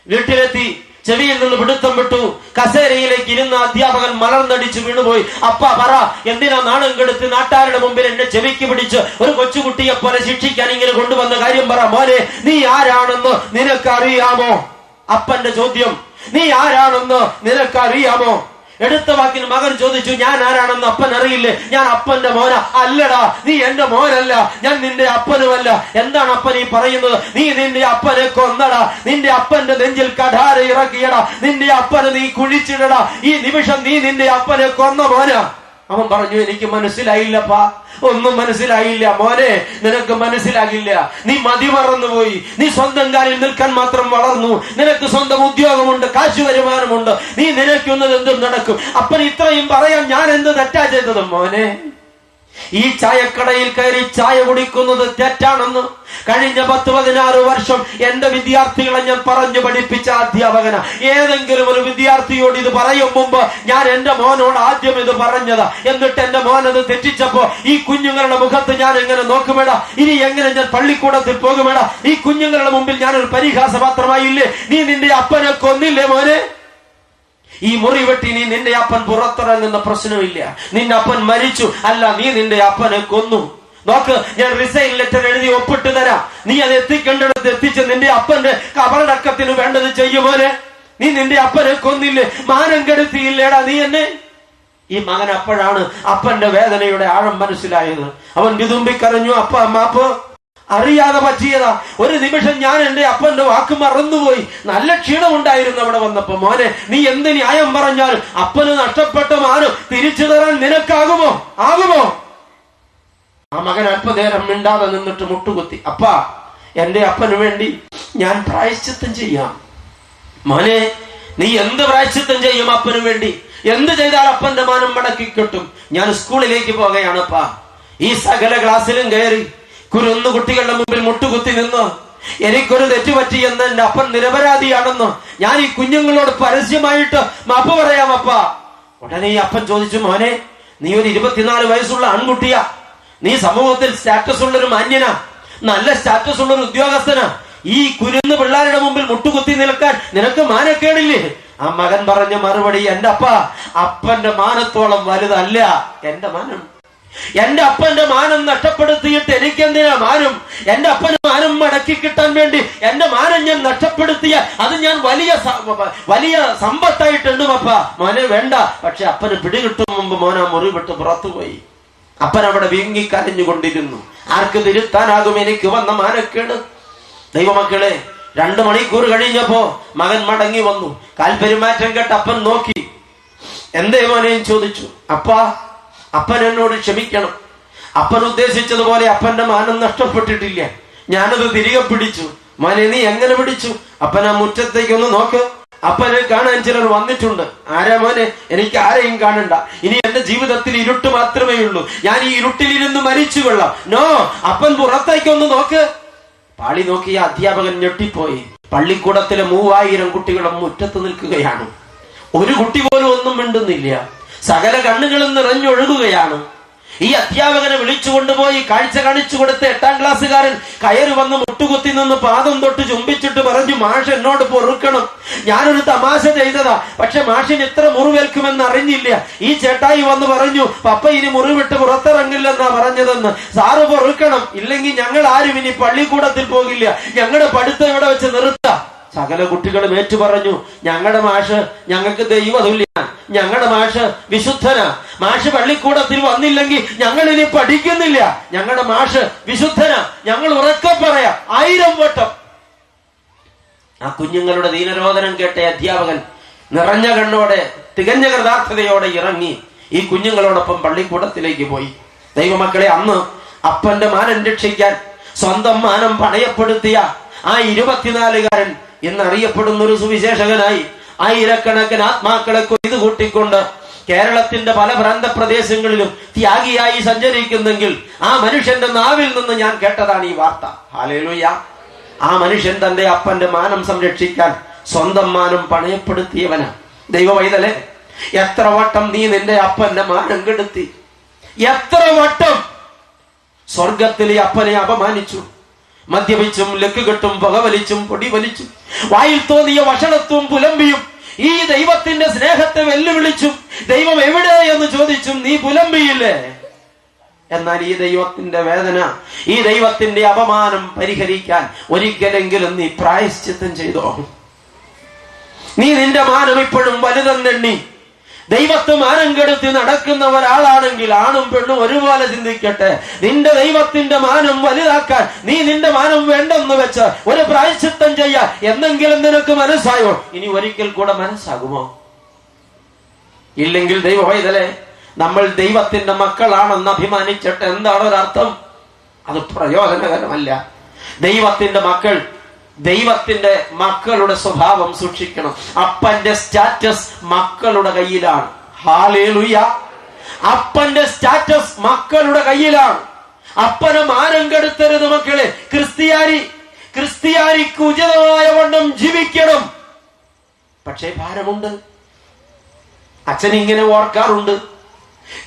വീട്ടിലെത്തി. ചെവിയിൽ നിന്ന് പിടുത്തം വിട്ടു. കസേരയിലേക്ക് ഇരുന്ന അധ്യാപകൻ മലർന്നടിച്ചു വീണുപോയി. അപ്പ പറ, എന്തിനാ നാണം കെടുത്ത് നാട്ടുകാരുടെ മുമ്പിൽ എന്നെ ചെവിക്ക് പിടിച്ച് ഒരു കൊച്ചുകുട്ടിയെ പോലെ ശിക്ഷിക്കാൻ ഇങ്ങനെ കൊണ്ടുവന്ന കാര്യം പറ. മോനെ, നീ ആരാണെന്ന് നിനക്കറിയാമോ? അപ്പന്റെ ചോദ്യം. നീ ആരാണെന്ന് നിനക്കറിയാമോ? എടുത്ത വാക്കിന് മകൻ ചോദിച്ചു, ഞാൻ ആരാണെന്ന് അപ്പൻ അറിയില്ലേ? ഞാൻ അപ്പന്റെ മോന. അല്ലടാ, നീ എന്റെ മോനല്ല, ഞാൻ നിന്റെ അപ്പനുമല്ല. എന്താണ് അപ്പൻ ഈ പറയുന്നത്? നീ നിന്റെ അപ്പനെ കൊന്നടാ, നിന്റെ അപ്പന്റെ നെഞ്ചിൽ കഠാര ഇറക്കിയടാ, നിന്റെ അപ്പനെ നീ കുഴിച്ചിടടാ. ഈ നിമിഷം നീ നിന്റെ അപ്പനെ കൊന്ന മോന. അവൻ പറഞ്ഞു, എനിക്ക് മനസ്സിലായില്ലപ്പാ, ഒന്നും മനസ്സിലായില്ല. മോനെ, നിനക്ക് മനസ്സിലാകില്ല. നീ മതി മറന്നുപോയി. നീ സ്വന്തം കാലിൽ നിൽക്കാൻ മാത്രം വളർന്നു. നിനക്ക് സ്വന്തം ഉദ്യോഗമുണ്ട്, കാശു വരുമാനമുണ്ട്. നീ നിനക്കുന്നത് എന്തും നടക്കും. അപ്പൻ ഇത്രയും പറയാൻ ഞാൻ എന്ത് തെറ്റാ ചെയ്തത്? മോനെ, ഈ ചായക്കടയിൽ കയറി ചായ കുടിക്കുന്നത് തെറ്റാണെന്ന് കഴിഞ്ഞ 10-16 വർഷം എന്റെ വിദ്യാർത്ഥികളെ ഞാൻ പറഞ്ഞു പഠിപ്പിച്ച അധ്യാപകന. ഏതെങ്കിലും ഒരു വിദ്യാർത്ഥിയോട് ഇത് പറയും മുമ്പ് ഞാൻ എന്റെ മോനോട് ആദ്യം ഇത് പറഞ്ഞതാ. എന്നിട്ട് എന്റെ മോൻ അത് തെറ്റിച്ചപ്പോ ഈ കുഞ്ഞുങ്ങളുടെ മുഖത്ത് ഞാൻ എങ്ങനെ നോക്കുമേടാ? ഇനി എങ്ങനെ ഞാൻ പള്ളിക്കൂടത്തിൽ പോകുമേടാ? ഈ കുഞ്ഞുങ്ങളുടെ മുമ്പിൽ ഞാനൊരു പരിഹാസപാത്രമായില്ലേ? നീ നിന്റെ അപ്പനെ കൊന്നില്ലേ മോനെ? ഈ മുറി വെട്ടി നീ നിന്റെ അപ്പൻ പുറത്തിറങ്ങുന്ന പ്രശ്നമില്ല. നിന്റെ അപ്പൻ മരിച്ചു, അല്ല നീ നിന്റെ അപ്പനെ കൊന്നു. നോക്ക്, ഞാൻ റിസൈൻ ലെറ്റർ എഴുതി ഒപ്പിട്ട് തരാം. നീ അത് എത്തിക്കേണ്ടിടത്ത് എത്തിച്ച് നിന്റെ അപ്പന്റെ കബറടക്കത്തിന് വേണ്ടത് ചെയ്യുമോനെ? നീ നിന്റെ അപ്പനെ കൊന്നില്ലേ? മാനം കെടുത്തിയില്ലേടാ നീ എന്നെ? ഈ മകൻ അപ്പോഴാണ് അപ്പന്റെ വേദനയുടെ ആഴം മനസ്സിലായത്. അവൻ വിതുമ്പിക്കരഞ്ഞു, അപ്പ അമ്മാപ്പ്, അറിയാതെ പറ്റിയതാ. ഒരു നിമിഷം ഞാൻ എന്റെ അപ്പന്റെ വാക്ക് മറന്നുപോയി. നല്ല ക്ഷീണമുണ്ടായിരുന്നു അവിടെ വന്നപ്പോ. മോനെ, നീ എന്ത് ന്യായം പറഞ്ഞാലും അപ്പന് നഷ്ടപ്പെട്ട മാനം തിരിച്ചു തരാൻ നിനക്കാകുമോ? ആകുമോ? ആ മകൻ അല്പനേരം മിണ്ടാതെ നിന്നിട്ട് മുട്ടുകുത്തി. അപ്പാ, എന്റെ അപ്പന് വേണ്ടി ഞാൻ പ്രായശ്ചിത്തം ചെയ്യാം. മോനെ, നീ എന്ത് പ്രായശ്ചിത്തം ചെയ്യും അപ്പന് വേണ്ടി? എന്ത് ചെയ്താൽ അപ്പന്റെ മാനം മടക്കി കിട്ടും? ഞാൻ സ്കൂളിലേക്ക് പോകുകയാണപ്പാ. ഈ സകല ക്ലാസ്സിലും കയറി കുരുന്നു കുട്ടികളുടെ മുമ്പിൽ മുട്ടുകുത്തി നിന്ന് എനിക്കൊരു തെറ്റുപറ്റി എന്ന് എന്റെ അപ്പൻ നിരപരാധിയാണെന്ന് ഞാൻ ഈ കുഞ്ഞുങ്ങളോട് പരസ്യമായിട്ട് മാപ്പ് പറയാമപ്പാ. ഉടനെ ഈ അപ്പൻ ചോദിച്ചു, മോനെ, നീ ഒരു 24 വയസ്സുള്ള ആൺകുട്ടിയാ, നീ സമൂഹത്തിൽ സ്റ്റാറ്റസ് ഉള്ളൊരു മാന്യനാ, നല്ല സ്റ്റാറ്റസ് ഉള്ളൊരു ഉദ്യോഗസ്ഥനാ. ഈ കുരുന്ന് പിള്ളേരുടെ മുമ്പിൽ മുട്ടുകുത്തി നിൽക്കാൻ നിനക്ക് മാനക്കേടില്ലേ? ആ മകൻ പറഞ്ഞ മറുപടി, എന്റെ അപ്പന്റെ മാനത്തോളം വലുതല്ല എന്റെ മാനം. എന്റെ അപ്പന്റെ മാനം നഷ്ടപ്പെടുത്തിയിട്ട് എനിക്കെന്തിനാ മാനം? എന്റെ അപ്പന് മാനം മടക്കി കിട്ടാൻ വേണ്ടി എന്റെ മാനം ഞാൻ നഷ്ടപ്പെടുത്തിയ അത് ഞാൻ വലിയ സമ്പത്തായിട്ടുണ്ട് അപ്പ. മോനെ വേണ്ട. പക്ഷെ അപ്പന് പിടികിട്ടും മുമ്പ് മോന മുറി വിട്ട് പുറത്തുപോയി. അപ്പൻ അവിടെ വീങ്ങിക്കരഞ്ഞുകൊണ്ടിരുന്നു. ആർക്ക് തിരുത്താനാകും എനിക്ക് വന്ന മാനക്കേട്? ദൈവമക്കളെ, 2 മണിക്കൂർ കഴിഞ്ഞപ്പോ മകൻ മടങ്ങി വന്നു. കാൽപെരുമാറ്റം കേട്ട് അപ്പൻ നോക്കി. എന്തേ മോനെയും ചോദിച്ചു. അപ്പൻ എന്നോട് ക്ഷമിക്കണം. അപ്പൻ ഉദ്ദേശിച്ചതുപോലെ അപ്പന്റെ മാനം നഷ്ടപ്പെട്ടിട്ടില്ല. ഞാനത് തിരികെ പിടിച്ചു. മോനെ നീ എങ്ങനെ പിടിച്ചു? അപ്പൻ ആ മുറ്റത്തേക്കൊന്ന് നോക്ക്. അപ്പനെ കാണാൻ ചിലർ വന്നിട്ടുണ്ട്. ആരാ മോനെ? എനിക്ക് ആരെയും കാണണ്ട. ഇനി എന്റെ ജീവിതത്തിൽ ഇരുട്ട് മാത്രമേ ഉള്ളൂ. ഞാൻ ഈ ഇരുട്ടിലിരുന്ന് മരിച്ചു കൊള്ളാം. നോ, അപ്പൻ പുറത്തേക്കൊന്ന് നോക്ക്. പാളി നോക്കിയ അധ്യാപകൻ ഞെട്ടിപ്പോയി. പള്ളിക്കൂടത്തിലെ 3000 കുട്ടികളും മുറ്റത്ത് നിൽക്കുകയാണ്. ഒരു കുട്ടി പോലും ഒന്നും മിണ്ടുന്നില്ല. സകല കണ്ണുകളും നിറഞ്ഞൊഴുകുകയാണ്. ഈ അധ്യാപകനെ വിളിച്ചു കൊണ്ടുപോയി കാഴ്ച കാണിച്ചു കൊടുത്ത 8ാം ക്ലാസ്സുകാരൻ കയറി വന്ന് മുട്ടുകുത്തി നിന്ന് പാദം തൊട്ട് ചുംബിച്ചിട്ട് പറഞ്ഞു, മാഷ് എന്നോട് പൊറുക്കണം, ഞാനൊരു തമാശ ചെയ്തതാ. പക്ഷെ മാഷിന് ഇത്ര മുറിവേൽക്കുമെന്ന് അറിഞ്ഞില്ല. ഈ ചേട്ടായി വന്ന് പറഞ്ഞു, പപ്പ ഇനി മുറിവിട്ട് പുറത്തിറങ്ങില്ലെന്നാ പറഞ്ഞതെന്ന്. സാറ് പൊറുക്കണം, ഇല്ലെങ്കിൽ ഞങ്ങൾ ആരും ഇനി പള്ളിക്കൂടത്തിൽ പോകില്ല. ഞങ്ങളുടെ പഠിത്തം ഇവിടെ വെച്ച് നിർത്താം. സകല കുട്ടികളും ഏറ്റു പറഞ്ഞു, ഞങ്ങളുടെ മാഷ് ഞങ്ങൾക്ക് ദൈവതുല്യ, ഞങ്ങളുടെ മാഷ് വിശുദ്ധനാ. മാഷ് പള്ളിക്കൂടത്തിൽ വന്നില്ലെങ്കിൽ ഞങ്ങൾ ഇനി പഠിക്കുന്നില്ല. ഞങ്ങളുടെ മാഷ് വിശുദ്ധനാ, ഞങ്ങൾ ഉറക്കെ പറയാം 1000 വട്ടം. ആ കുഞ്ഞുങ്ങളുടെ ദീനരോധനം കേട്ട അധ്യാപകൻ നിറഞ്ഞ കണ്ണോടെ തികഞ്ഞ കൃതാർത്ഥതയോടെ ഇറങ്ങി ഈ കുഞ്ഞുങ്ങളോടൊപ്പം പള്ളിക്കൂടത്തിലേക്ക് പോയി. ദൈവമക്കളെ, അന്ന് അപ്പന്റെ മാനം രക്ഷിക്കാൻ സ്വന്തം മാനം പണയപ്പെടുത്തിയ ആ 24കാരൻ എന്നറിയപ്പെടുന്ന ഒരു സുവിശേഷകനായി 1000കണക്കിന് ആത്മാക്കളെ കൊയ്തു കൂട്ടിക്കൊണ്ട് കേരളത്തിന്റെ പല പ്രാന്തപ്രദേശങ്ങളിലും ത്യാഗിയായി സഞ്ചരിക്കുന്നെങ്കിൽ ആ മനുഷ്യന്റെ നാവിൽ നിന്ന് ഞാൻ കേട്ടതാണ് ഈ വാർത്ത. ഹല്ലേലൂയ. ആ മനുഷ്യൻ തന്റെ അപ്പന്റെ മാനം സംരക്ഷിക്കാൻ സ്വന്തം മാനം പണയപ്പെടുത്തിയവനാ. ദൈവവൈതലേ, എത്ര വട്ടം നീ നിന്റെ അപ്പന്റെ മാനം കെടുത്തി? എത്ര വട്ടം സ്വർഗത്തിലെ അപ്പനെ അപമാനിച്ചു? മദ്യപിച്ചും ലക്കുകെട്ടും പുകവലിച്ചും പൊടി വലിച്ചും വായിൽ തോന്നിയ വഷളത്വം പുലമ്പിയും ഈ ദൈവത്തിന്റെ സ്നേഹത്തെ വെല്ലുവിളിച്ചും ദൈവം എവിടെ എന്ന് ചോദിച്ചും നീ പുലമ്പിയില്ലേ? എന്നാൽ ഈ ദൈവത്തിന്റെ വേദന, ഈ ദൈവത്തിന്റെ അപമാനം പരിഹരിക്കാൻ ഒരിക്കലെങ്കിലും നീ പ്രായശ്ചിത്തം ചെയ്തോ? നീ നിന്റെ മാനം ഇപ്പോഴും വലുതെന്നെണ്ണി ദൈവത്തെ മാനം കെടുത്തി നടക്കുന്ന ഒരാളാണെങ്കിൽ ആണും പെണ്ണും ഒരുപോലെ ചിന്തിക്കട്ടെ. നിന്റെ ദൈവത്തിന്റെ മാനം വലുതാക്കാൻ നീ നിന്റെ മാനം വേണ്ടെന്ന് വെച്ച് ഒരു പ്രായശ്ചിത്തം ചെയ്യാൻ എന്നെങ്കിലും നിനക്ക് മനസ്സായോ? ഇനി ഒരിക്കൽ കൂടെ മനസ്സാകുമോ? ഇല്ലെങ്കിൽ ദൈവവൈതലേ, നമ്മൾ ദൈവത്തിന്റെ മക്കളാണെന്ന് അഭിമാനിച്ചിട്ട് എന്താണ് ഒരർത്ഥം? അത് പ്രയോജനകരമല്ല. ദൈവത്തിന്റെ മക്കളുടെ സ്വഭാവം സൂക്ഷിക്കണം. അപ്പന്റെ സ്റ്റാറ്റസ് മക്കളുടെ കയ്യിലാണ്. ഹല്ലേലൂയ. അപ്പന്റെ സ്റ്റാറ്റസ് മക്കളുടെ കയ്യിലാണ്. അപ്പനെ മാനം കെടുത്തരുത് മക്കളെ. ക്രിസ്ത്യാനിക്ക് ഉചിതമായ വണ്ണം ജീവിക്കണം. പക്ഷേ ഭാരമുണ്ട്. അച്ഛൻ ഇങ്ങനെ ഓർക്കാറുണ്ട്,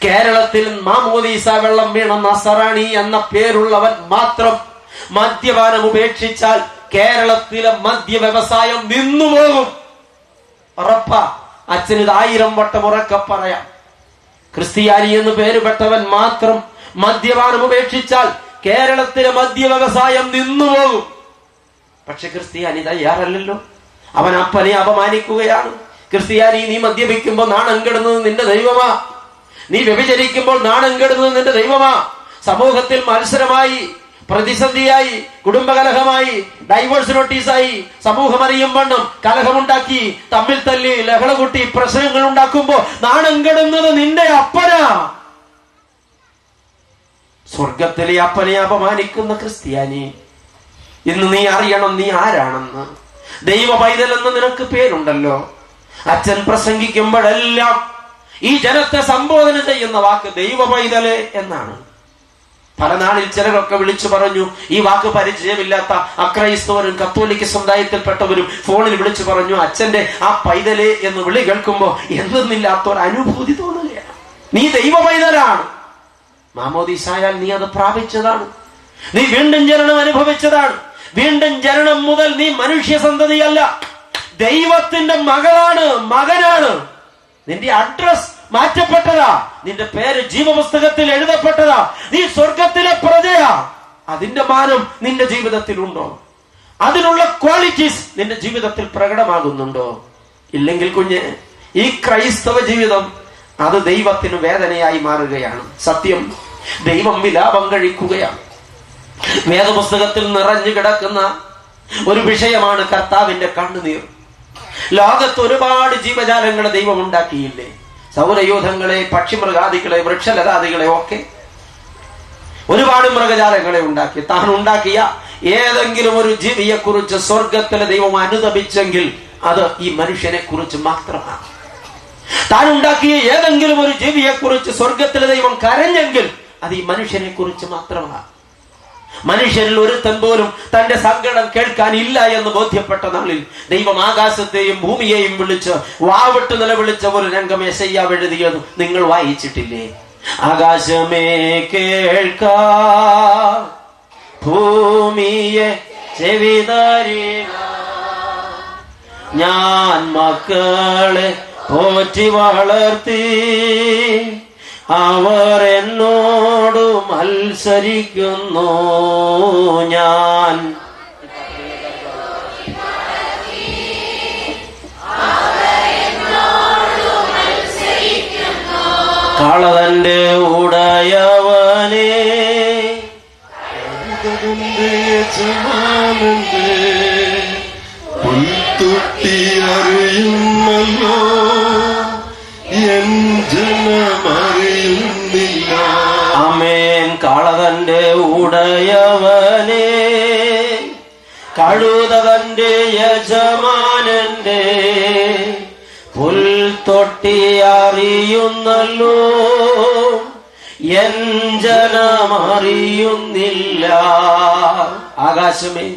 കേരളത്തിൽ മാമോദീസ വെള്ളം വീണ നസറാണി എന്ന പേരുള്ളവൻ മാത്രം മദ്യപാനം ഉപേക്ഷിച്ചാൽ കേരളത്തിലെ മദ്യ വ്യവസായം നിന്നുപോകും. ഉറപ്പാ. അച്ഛന് ഇത് 1000 വട്ടം ഉറക്കെ പറയാം. ക്രിസ്ത്യാനി എന്ന് പേരുപെട്ടവൻ മാത്രം മദ്യപാനം ഉപേക്ഷിച്ചാൽ കേരളത്തിലെ മദ്യ വ്യവസായം നിന്നുപോകും. പക്ഷെ ക്രിസ്ത്യാനി തയ്യാറല്ലല്ലോ. അവൻ അപ്പനെ അപമാനിക്കുകയാണ്. ക്രിസ്ത്യാനി, നീ മദ്യപിക്കുമ്പോൾ നാണം കെടുന്നത് നിന്റെ ദൈവമാ. നീ വ്യഭിചരിക്കുമ്പോൾ നാണം കെടുന്നത് നിന്റെ ദൈവമാ. സമൂഹത്തിൽ മത്സരമായി, പ്രതിസന്ധിയായി, കുടുംബകലഹമായി, ഡൈവേഴ്സ് നോട്ടീസായി, സമൂഹം അറിയും വണ്ണം കലഹമുണ്ടാക്കി, തമ്മിൽ തല്ലി, ലഹള കൂട്ടി പ്രശ്നങ്ങൾ ഉണ്ടാക്കുമ്പോ നാണം കെടുന്നത് നിന്റെ അപ്പനാ. സ്വർഗത്തിലെ അപ്പനെ അപമാനിക്കുന്ന ക്രിസ്ത്യാനി, ഇന്ന് നീ അറിയണം നീ ആരാണെന്ന്. ദൈവ പൈതലെന്ന് നിനക്ക് പേരുണ്ടല്ലോ. അച്ഛൻ പ്രസംഗിക്കുമ്പോഴെല്ലാം ഈ ജനത്തെ സംബോധന ചെയ്യുന്ന വാക്ക് ദൈവ പൈതല് എന്നാണ്. പല നാളിൽ ചിലരൊക്കെ വിളിച്ചു പറഞ്ഞു, ഈ വാക്ക് പരിചയമില്ലാത്ത അക്രൈസ്തവരും കത്തോലിക്ക സമുദായത്തിൽപ്പെട്ടവരും ഫോണിൽ വിളിച്ചു പറഞ്ഞു, അച്ഛന്റെ ആ പൈതലേ എന്ന് വിളി കേൾക്കുമ്പോ എന്തെന്നില്ലാത്ത ഒരു അനുഭൂതി തോന്നുകയാണ്. നീ ദൈവ പൈതലാണ്. മാമോദീസായാൽ നീ അത് പ്രാപിച്ചതാണ്. നീ വീണ്ടും ജനനം അനുഭവിച്ചതാണ്. വീണ്ടും ജനനം മുതൽ നീ മനുഷ്യ സന്തതിയല്ല, ദൈവത്തിന്റെ മകളാണ്, മകനാണ്. നിന്റെ അഡ്രസ് മാറ്റപ്പെട്ടതാ. നിന്റെ പേര് ജീവപുസ്തകത്തിൽ എഴുതപ്പെട്ടതാ. നീ സ്വർഗത്തിലെ പ്രജയാ. അതിന്റെ മാനം നിന്റെ ജീവിതത്തിലുണ്ടോ? അതിനുള്ള ക്വാളിറ്റീസ് നിന്റെ ജീവിതത്തിൽ പ്രകടമാകുന്നുണ്ടോ? ഇല്ലെങ്കിൽ കുഞ്ഞ്, ഈ ക്രൈസ്തവ ജീവിതം അത് ദൈവത്തിന് വേദനയായി മാറുകയാണ്. സത്യം, ദൈവം വിലാപം കഴിക്കുകയാണ്. വേദപുസ്തകത്തിൽ നിറഞ്ഞു കിടക്കുന്ന ഒരു വിഷയമാണ് കർത്താവിന്റെ കണ്ണുനീർ. ലോകത്ത് ഒരുപാട് ജീവജാലങ്ങളെ ദൈവം ഉണ്ടാക്കിയില്ലേ? സൗരയൂഥങ്ങളെ, പക്ഷിമൃഗാദികളെ, വൃക്ഷലതാദികളെ ഒക്കെ ഒരുപാട് മൃഗജാലങ്ങളെ ഉണ്ടാക്കി. താൻ ഉണ്ടാക്കിയ ഏതെങ്കിലും ഒരു ജീവിയെ കുറിച്ച് സ്വർഗത്തിലെ ദൈവം അനുതപിച്ചെങ്കിൽ അത് ഈ മനുഷ്യനെ കുറിച്ച് മാത്രമാണ്. താൻ ഉണ്ടാക്കിയ ഏതെങ്കിലും ഒരു ജീവിയെ കുറിച്ച് സ്വർഗത്തിലെ ദൈവം കരഞ്ഞെങ്കിൽ അത് ഈ മനുഷ്യനെ കുറിച്ച് മാത്രമാണ്. മനുഷ്യരിൽ ഒരുത്തൻ പോലും തന്റെ സങ്കടം കേൾക്കാനില്ല എന്ന് ബോധ്യപ്പെട്ട നാളിൽ ദൈവം ആകാശത്തെയും ഭൂമിയെയും വിളിച്ച് വാവിട്ട് നിലവിളിച്ച ഒരു രംഗം യെശയ്യാവ് എഴുതിയത് നിങ്ങൾ വായിച്ചിട്ടില്ലേ? ആകാശമേ കേൾക്കാ, ഭൂമിയെ ചെവിതരിക, ഞാൻ മക്കളെ പോറ്റി വളർത്തി, അവർ എന്നോട് മത്സരിക്കുന്നു. ഞാൻ കാളതന്റെ ഉടയവനെ, പുൽത്തൊട്ടി അറിയുന്നല്ലോ, എൻ ജനമറിയുന്നില്ല. ആമേൻ. കാളതന്റെ ഉടയവനെ, കഴുതന്റെ യജമാനന്റെ പുൽത്തൊട്ടി അറിയുന്നല്ലോ, എൻ ജനമറിയുന്നില്ല. ആകാശമേ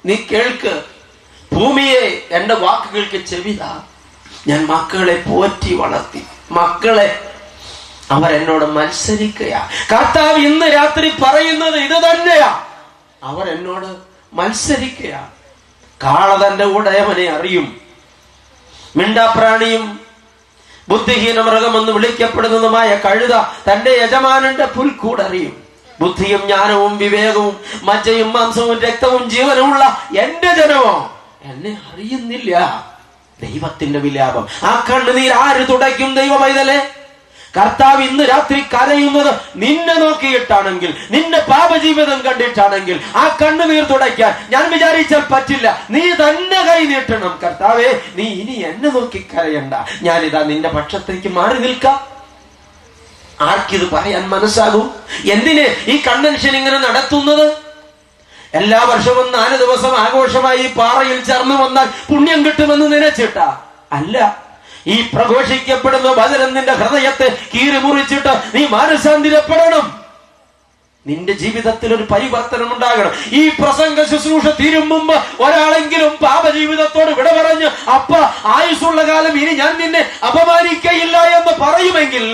നീ കേൾക്ക്, ഭൂമിയെ എന്റെ വാക്കുകൾക്ക് ചെവിതാ. ഞാൻ മക്കളെ പോറ്റി വളർത്തി, മക്കളെ അവരെന്നോട് മത്സരിക്കയാ. കർത്താവ് ഇന്ന് രാത്രി പറയുന്നത് ഇത് തന്നെയാ. അവർ എന്നോട് മത്സരിക്കയാ. കാള തന്റെ ഉടയവനെ അറിയും. മിണ്ടാപ്രാണിയും ബുദ്ധിഹീന മൃഗമെന്ന് വിളിക്കപ്പെടുന്നതുമായ കഴുത തന്റെ യജമാനന്റെ പുൽക്കൂടറിയും. ബുദ്ധിയും ജ്ഞാനവും വിവേകവും മജ്ജയും മാംസവും രക്തവും ജീവനുമുള്ള എന്റെ ജനമോ എന്നെ അറിയുന്നില്ല. ദൈവത്തിന്റെ വിലാപം. ആ കണ്ണുനീർ ആര് തുടയ്ക്കും? ദൈവ പൈതലേ, കർത്താവ് ഇന്ന് രാത്രി കരയുന്നത് നിന്നെ നോക്കിയിട്ടാണെങ്കിൽ, നിന്റെ പാപജീവിതം കണ്ടിട്ടാണെങ്കിൽ ആ കണ്ണുനീർ തുടയ്ക്കാൻ ഞാൻ വിചാരിച്ചാൽ പറ്റില്ല. നീ തന്നെ കൈ നീട്ടണം. കർത്താവേ, നീ ഇനി എന്നെ നോക്കി കരയണ്ട, ഞാനിതാ നിന്റെ പക്ഷത്തേക്ക് മാറി നിൽക്കാം. ആർക്കിത് പറയാൻ മനസ്സാകും? എന്തിന് ഈ കൺവെൻഷൻ ഇങ്ങനെ നടത്തുന്നത്? എല്ലാ വർഷവും 4 ദിവസം ആഘോഷമായി പാറയിൽ ചേർന്ന് വന്നാൽ പുണ്യം കിട്ടുമെന്ന് നനച്ചിട്ടാ? അല്ല. ഈ പ്രഘോഷിക്കപ്പെടുന്ന വചനം നിന്റെ ഹൃദയത്തെ കീറി മുറിച്ചിട്ട് നീ മാനസാന്തരപ്പെടണം. നിന്റെ ജീവിതത്തിൽ ഒരു പരിവർത്തനം ഉണ്ടാകണം. ഈ പ്രസംഗ ശുശ്രൂഷ തീരും മുമ്പ് ഒരാളെങ്കിലും പാപജീവിതത്തോട് വിട പറഞ്ഞ് അപ്പ ആയുസ്സുള്ള കാലം ഇനി ഞാൻ നിന്നെ അപമാനിക്കയില്ല എന്ന് പറയുമെങ്കിൽ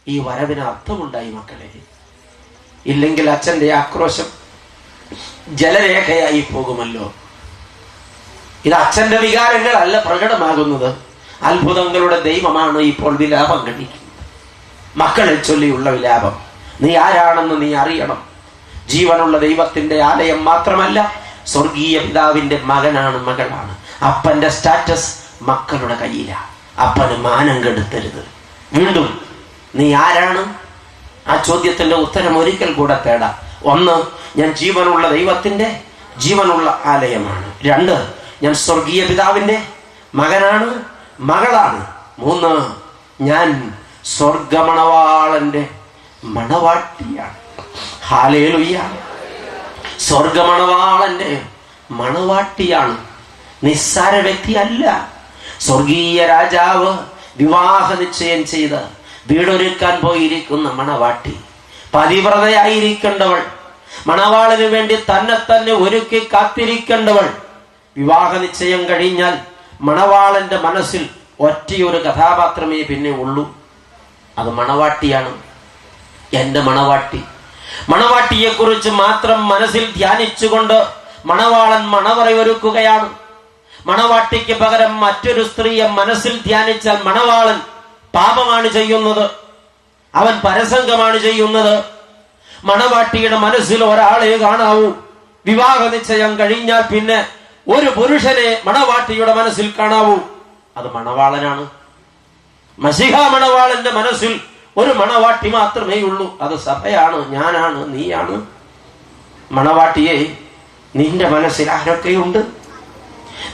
ഈ വരവിന് അർത്ഥമുണ്ടായി മക്കളെ. ഇല്ലെങ്കിൽ അച്ഛന്റെ ആക്രോശം ജലരേഖയായി പോകുമല്ലോ. ഇത് അച്ഛന്റെ വികാരങ്ങളല്ല പ്രകടമാകുന്നത്. അത്ഭുതങ്ങളുടെ ദൈവമാണ് ഇപ്പോൾ വിലാപം കഴിക്കുന്നത്. മക്കളെ ചൊല്ലിയുള്ള വിലാപം. നീ ആരാണെന്ന് നീ അറിയണം. ജീവനുള്ള ദൈവത്തിന്റെ ആലയം മാത്രമല്ല, സ്വർഗീയ പിതാവിന്റെ മകനാണ്, മകളാണ്. അപ്പന്റെ സ്റ്റാറ്റസ് മക്കളുടെ കയ്യിലാണ്. അപ്പന് മാനം കെടുത്തരുത്. വീണ്ടും നീ ആരാണ്? ആ ചോദ്യത്തിന്റെ ഉത്തരം ഒരിക്കൽ കൂടെ തേടാം. 1, ഞാൻ ജീവനുള്ള ദൈവത്തിന്റെ ജീവനുള്ള ആലയമാണ്. 2, ഞാൻ സ്വർഗീയ പിതാവിന്റെ മകനാണ്, മകളാണ്. 3, ഞാൻ സ്വർഗമണവാളന്റെ മണവാട്ടിയാണ്. ഹല്ലേലൂയ. സ്വർഗമണവാളന്റെ മണവാട്ടിയാണ്. നിസ്സാര വ്യക്തിയല്ല. സ്വർഗീയ രാജാവ് വിവാഹ നിശ്ചയം ചെയ്ത് വീടൊരുക്കാൻ പോയിരിക്കുന്ന മണവാട്ടി, പതിവ്രതയായിരിക്കേണ്ടവൾ, മണവാളിന് വേണ്ടി തന്നെ ഒരുക്കി കാത്തിരിക്കേണ്ടവൾ. വിവാഹ നിശ്ചയം കഴിഞ്ഞാൽ മണവാളന്റെ മനസ്സിൽ ഒറ്റയൊരു കഥാപാത്രമേ പിന്നെ ഉള്ളൂ. അത് മണവാട്ടിയാണ്. എന്റെ മണവാട്ടി. മണവാട്ടിയെക്കുറിച്ച് മാത്രം മനസ്സിൽ ധ്യാനിച്ചുകൊണ്ട് മണവാളൻ മണവറയൊരുക്കുകയാണ്. മണവാട്ടിക്ക് പകരം മറ്റൊരു സ്ത്രീയെ മനസ്സിൽ ധ്യാനിച്ചാൽ മണവാളൻ പാപമാണ് ചെയ്യുന്നത്, അവൻ പരസംഗമാണ് ചെയ്യുന്നത്. മണവാട്ടിയുടെ മനസ്സിൽ ഒരാളെ കാണാവൂ. വിവാഹ നിശ്ചയം കഴിഞ്ഞാൽ പിന്നെ ഒരു പുരുഷനെ മണവാട്ടിയുടെ മനസ്സിൽ കാണാവൂ, അത് മണവാളനാണ്. മശിഹ മണവാളന്റെ മനസ്സിൽ ഒരു മണവാട്ടി മാത്രമേ ഉള്ളൂ, അത് സഭയാണ്, ഞാനാണ്, നീയാണ്. മണവാട്ടിയെ, നിന്റെ മനസ്സിൽ ആരൊക്കെയുണ്ട്?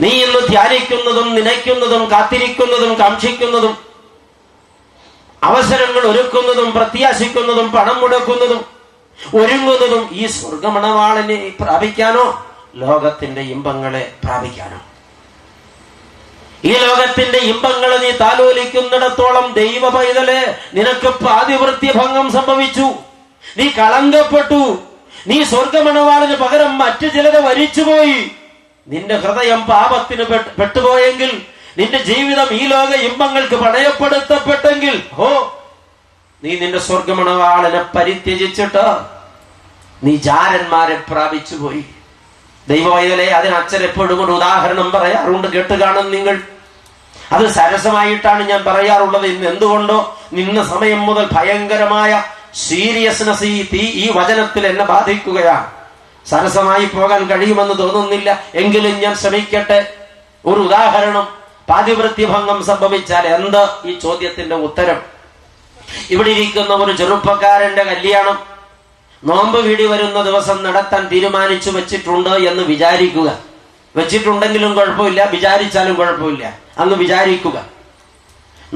നീ ഇന്ന് ധ്യാനിക്കുന്നതും നനയ്ക്കുന്നതും കാത്തിരിക്കുന്നതും കാക്ഷിക്കുന്നതും അവസരങ്ങൾ ഒരുക്കുന്നതും പ്രത്യാശിക്കുന്നതും പണം മുടക്കുന്നതും ഒരുങ്ങുന്നതും ഈ സ്വർഗമണവാളനെ പ്രാപിക്കാനോ ലോകത്തിന്റെ ഇമ്പങ്ങളെ പ്രാപിക്കാനോ? ഈ ലോകത്തിന്റെ ഇമ്പങ്ങളെ നീ താലോലിക്കുന്നിടത്തോളം ദൈവ പൈതലെ, നിനക്ക് പാതിവൃത്യഭംഗം സംഭവിച്ചു. നീ കളങ്കപ്പെട്ടു. നീ സ്വർഗമണവാളിന് പകരം മറ്റു ചിലരെ വരിച്ചുപോയി. നിന്റെ ഹൃദയം പാപത്തിന് പെട്ടുപോയെങ്കിൽ, നിന്റെ ജീവിതം ഈ ലോക ഇമ്പങ്ങൾക്ക് പണയപ്പെടുത്തപ്പെട്ടെങ്കിൽ, നീ നിന്റെ സ്വർഗമണവാളനെ പരിത്യജിച്ചിട്ട് നീ ജാരന്മാരെ പ്രാപിച്ചു പോയി. ദൈവവൈതലെ, അതിന് അച്ഛൻ എപ്പോഴും ഒരു ഉദാഹരണം പറയാറുണ്ട്, കേട്ട് കാണും നിങ്ങൾ. അത് സരസമായിട്ടാണ് ഞാൻ പറയാറുള്ളത്. ഇന്ന് എന്തുകൊണ്ടോ നിന്ന സമയം മുതൽ ഭയങ്കരമായ സീരിയസ്നെസ് ഈ വചനത്തിൽ എന്നെ ബാധിക്കുകയാണ്. സരസമായി പോകാൻ കഴിയുമെന്ന് തോന്നുന്നില്ല, എങ്കിലും ഞാൻ ശ്രമിക്കട്ടെ. ഒരു ഉദാഹരണം, പാതിവൃത്യഭംഗം സംഭവിച്ചാൽ എന്ത്? ഈ ചോദ്യത്തിന്റെ ഉത്തരം, ഇവിടെ ഇരിക്കുന്ന ഒരു ചെറുപ്പക്കാരന്റെ കല്യാണം നോമ്പ് വീടി വരുന്ന ദിവസം നടത്താൻ തീരുമാനിച്ചു വെച്ചിട്ടുണ്ട് എന്ന് വിചാരിക്കുക. വെച്ചിട്ടുണ്ടെങ്കിലും കുഴപ്പമില്ല, വിചാരിച്ചാലും കുഴപ്പമില്ല, അന്ന് വിചാരിക്കുക.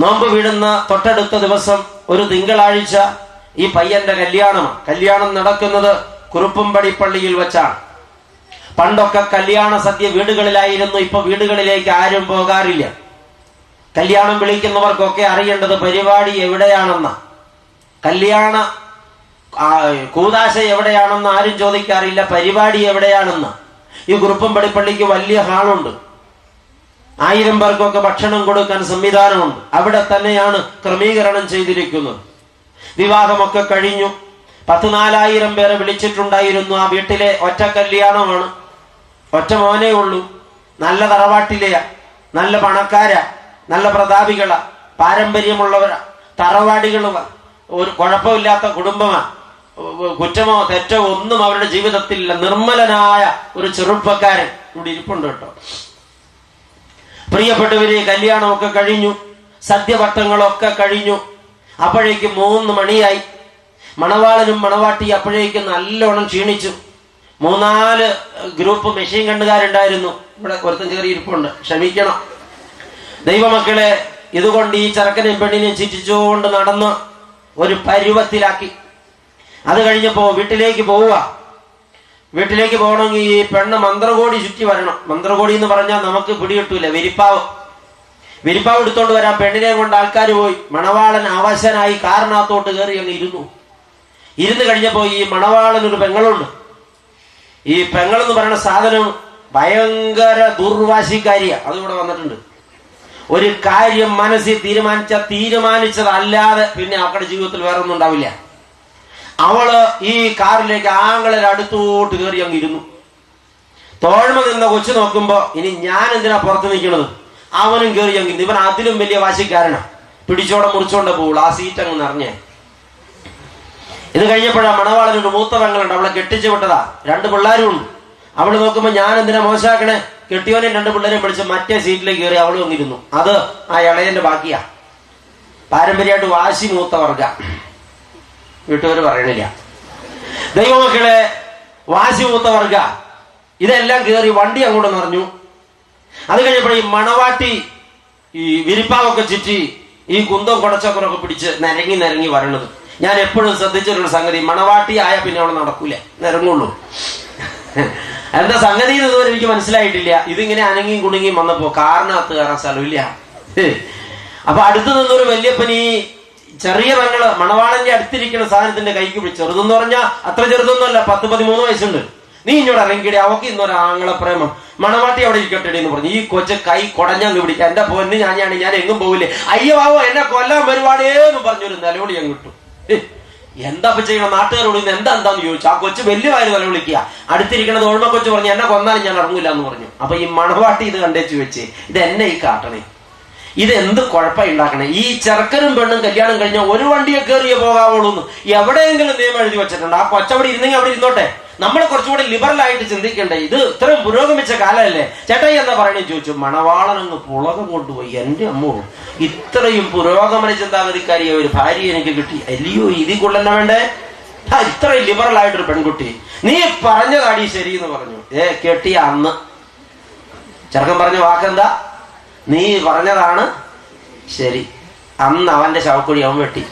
നോമ്പ് വീടുന്ന തൊട്ടടുത്ത ദിവസം ഒരു തിങ്കളാഴ്ച ഈ പയ്യന്റെ കല്യാണമാണ്. കല്യാണം നടക്കുന്നത് കുറുപ്പുംപടി പള്ളിയിൽ വെച്ചാണ്. പണ്ടൊക്കെ കല്യാണ സദ്യ വീടുകളിലായിരുന്നു, ഇപ്പൊ വീടുകളിലേക്ക് ആരും പോകാറില്ല. കല്യാണം വിളിക്കുന്നവർക്കൊക്കെ അറിയേണ്ടത് പരിപാടി എവിടെയാണെന്ന, കല്യാണ കൂതാശ എവിടെയാണെന്ന് ആരും ചോദിക്കാറില്ല, പരിപാടി എവിടെയാണെന്ന്. ഈ കുറുപ്പുംപടി പള്ളിക്ക് വലിയ ഹാളുണ്ട്, 1000 പേർക്കൊക്കെ ഭക്ഷണം കൊടുക്കാൻ സംവിധാനമുണ്ട്. അവിടെ തന്നെയാണ് ക്രമീകരണം ചെയ്തിരിക്കുന്നത്. വിവാഹമൊക്കെ കഴിഞ്ഞു. 14,000 പേരെ വിളിച്ചിട്ടുണ്ടായിരുന്നു. ആ വീട്ടിലെ ഒറ്റ കല്യാണമാണ്, ഒറ്റ മോനേ ഉള്ളൂ. നല്ല തറവാട്ടിലെയാ, നല്ല പണക്കാരാ, നല്ല പ്രതാപികളാ, പാരമ്പര്യമുള്ളവരാ, തറവാടികളുമാ, ഒരു കുഴപ്പമില്ലാത്ത കുടുംബമാ. കുറ്റമോ തെറ്റോ ഒന്നും അവരുടെ ജീവിതത്തിൽ നിർമ്മലനായ ഒരു ചെറുപ്പക്കാരൻ ഇവിടെ ഇരിപ്പുണ്ട് കേട്ടോ. പ്രിയപ്പെട്ടവരെ, കല്യാണമൊക്കെ കഴിഞ്ഞു, സദ്യവട്ടങ്ങളൊക്കെ കഴിഞ്ഞു. അപ്പോഴേക്ക് 3 മണിയായി. മണവാളനും മണവാട്ടി അപ്പോഴേക്ക് നല്ലോണം ക്ഷീണിച്ചു. 3-4 ഗ്രൂപ്പ് മെഷീൻ കണ്ണുകാരുണ്ടായിരുന്നു. ഇവിടെ ഒരുത്തൻ കയറി ഇരിപ്പുണ്ട്, ക്ഷമിക്കണം ദൈവമക്കളെ. ഇതുകൊണ്ട് ഈ ചെറുക്കനെയും പെണ്ണിനെയും ചിറ്റിച്ചുകൊണ്ട് നടന്ന് ഒരു പരുവത്തിലാക്കി. അത് കഴിഞ്ഞപ്പോ വീട്ടിലേക്ക് പോവുക. വീട്ടിലേക്ക് പോകണമെങ്കിൽ ഈ പെണ്ണ് മന്ത്രകോടി ചുറ്റി വരണം. മന്ത്രകോടി എന്ന് പറഞ്ഞാൽ നമുക്ക് പിടികിട്ടൂല, വിരിപ്പാവ് എടുത്തോണ്ട് വരാൻ പെണ്ണിനെ കൊണ്ട് ആൾക്കാർ പോയി. മണവാളൻ അവശനായി കാറിനകത്തോട്ട് കയറി അങ്ങ് ഇരുന്ന് കഴിഞ്ഞപ്പോ ഈ മണവാളൻ ഒരു പെങ്ങളുണ്ട്. ഈ പെങ്ങളെന്ന് പറയുന്ന സാധനം ഭയങ്കര ദുർവാശിക്കാരിയാ. അതിവിടെ വന്നിട്ടുണ്ട്. ഒരു കാര്യം മനസ്സിൽ തീരുമാനിച്ചതല്ലാതെ പിന്നെ അവരുടെ ജീവിതത്തിൽ വേറെ ഒന്നും ഉണ്ടാവില്ല. അവള് ഈ കാറിലേക്ക് ആങ്ങളെ അടുത്തോട്ട് കയറി അങ്ങ് ഇരുന്നു. തോഴ്മ നിന്ന കൊച്ചു നോക്കുമ്പോ, ഇനി ഞാൻ എന്തിനാ പുറത്ത് നിൽക്കുന്നത്, അവനും കയറി അങ്ങ്. ഇവൻ അതിലും വലിയ വാശിക്കാരനാ, പിടിച്ചോടെ മുറിച്ചോണ്ട് പോകുള്ളൂ. ആ സീറ്റ് അങ്ങ് നിറഞ്ഞേ. ഇത് കഴിഞ്ഞപ്പോഴാ മണവാളനൊരു മൂത്ത പെങ്ങളുണ്ട്, അവളെ കെട്ടിച്ചു വിട്ടതാ. 2 പിള്ളേരും ഉണ്ട്. അവള് നോക്കുമ്പോ ഞാൻ എന്തിനാ മോശമാക്കണേ, കെട്ടിയോനെയും 2 പിള്ളേരെയും വിളിച്ച് മറ്റേ സീറ്റിലേക്ക് കയറി അവള് വന്നിരുന്നു. അത് ആ ഇളയന്റെ ബാക്കിയാ. പാരമ്പര്യമായിട്ട് വാശി മൂത്ത വർഗ, വീട്ടുകാർ പറയണില്ല. ദൈവമക്കളെ, വാശി മൂത്ത വർഗ. ഇതെല്ലാം കയറി വണ്ടി അങ്ങോട്ട് നിറഞ്ഞു. അത് കഴിഞ്ഞപ്പോൾ ഈ മണവാട്ടി ഈ വിരിപ്പാവൊക്കെ ചുറ്റി ഈ കുന്തം കുടച്ചക്കറൊക്കെ പിടിച്ച് നിരങ്ങി വരണത്. ഞാൻ എപ്പോഴും ശ്രദ്ധിച്ചിട്ടുള്ള സംഗതി, മണവാട്ടി ആയ പിന്നെ അവിടെ നടക്കൂല, നിരങ്ങുള്ളൂ. എന്താ സംഗതി ഇതുവരെ എനിക്ക് മനസ്സിലായിട്ടില്ല. ഇതിങ്ങനെ അനങ്ങിയും കുണുങ്ങിയും വന്നപ്പോ കാറിനകത്ത് കയറാൻ സ്ഥലമില്ല. അപ്പൊ അടുത്ത് നിന്നൊരു വല്യപ്പൻ ഈ ചെറിയ പെങ്ങള് മണവാളന്റെ അടുത്തിരിക്കുന്ന സാധനത്തിന്റെ കൈക്ക് പിടിച്ചു. ചെറുതെന്ന് പറഞ്ഞാൽ അത്ര ചെറുതൊന്നുമല്ല, 10-13 വയസ്സുണ്ട്. നീ ഇങ്ങോട്ട് ഇറങ്ങിയിടെ, അവക്ക് ഇന്നൊരു ആങ്ങളെ പ്രേമം, മണവാട്ടി അവിടെ ഇരിക്കട്ടെ എന്ന് പറഞ്ഞു. ഈ കൊച്ച് കൈ കുടഞ്ഞങ്ങ് പിടിക്കുക. എന്റെ പൊന്ന് ഞാൻ എങ്ങും പോവില്ലേ, അയ്യോ ആവോ എന്നെ കൊല്ലാൻ വരുവാടേന്ന് പറഞ്ഞൊരു നിലവിളി അങ്ങ് കിട്ടും. എന്താ ചെയ്യണം? നാട്ടുകാരോട് ഇന്ന് എന്താന്ന് ചോദിച്ചു. ആ കൊച്ചു വലിയ വാര് തല വിളിക്കുക. അടുത്തിരിക്കണത് ഓൾമ കൊച്ചു പറഞ്ഞു, എന്നെ കൊന്നാലും ഞാൻ ഇറങ്ങൂല എന്ന് പറഞ്ഞു. അപ്പൊ ഈ മണവാട്ടി ഇത് കണ്ടേച്ചു വെച്ച്, ഇത് എന്നെ ഈ കാട്ടണേ, ഇത് എന്ത് കുഴപ്പമായി ഉണ്ടാക്കണേ? ഈ ചെറുക്കനും പെണ്ണും കല്യാണം കഴിഞ്ഞാൽ ഒരു വണ്ടിയെ കയറിയേ പോകാവുള്ളൂ എന്ന് എവിടെയെങ്കിലും നിയമം എഴുതി വെച്ചിട്ടുണ്ട്. ആ കൊച്ചവിടെ ഇരുന്നെങ്കിൽ അവിടെ ഇരുന്നോട്ടെ. നമ്മൾ കുറച്ചുകൂടി ലിബറൽ ആയിട്ട് ചിന്തിക്കണ്ടേ? ഇത് ഇത്രയും പുരോഗമിച്ച കാലമല്ലേ? ചേട്ടായി എന്താ പറയണെന്ന് ചോദിച്ചു. മണവാളനങ്ങ് പുളകം കൊണ്ടുപോയി. എന്റെ അമ്മോ, ഇത്രയും പുരോഗമന ചിന്താഗതിക്കാരിയ ഒരു ഭാര്യ എനിക്ക് കിട്ടി. അല്ലയോ ഇതിൽ കൊള്ളന്നെ വേണ്ടേ? ഇത്രയും ലിബറൽ ആയിട്ടൊരു പെൺകുട്ടി. നീ പറഞ്ഞതാടി ശരി എന്ന് പറഞ്ഞു. കെട്ടിയ അന്ന് ചെറുക്കൻ പറഞ്ഞ വാക്കെന്താ? നീ പറഞ്ഞതാണ് ശരി. അന്ന് അവന്റെ ശവക്കുഴി അവൻ വെട്ടി.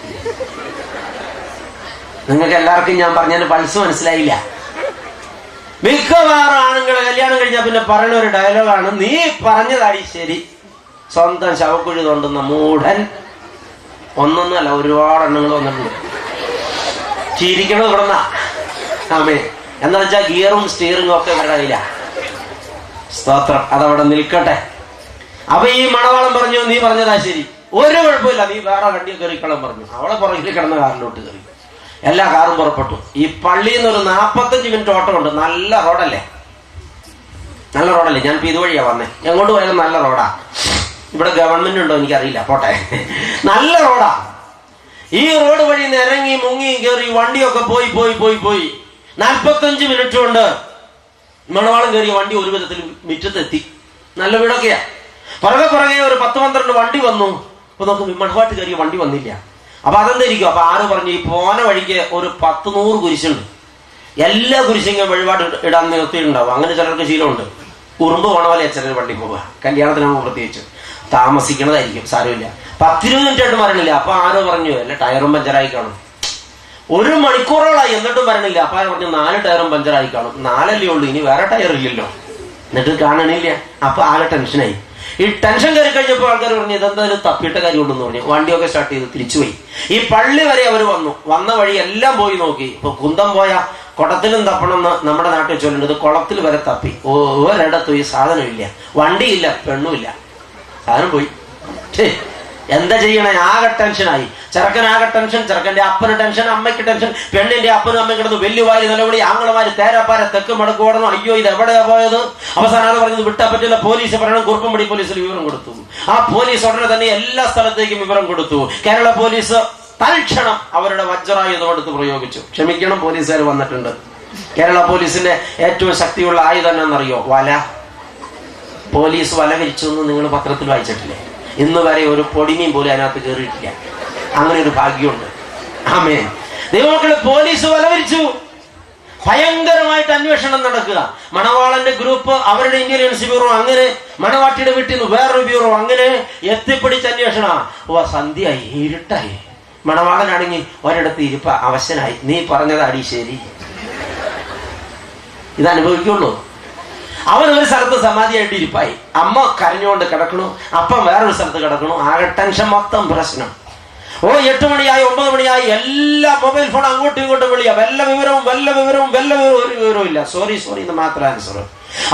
നിങ്ങൾക്ക് എല്ലാവർക്കും ഞാൻ പറഞ്ഞതിന് പൾസ് മനസ്സിലായില്ല. മിക്കവാറും ആണുങ്ങളെ കല്യാണം കഴിഞ്ഞാൽ പിന്നെ പറയുന്ന ഒരു ഡയലോഗാണ്, നീ പറഞ്ഞതാടി ശരി. സ്വന്തം ശവക്കുഴി തോണ്ടുന്ന മൂഢൻ. ഒന്നൊന്നല്ല, ഒരുപാട് എണ്ണങ്ങൾ വന്നിട്ടുണ്ട്. ചിരിക്കണത് ഇവിടുന്ന ആമേ. എന്താ വെച്ചാൽ ഗിയറും സ്റ്റിയറിംഗും ഒക്കെ ഇവരുടെ കയ്യില. സ്തോത്രം, അതവിടെ നിൽക്കട്ടെ. അപ്പൊ ഈ മണവാളം പറഞ്ഞു, നീ പറഞ്ഞതാ ശരി, ഒരു കുഴപ്പമില്ല, നീ വേറെ വണ്ടിയെ കയറിക്കളം പറഞ്ഞു. അവളെ പുറകിൽ കിടന്ന കാറിലോട്ട് കയറി. എല്ലാ കാറും പുറപ്പെട്ടു. ഈ പള്ളിയിൽ നിന്ന് ഒരു 45 മിനിറ്റ് ഓട്ടമുണ്ട്. നല്ല റോഡല്ലേ? നല്ല റോഡല്ലേ? ഞാൻ ഇപ്പൊ ഇതുവഴിയാ വന്നേ. എങ്ങോട്ട് പോയാലും നല്ല റോഡാ. ഇവിടെ ഗവൺമെന്റ് ഉണ്ടോ എനിക്കറിയില്ല, പോട്ടെ. നല്ല റോഡാ. ഈ റോഡ് വഴി നിരങ്ങി മുങ്ങിയും കയറി വണ്ടിയൊക്കെ പോയി പോയി പോയി പോയി 45 മിനിറ്റ് കൊണ്ട് മണവാളം കയറിയ വണ്ടി ഒരു വിധത്തിൽ മുറ്റത്തെത്തി. നല്ല വീടൊക്കെയാ. പുറകെ ഒരു 10-12 വണ്ടി വന്നു. അപ്പൊ നമുക്ക് മണവാട്ട് കയറിയ വണ്ടി വന്നില്ല. അപ്പൊ അതെന്തായിരിക്കും? അപ്പൊ ആര് പറഞ്ഞു, ഈ പോന വഴിക്ക് ഒരു 10-100 കുരിശുണ്ട്. എല്ലാ കുരിശിങ്ങനെ വഴിപാട് ഇടാൻ നിർത്തിയിട്ടുണ്ടാവും. അങ്ങനെ ചിലർക്ക് ശീലമുണ്ട്. ഉറുമ്പ് പോണ പോലെ ചിലർ വണ്ടി പോവുക. കല്യാണത്തിനാകുമ്പോൾ പ്രത്യേകിച്ച് താമസിക്കണതായിരിക്കും, സാരമില്ല. 10-20 മിനിറ്റ് ആയിട്ട് മരണില്ല. അപ്പൊ ആരോ പറഞ്ഞു, അല്ല ടയറും പഞ്ചറായി കാണും. 1 മണിക്കൂറോളായി എന്നിട്ടും വരണില്ല. അപ്പൊ ആരോ പറഞ്ഞു, 4 ടയറും പഞ്ചറായി കാണും. 4 ഉള്ളൂ, ഇനി വേറെ ടയർ ഇല്ലല്ലോ. എന്നിട്ട് കാണണില്ല. അപ്പൊ ആകെ ടെൻഷനായി. ഈ ടെൻഷൻ കയറി കഴിഞ്ഞപ്പോൾ ആൾക്കാർ പറഞ്ഞു, ഇതെന്തായാലും തപ്പിയിട്ട കാര്യമുണ്ടെന്ന് പറഞ്ഞു. വണ്ടിയൊക്കെ സ്റ്റാർട്ട് ചെയ്ത് തിരിച്ചുപോയി. ഈ പള്ളി വരെ അവർ വന്നു. വന്ന വഴി എല്ലാം പോയി നോക്കി. ഇപ്പൊ കുന്തം പോയ കുടത്തിലും തപ്പണം എന്ന് നമ്മുടെ നാട്ടിൽ ചൊല്ലുന്നത്. കുളത്തിൽ വരെ തപ്പി. ഒരിടത്തും ഈ സാധനമില്ല, വണ്ടിയില്ല, പെണ്ണുമില്ല. സാധനം പോയി. എന്താ ചെയ്യണേ? ആകെ ടെൻഷനായി. ചെറുക്കനാകെ ടെൻഷൻ, ചെറുക്കന്റെ അപ്പന് ടെൻഷൻ, അമ്മയ്ക്ക് ടെൻഷൻ, പെണ്ണിന്റെ അപ്പനും അമ്മയും കിടന്നു വലിയ വാരി നിലവിളി. ആങ്ങളമാര് തേരാപ്പാര തെക്ക് മടക്ക് ഓടണം. അയ്യോ, ഇത് എവിടെയാ പോയത്? അവസാനം അത് പറഞ്ഞത് വിട്ടാ പറ്റില്ല, പോലീസ് പറയണം. കുറുപ്പംപടി പോലീസിൽ വിവരം കൊടുത്തു. ആ പോലീസ് ഉടനെ തന്നെ എല്ലാ സ്ഥലത്തേക്കും വിവരം കൊടുത്തു. കേരള പോലീസ് തൽക്ഷണം അവരുടെ വജ്രായുധം എടുത്ത് പ്രയോഗിച്ചു. ക്ഷമിക്കണം, പോലീസുകാർ വന്നിട്ടുണ്ട്. കേരള പോലീസിന്റെ ഏറ്റവും ശക്തിയുള്ള ആയുധം എന്നറിയോ? വല. പോലീസ് വല വിരിച്ചു എന്ന് നിങ്ങൾ പത്രത്തിൽ വായിച്ചിട്ടില്ലേ? ഇന്ന് വരെ ഒരു പൊടിമീൻ പോലും അതിനകത്ത് കയറിയിട്ടില്ല. അങ്ങനെ ഒരു ഭാഗ്യമുണ്ട്. ആമേൻ. ദൈവമക്കളെ, പോലീസ് വലവരിച്ചു. ഭയങ്കരമായിട്ട് അന്വേഷണം നടക്കുക. മണവാളന്റെ ഗ്രൂപ്പ്, അവരുടെ ഇന്റലിജൻസ് ബ്യൂറോ, അങ്ങനെ മണവാട്ടിയുടെ വീട്ടിൽ നിന്ന് വേറൊരു ബ്യൂറോ, അങ്ങനെ എത്തിപ്പിടിച്ച് അന്വേഷണ. സന്ധ്യയായി, ഇരുട്ടായി. മണവാളനാണെങ്കിൽ ഒരിടത്ത് ഇരിപ്പ, അവശനായി. നീ പറഞ്ഞതാടി ശരി. ഇതനുഭവിക്കുള്ളൂ. അവൻ ഒരു സ്ഥലത്ത് സമാധിയായിട്ട് ഇരിപ്പായി. അമ്മ കരഞ്ഞുകൊണ്ട് കിടക്കണു, അപ്പം വേറൊരു സ്ഥലത്ത് കിടക്കണു. ആകെ ടെൻഷൻ, മൊത്തം പ്രശ്നം. 8 മണിയായി, 9 മണിയായി, എല്ലാ മൊബൈൽ ഫോൺ അങ്ങോട്ടും ഇങ്ങോട്ടും വിളിയാ. വല്ല വിവരവും ഒരു വിവരവും ഇല്ല. സോറി എന്ന് മാത്രം ആൻസർ.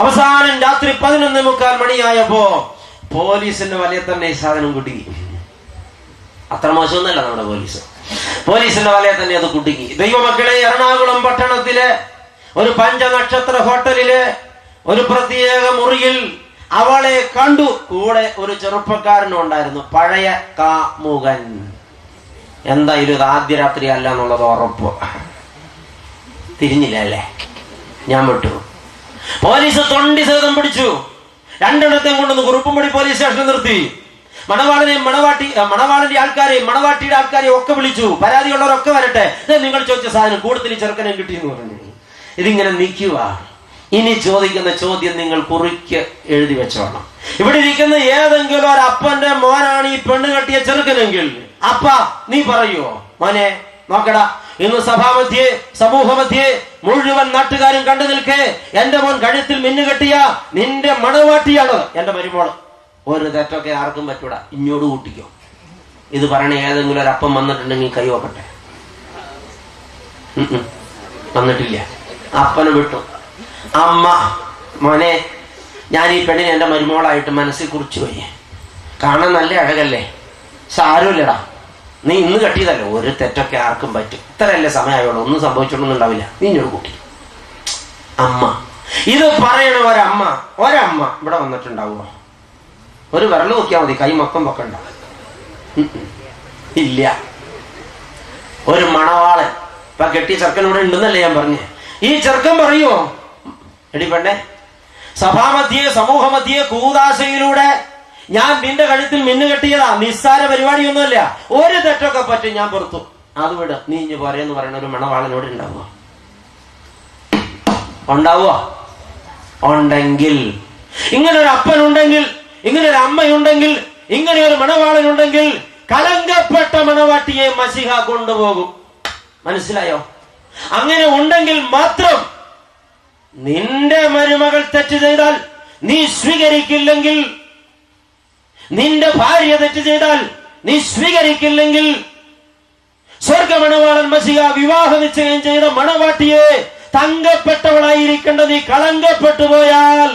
അവസാനം രാത്രി 11:45 മണിയായപ്പോ പോലീസിന്റെ വലയിൽ തന്നെ ഈ സാധനം കുടുങ്ങി. അത്ര മോശമൊന്നുമല്ല നമ്മുടെ പോലീസിന്റെ വലയിൽ തന്നെ അത് കുടുങ്ങി. ദൈവമക്കളെ, എറണാകുളം പട്ടണത്തിലെ ഒരു 5 നക്ഷത്ര ഹോട്ടലിലെ ഒരു പ്രത്യേക മുറിയിൽ അവളെ കണ്ടു. കൂടെ ഒരു ചെറുപ്പക്കാരനും ഉണ്ടായിരുന്നു, പഴയ കാമുകൻ. എന്തായാലും ഇത് ആദ്യ രാത്രി അല്ല എന്നുള്ളത് ഉറപ്പ്. തിരിഞ്ഞില്ല അല്ലേ? ഞാൻ വിട്ടു. പോലീസ് തൊണ്ടി സഹിതം പിടിച്ചു. 2 എണ്ണത്തെയും കൊണ്ടുവന്ന് കുറുപ്പംപടി പോലീസ് സ്റ്റേഷനിൽ നിർത്തി. മണവാളനെയും മണവാളന്റെ ആൾക്കാരെയും മണവാട്ടിയുടെ ആൾക്കാരെയും ഒക്കെ വിളിച്ചു. പരാതിയുള്ളവരൊക്കെ വരട്ടെ. നിങ്ങൾ ചോദിച്ച സാധനം കൂടുതൽ ചെറുക്കനെ കിട്ടിയെന്ന് പറഞ്ഞു. ഇതിങ്ങനെ നിൽക്കുക. ഇനി ചോദിക്കുന്ന ചോദ്യം നിങ്ങൾ കുറിക്ക് എഴുതി വെച്ചോണം. ഇവിടെ ഇരിക്കുന്ന ഏതെങ്കിലും ഒരു അപ്പന്റെ മോനാണ് ഈ പെണ്ണ് കെട്ടിയ ചെറുക്കനെങ്കിൽ, അപ്പ നീ പറയുവോ? മോനെ നോക്കടാ, ഇന്ന് സഭാമധ്യേ സമൂഹമധ്യേ മുഴുവൻ നാട്ടുകാരും കണ്ടു നിൽക്കേ, എന്റെ മോൻ കഴുത്തിൽ മിന്നുകെട്ടിയ നിന്റെ മണവാട്ടിയാണ് എന്റെ മരുമോള്. ഒരു തെറ്റൊക്കെ ആർക്കും പറ്റൂടാ, ഇഞ്ഞോട് കൂട്ടിക്കോ. ഇത് പറയണ ഏതെങ്കിലും ഒരു അപ്പം വന്നിട്ടുണ്ടെങ്കിൽ കൈ നോക്കട്ടെ. വന്നിട്ടില്ല. അപ്പനെ വിട്ടു. അമ്മ, മോനെ, ഞാൻ ഈ പെണ്ണിനെ എന്റെ മരുമോളായിട്ട് മനസ്സിൽ കുറിച്ചു പോയി. കാണാൻ നല്ല അഴകല്ലേ, സാരമില്ലടാ, നീ ഇന്ന് കെട്ടിയതല്ലേ, ഒരു തെറ്റൊക്കെ ആർക്കും പറ്റും, ഇത്രയല്ലേ സമയമായുള്ളൂ, ഒന്നും സംഭവിച്ചൊന്നും ഉണ്ടാവില്ല, നീ ഒരു കൂട്ടി. അമ്മ ഇത് പറയണ ഒരമ്മ ഇവിടെ വന്നിട്ടുണ്ടാവുമോ? ഒരു വിരൽ നോക്കിയാൽ മതി, കൈ മൊത്തം പൊക്കണ്ട. ഇല്ല. ഒരു മണവാളൻ ഇപ്പൊ കെട്ടിയ ചെറുക്കനൂടെ ഉണ്ടെന്നല്ലേ ഞാൻ പറഞ്ഞേ. ഈ ചെറുക്കൻ പറയുമോ, എടി പെണ്ണെ, സഭാമധ്യേ സമൂഹമധ്യേ കൂദാശയിലൂടെ ഞാൻ നിന്റെ കഴുത്തിൽ മിന്നു കെട്ടിയതാ, നിസ്സാര പരിപാടിയൊന്നുമല്ല, ഒരു തെറ്റൊക്കെ പറ്റും, ഞാൻ പുറത്തു, അത് വിട്, നീ ഇഞ്ഞ് പോരെന്ന് പറയുന്ന ഒരു മണവാളനോട് ഉണ്ടാവുമോ? ഉണ്ടാവുമോ? ഉണ്ടെങ്കിൽ, ഇങ്ങനെ ഒരു അപ്പനുണ്ടെങ്കിൽ, ഇങ്ങനെ ഒരു അമ്മയുണ്ടെങ്കിൽ, ഇങ്ങനെ ഒരു മണവാളനുണ്ടെങ്കിൽ കലങ്കപ്പെട്ട മണവാട്ടിയെ മസിഹ കൊണ്ടുപോകും. മനസ്സിലായോ? അങ്ങനെ ഉണ്ടെങ്കിൽ മാത്രം നിന്റെ മരുമകൾ തെറ്റ് ചെയ്താൽ നീ സ്വീകരിക്കില്ലെങ്കിൽ, നിന്റെ ഭാര്യ തെറ്റ് ചെയ്താൽ നീ സ്വീകരിക്കില്ലെങ്കിൽ, സ്വർഗമണവാളൻ മസിഹ വിവാഹ നിശ്ചയം ചെയ്ത മണവാട്ടിയെ തങ്കപ്പെട്ടവളായിരിക്കേണ്ട നീ കളങ്കപ്പെട്ടു പോയാൽ,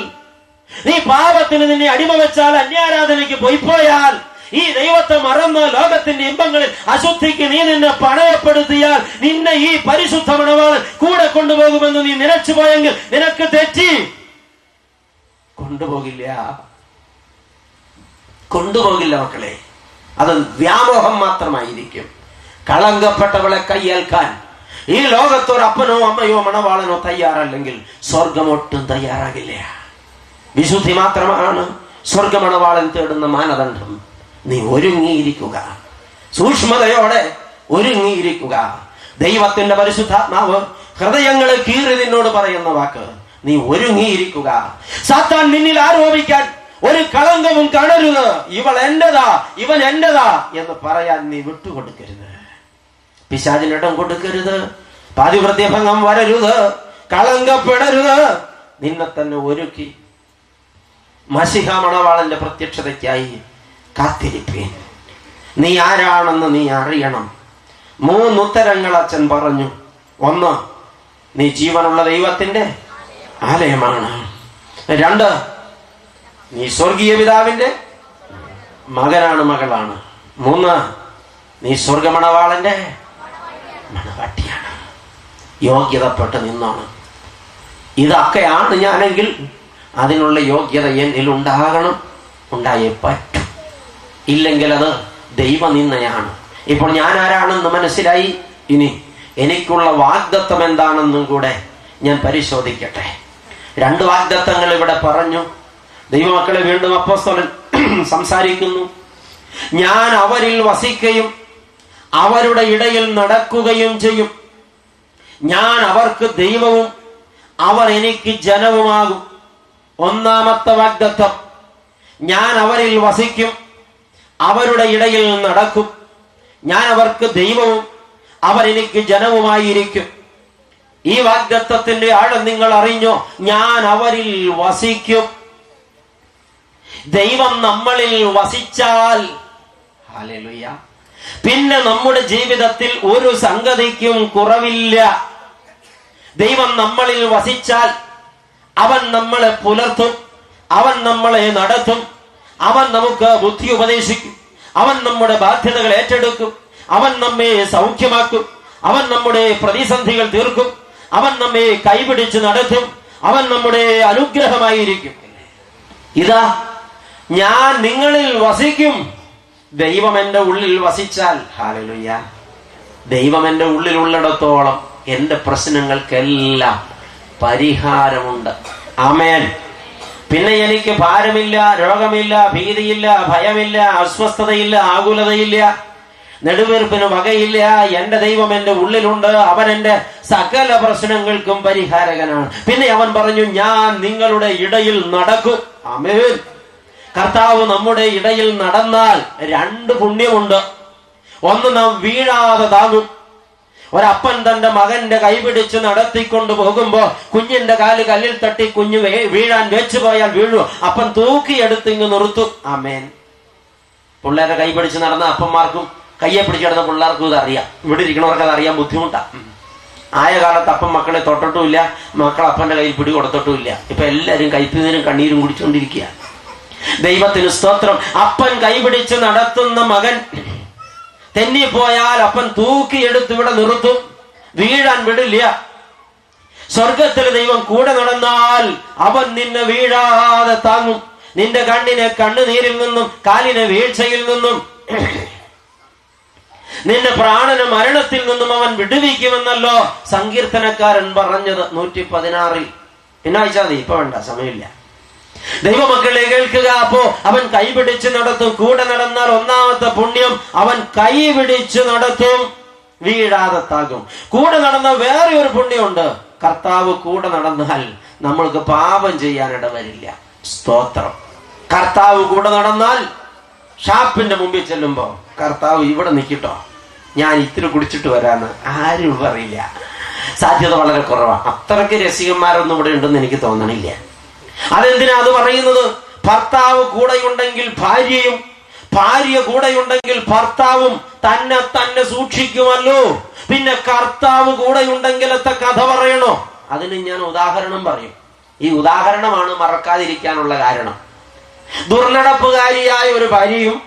നീ പാപത്തിന് നിന്നെ അടിമ വെച്ചാൽ, അന്യാരാധനയ്ക്ക് പോയിപ്പോയാൽ, ഈ ദൈവത്തെ മറന്ന് ലോകത്തിന്റെ ഇമ്പങ്ങളിൽ അശുദ്ധിക്ക് നീ നിന്നെ പണയപ്പെടുത്തിയാൽ, നിന്നെ ഈ പരിശുദ്ധ മണവാളൻ കൂടെ കൊണ്ടുപോകുമെന്ന് നീ നിലച്ചു പോയെങ്കിൽ നിനക്ക് തെറ്റി. കൊണ്ടുപോകില്ല മക്കളെ, അത് വ്യാമോഹം മാത്രമായിരിക്കും. കളങ്കപ്പെട്ടവളെ കയ്യേൽക്കാൻ ഈ ലോകത്തൊരു അപ്പനോ അമ്മയോ മണവാളനോ തയ്യാറല്ലെങ്കിൽ സ്വർഗമൊട്ടും തയ്യാറാകില്ല. വിശുദ്ധി മാത്രമാണ് സ്വർഗമണവാളൻ തേടുന്ന മാനദണ്ഡം. നീ ഒരുങ്ങിയിരിക്കുക, സൂക്ഷ്മതയോടെ ഒരുങ്ങിയിരിക്കുക. ദൈവത്തിന്റെ പരിശുദ്ധാത്മാവ് ഹൃദയങ്ങളെ കീറി നിന്നോട് പറയുന്ന വാക്ക്, നീ ഒരുങ്ങിയിരിക്കുക. സാത്താൻ നിന്നിൽ ആരോപിക്കാൻ ഒരു കളങ്കവും കാണരുത്. ഇവൾ എന്റേതാ, ഇവൻ എന്റേതാ എന്ന് പറയാൻ നീ വിട്ടുകൊടുക്കരുത്. പിശാചിനിടം കൊടുക്കരുത്. പാതിവ്രത്യഭംഗം വരരുത്. കളങ്കപ്പെടരുത്. നിന്നെ തന്നെ ഒരുക്കി മസിഹ മണവാളന്റെ പ്രത്യക്ഷതയ്ക്കായി കാത്തിരിപ്പീൻ. നീ ആരാണെന്ന് നീ അറിയണം. 3 ഉത്തരങ്ങൾ അച്ഛൻ പറഞ്ഞു. 1, നീ ജീവനുള്ള ദൈവത്തിന്റെ ആലയമാണ്. 2, നീ സ്വർഗീയ പിതാവിന്റെ മകനാണ്, മകളാണ്. 3, നീ സ്വർഗമണവാളന്റെ മണവാട്ടിയാണ്. യോഗ്യതപ്പെട്ട് നിന്നോണം. ഇതൊക്കെയാണ് ഞാനെങ്കിൽ അതിനുള്ള യോഗ്യത എന്നിൽ ഉണ്ടാകണം, ഉണ്ടായേ പറ്റൂ. ഇല്ലെങ്കിൽ അത് ദൈവനിന്ദയാണ്. ഇപ്പോൾ ഞാൻ ആരാണെന്ന് മനസ്സിലായി. ഇനി എനിക്കുള്ള വാഗ്ദത്തം എന്താണെന്നും കൂടെ ഞാൻ പരിശോധിക്കട്ടെ. 2 വാഗ്ദത്തങ്ങൾ ഇവിടെ പറഞ്ഞു. ദൈവമക്കളെ, വീണ്ടും അപ്പോസ്തലൻ സംസാരിക്കുന്നു. ഞാൻ അവരിൽ വസിക്കുകയും അവരുടെ ഇടയിൽ നടക്കുകയും ചെയ്യും. ഞാൻ അവർക്ക് ദൈവവും അവർ എനിക്ക് ജനവുമാകും. 1-ാമത്തെ വാഗ്ദത്തം, ഞാൻ അവരിൽ വസിക്കും, അവരുടെ ഇടയിൽ നടക്കും. ഞാൻ അവർക്ക് ദൈവവും അവർ എനിക്ക് ജനവുമായിരിക്കും. ഈ വാഗ്ദത്തത്തിന്റെ ആഴം നിങ്ങൾ അറിഞ്ഞോ? ഞാൻ അവരിൽ വസിക്കും. ദൈവം നമ്മളിൽ വസിച്ചാൽ, ഹല്ലേലൂയ, പിന്നെ നമ്മുടെ ജീവിതത്തിൽ ഒരു സംഗതിക്കും കുറവില്ല. ദൈവം നമ്മളിൽ വസിച്ചാൽ അവൻ നമ്മളെ പുലർത്തും, അവൻ നമ്മളെ നടത്തും, അവൻ നമുക്ക് ബുദ്ധി ഉപദേശിക്കും, അവൻ നമ്മുടെ ബാധ്യതകൾ ഏറ്റെടുക്കും, അവൻ നമ്മെ സൗഖ്യമാക്കും, അവൻ നമ്മുടെ പ്രതിസന്ധികൾ തീർക്കും, അവൻ നമ്മെ കൈപിടിച്ച് നടത്തും, അവൻ നമ്മുടെ അനുഗ്രഹമായിരിക്കും. ഇതാ, ഞാൻ നിങ്ങളിൽ വസിക്കും. ദൈവം എന്റെ ഉള്ളിൽ വസിച്ചാൽ, ഹല്ലേലൂയ, ദൈവം എന്റെ ഉള്ളിലുള്ളിടത്തോളം എന്റെ പ്രശ്നങ്ങൾക്കെല്ലാം പരിഹാരമുണ്ട്. ആമേൻ. പിന്നെ എനിക്ക് ഭാരമില്ല, രോഗമില്ല, ഭീതിയില്ല, ഭയമില്ല, അസ്വസ്ഥതയില്ല, ആകുലതയില്ല, നെടുവീർപ്പിന് വകയില്ല. എന്റെ ദൈവം എന്റെ ഉള്ളിലുണ്ട്. അവൻ എന്റെ സകല പ്രശ്നങ്ങൾക്കും പരിഹാരകനാണ്. പിന്നെ അവൻ പറഞ്ഞു, ഞാൻ നിങ്ങളുടെ ഇടയിൽ നടക്കും. ആമേൻ. കർത്താവ് നമ്മുടെ ഇടയിൽ നടന്നാൽ 2 പുണ്യമുണ്ട്. 1, നാം വീഴാതെ താങ്ങും. ഒരപ്പൻ തന്റെ മകന്റെ കൈപിടിച്ച് നടത്തിക്കൊണ്ട് പോകുമ്പോ കുഞ്ഞിന്റെ കാല് കല്ലിൽ തട്ടി കുഞ്ഞ് വീഴാൻ വെച്ചു പോയാൽ വീഴു. അപ്പൻ തൂക്കിയെടുത്ത് ഇങ്ങ് നിർത്തും. ആമേൻ. പിള്ളേരെ കൈപിടിച്ച് നടന്ന അപ്പന്മാർക്കും കയ്യെ പിടിച്ചിടുന്ന പിള്ളേർക്കും ഇതറിയാം. ഇവിടെ ഇരിക്കണവർക്ക് അതറിയാൻ ബുദ്ധിമുട്ടാണ്. ആയ കാലത്ത് അപ്പം മക്കളെ തൊട്ടിട്ടുമില്ല, മക്കൾ അപ്പന്റെ കയ്യിൽ പിടി കൊടുത്തിട്ടുമില്ല. ഇപ്പൊ എല്ലാരും കൈപ്പീതിനും കണ്ണീരും കുടിച്ചുകൊണ്ടിരിക്കുക. ദൈവത്തിന് സ്തോത്രം. അപ്പൻ കൈപിടിച്ച് നടത്തുന്ന മകൻ തെന്നിപ്പോയാൽ അപ്പൻ തൂക്കിയെടുത്ത് ഇവിടെ നിർത്തും, വീഴാൻ വിടില്ല. സ്വർഗത്തിലെ ദൈവം കൂടെ നടന്നാൽ അവൻ നിന്നെ വീഴാതെ താങ്ങും. നിന്റെ കണ്ണിനെ കണ്ണുനീരിൽ നിന്നും കാലിനെ വീഴ്ചയിൽ നിന്നും നിന്റെ പ്രാണന് മരണത്തിൽ നിന്നും അവൻ വിടുവിക്കുമെന്നല്ലോ സങ്കീർത്തനക്കാരൻ പറഞ്ഞത് 116. പിന്നെ വായിച്ചാൽ മതി, ഇപ്പൊ വേണ്ട, സമയമില്ല. ദൈവമക്കളെ കേൾക്കുക. അപ്പോ അവൻ കൈപിടിച്ച് നടത്തും. കൂടെ നടന്നാൽ ഒന്നാമത്തെ പുണ്യം, അവൻ കൈപിടിച്ച് നടത്തും, വീഴാതെ താകും. കൂടെ നടന്ന വേറെ ഒരു പുണ്യമുണ്ട്. കർത്താവ് കൂടെ നടന്നാൽ നമ്മൾക്ക് പാപം ചെയ്യാനിട വരില്ല. സ്തോത്രം. കർത്താവ് കൂടെ നടന്നാൽ ഷാപ്പിന്റെ മുമ്പിൽ ചെല്ലുമ്പോ കർത്താവ് ഇവിടെ നിൽക്കട്ടോ, ഞാൻ ഇത്തിരി കുടിച്ചിട്ട് വരാന്ന് ആരും പറയില്ല. സാധ്യത വളരെ കുറവാണ്. അത്രയ്ക്ക് രസികന്മാരൊന്നും ഇവിടെ ഉണ്ടെന്ന് എനിക്ക് തോന്നണില്ല. അതെന്തിനാ അത് പറയുന്നത്? ഭർത്താവ് കൂടെയുണ്ടെങ്കിൽ ഭാര്യയും, ഭാര്യ കൂടെയുണ്ടെങ്കിൽ ഭർത്താവും തന്നെ തന്നെ സൂക്ഷിക്കുമല്ലോ. പിന്നെ കർത്താവ് കൂടെയുണ്ടെങ്കിലത്തെ കഥ പറയണോ? അതിന് ഞാൻ ഉദാഹരണം പറയും. ഈ ഉദാഹരണമാണ് മറക്കാതിരിക്കാനുള്ള കാരണം. ദുർനടപ്പുകാരിയായ ഒരു ഭാര്യയും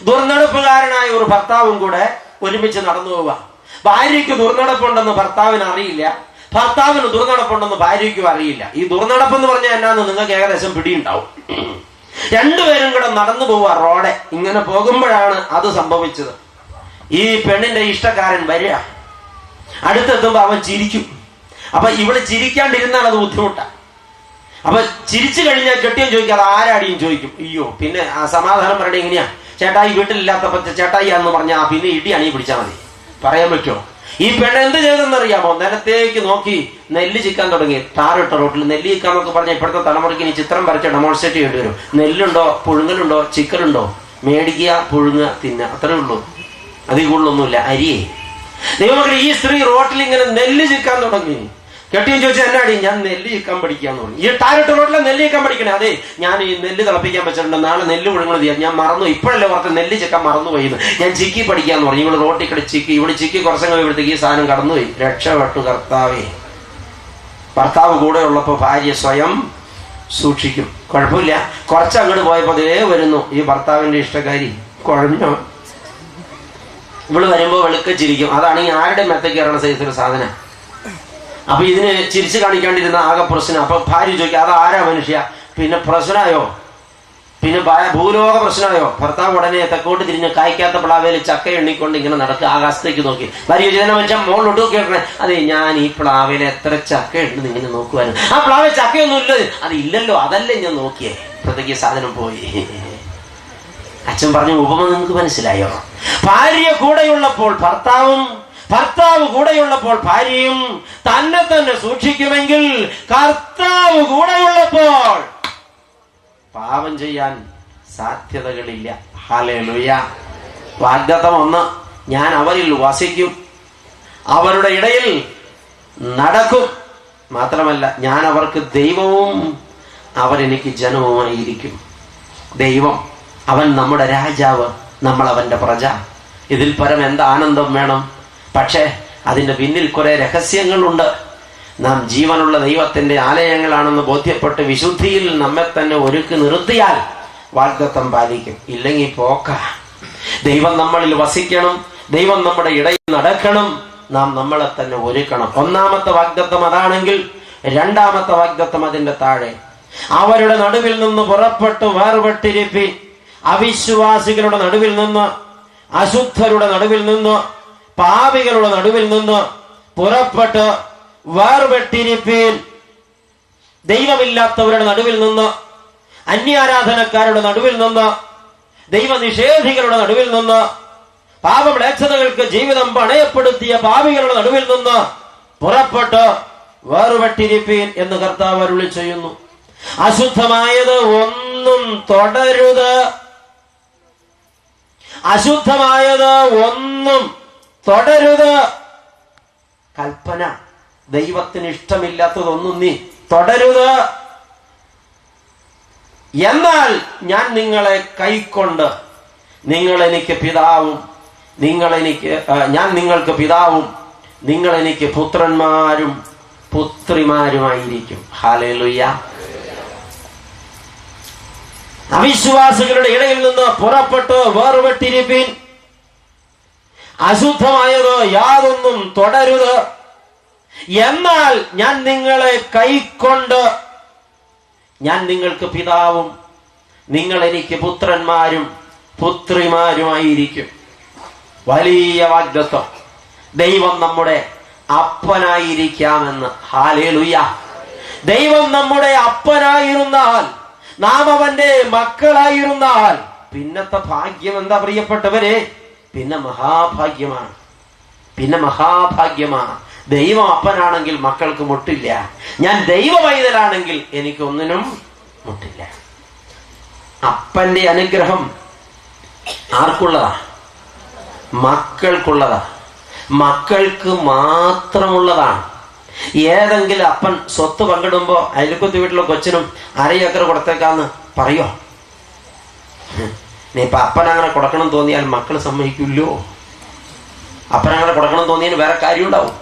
ദുർനടപ്പുകാരനായ ഒരു ഭർത്താവും കൂടെ ഒരുമിച്ച് നടന്നു പോവുക. ഭാര്യയ്ക്ക് ദുർനടപ്പുണ്ടെന്ന് ഭർത്താവിന് അറിയില്ല, ഭർത്താവിന് ദുർനടപ്പുണ്ടെന്ന് ഭാര്യയ്ക്കും അറിയില്ല. ഈ ദുർനടപ്പ് എന്ന് പറഞ്ഞാൽ എന്നാന്ന് നിങ്ങൾക്ക് ഏകദേശം പിടിയുണ്ടാവും. രണ്ടുപേരും കൂടെ നടന്നു പോവുക റോഡെ. ഇങ്ങനെ പോകുമ്പോഴാണ് അത് സംഭവിച്ചത്. ഈ പെണ്ണിന്റെ ഇഷ്ടക്കാരൻ വരിക, അടുത്തെത്തുമ്പോ അവൻ ചിരിക്കും. അപ്പൊ ഇവള് ചിരിക്കാണ്ടിരുന്നാൽ അത് ബുദ്ധിമുട്ടാണ്. അപ്പൊ ചിരിച്ചു കഴിഞ്ഞാൽ കെട്ടിയും ചോദിക്കും, അത് ആരാടിയും ചോദിക്കും. അയ്യോ, പിന്നെ ആ സമാധാനം പറയണേ എങ്ങനെയാ? ചേട്ടായി വീട്ടിലില്ലാത്തപ്പോ ചേട്ടായി എന്ന് പറഞ്ഞാൽ പിന്നെ ഇടി അണി പിടിച്ചാൽ മതി. പറയാൻ പറ്റുമോ? ഈ പെണ്ണ് എന്ത് ചെയ്തെന്നറിയാമോ? നിലത്തേക്ക് നോക്കി നെല്ല് ചിക്കാൻ തുടങ്ങി. ടാറിട്ട റോട്ടിൽ നെല്ല് ചിക്കാന്നൊക്കെ പറഞ്ഞ ഇപ്പോഴത്തെ തലമുറയ്ക്ക് ഇനി ചിത്രം വരച്ച് ഡെമോൺസ്ട്രേറ്റ് ചെയ്യേണ്ടി വരും. നെല്ലുണ്ടോ, പുഴുങ്ങലുണ്ടോ, ചിക്കനുണ്ടോ, മേടിക്കുക, പുഴുങ്ങുക, തിന്നുക, അത്രേ ഉള്ളൂ. അതിൽ കൂടുതലൊന്നുമില്ല. അരിയേ. ദൈവമക്കളെ, ഈ സ്ത്രീ റോട്ടിൽ ഇങ്ങനെ നെല്ല് ചിക്കാൻ തുടങ്ങി. കെട്ടിയും ചോദിച്ചാൽ എന്നാടി? ഞാൻ നെല്ല് ചിക്കാൻ പഠിക്കാന്ന് പറഞ്ഞു. ഈ ടാറിട്ട റോട്ടിലെ നെല്ല് ചിക്കാൻ പഠിക്കണേ? അതെ, ഞാൻ ഈ നെല്ല് തിളപ്പിക്കാൻ വെച്ചിട്ടുണ്ട്, നാളെ നെല്ല് പുഴുങ്ങണത് ഞാൻ മറന്നു, ഇപ്പോഴല്ലേ ഓർത്ത് നെല്ല് ചിക്കാൻ മറന്നുപോയി. ഞാൻ ചിക്കി പഠിക്കാന്ന് പറഞ്ഞു. ഇവള് റോട്ടിൽ കൂടെ ചിക്കി, ഇവിടെ ചിക്കി കുറച്ചും കഴിയുമ്പോഴത്തേക്ക് ഈ സാധനം കടന്നുപോയി. രക്ഷപ്പെട്ടു കർത്താവേ. ഭർത്താവ് കൂടെ ഉള്ളപ്പോ ഭാര്യ സ്വയം സൂക്ഷിക്കും, കുഴപ്പമില്ല. കുറച്ചങ്ങോട്ട് പോയപ്പോ അതേ വരുന്നു ഈ ഭർത്താവിന്റെ ഇഷ്ടക്കാരി, കുഴഞ്ഞോ. ഇവള് വരുമ്പോ വെളുക്ക ചിരിക്കും. അതാണ് ഈ ആരുടെ മെത്തക്ക് കയറണ സൈസിലെ സാധനം. അപ്പൊ ഇതിന് ചിരിച്ചു കാണിക്കാണ്ടിരുന്ന ആകെ പ്രശ്നം. അപ്പൊ ഭാര്യ ചോദിക്കുക, അത് ആരാ മനുഷ്യ? പിന്നെ പ്രശ്നമായോ? പിന്നെ ഭൂലോക പ്രശ്നമായോ? ഭർത്താവ് ഉടനെ തെക്കോട്ട് തിരിഞ്ഞ് കായ്ക്കാത്ത പ്ലാവേല് ചക്ക എണ്ണിക്കൊണ്ട് ഇങ്ങനെ നടക്കുക, ആകാശത്തേക്ക് നോക്കി. ഭാര്യ ചോദിച്ചാൽ മനുഷ്യൻ മോളിലോട്ട് നോക്കി വെക്കണേ. അതെ, ഞാൻ ഈ പ്ലാവേല് എത്ര ചക്ക ഉണ്ടെന്ന് ഇങ്ങനെ നോക്കുവാനും. ആ പ്ലാവിൽ ചക്കയൊന്നും ഇല്ലത്. അത് ഇല്ലല്ലോ, അതല്ലേ ഞാൻ നോക്കിയേ. ഇപ്പോഴത്തേക്ക് സാധനം പോയി. അച്ഛൻ പറഞ്ഞ ഉപമ നിങ്ങൾക്ക് മനസ്സിലായോ? ഭാര്യ കൂടെയുള്ളപ്പോൾ ഭർത്താവും, ഭർത്താവ് കൂടെയുള്ളപ്പോൾ ഭാര്യയും തന്നെ തന്നെ സൂക്ഷിക്കുമെങ്കിൽ കർത്താവ് കൂടെയുള്ളപ്പോൾ പാപം ചെയ്യാൻ സാധ്യതകളില്ല. ഹല്ലേലൂയ. വാഗ്ദത്തം 1, ഞാൻ അവരിൽ വസിക്കും, അവരുടെ ഇടയിൽ നടക്കും. മാത്രമല്ല, ഞാൻ അവർക്ക് ദൈവവും അവരെനിക്ക് ജനവുമായിരിക്കും. ദൈവം, അവൻ നമ്മുടെ രാജാവ്, നമ്മൾ അവന്റെ പ്രജ. ഇതിൽ പരം എന്ത് ആനന്ദം വേണം? പക്ഷേ അതിൻ്റെ പിന്നിൽ കുറെ രഹസ്യങ്ങളുണ്ട്. നാം ജീവനുള്ള ദൈവത്തിന്റെ ആലയങ്ങളാണെന്ന് ബോധ്യപ്പെട്ട് വിശുദ്ധിയിൽ നമ്മെ തന്നെ ഒരുക്കി നിർത്തിയാൽ വാഗ്ദത്തം പാലിക്കും. ഇല്ലെങ്കിൽ പോക്ക. ദൈവം നമ്മളിൽ വസിക്കണം, ദൈവം നമ്മുടെ ഇടയിൽ നടക്കണം, നാം നമ്മളെ തന്നെ ഒരുക്കണം. ഒന്നാമത്തെ വാഗ്ദത്തം അതാണെങ്കിൽ, രണ്ടാമത്തെ വാഗ്ദത്തം അതിന്റെ താഴെ, അവരുടെ നടുവിൽ നിന്ന് പുറപ്പെട്ട് വേർപെട്ടിരിപ്പി. അവിശ്വാസികളുടെ നടുവിൽ നിന്ന്, അശുദ്ധരുടെ നടുവിൽ നിന്ന്, പാപികളുടെ നടുവിൽ നിന്ന് പുറപ്പെട്ട് വേർപെട്ടിരിപ്പീൻ. ദൈവമില്ലാത്തവരുടെ നടുവിൽ നിന്ന്, അന്യാരാധനക്കാരുടെ നടുവിൽ നിന്ന്, ദൈവനിഷേധികളുടെ നടുവിൽ നിന്ന്, പാപമ്ലേച്ഛതകൾക്ക് ജീവിതം പണയപ്പെടുത്തിയ പാപികളുടെ നടുവിൽ നിന്ന് പുറപ്പെട്ട് വേർപെട്ടിരിപ്പീൻ എന്ന് കർത്താവ് അരുളി ചെയ്യുന്നു. അശുദ്ധമായത് ഒന്നും തൊടരുത്, അശുദ്ധമായത് ഒന്നും തൊടരുത്. കൽപ്പന. ദൈവത്തിന് ഇഷ്ടമില്ലാത്തതൊന്നും നീ തൊടരുത്. എന്നാൽ ഞാൻ നിങ്ങളെ കൈക്കൊണ്ട് നിങ്ങൾ എനിക്ക് പിതാവും, ഞാൻ നിങ്ങൾക്ക് പിതാവും, നിങ്ങൾ എനിക്ക് പുത്രന്മാരും പുത്രിമാരുമായിരിക്കും. ഹല്ലേലൂയ. അവിശ്വാസികളുടെ ഇടയിൽ നിന്ന് പുറപ്പെട്ട് വേർപെട്ടിരിപ്പീൻ. അശുദ്ധമായത് യാതൊന്നും തുടരുത്. എന്നാൽ ഞാൻ നിങ്ങളെ കൈക്കൊണ്ട് ഞാൻ നിങ്ങൾക്ക് പിതാവും നിങ്ങൾ എനിക്ക് പുത്രന്മാരും പുത്രിമാരുമായിരിക്കും. വലിയ വാഗ്ദത്തം. ദൈവം നമ്മുടെ അപ്പനായിരിക്കാമെന്ന്. ഹല്ലേലൂയ. ദൈവം നമ്മുടെ അപ്പനായിരുന്നാൽ, നാം അവന്റെ മക്കളായിരുന്നാൽ പിന്നത്തെ ഭാഗ്യം എന്താ പ്രിയപ്പെട്ടവരെ? പിന്നെ മഹാഭാഗ്യമാണ്. പിന്നെ മഹാഭാഗ്യമാണ്. ദൈവം അപ്പനാണെങ്കിൽ മക്കൾക്ക് മുട്ടില്ല. ഞാൻ ദൈവ പൈതലാണെങ്കിൽ എനിക്കൊന്നിനും മുട്ടില്ല. അപ്പന്റെ അനുഗ്രഹം ആർക്കുള്ളതാ? മക്കൾക്കുള്ളതാ. മക്കൾക്ക് മാത്രമുള്ളതാണ്. ഏതെങ്കിലും അപ്പൻ സ്വത്ത് പങ്കിടുമ്പോ അയൽക്കുത്തി വീട്ടിലെ കൊച്ചിനും 1/2 ഏക്കർ കൊടുത്തേക്കാന്ന് പറയോ? നീ ഇപ്പൊ അപ്പൻ അങ്ങനെ കൊടുക്കണം തോന്നിയാൽ മക്കൾ സമ്മതിക്കില്ലോ. അപ്പൻ അങ്ങനെ കൊടുക്കണം തോന്നിയാൽ വേറെ കാര്യം ഉണ്ടാവും.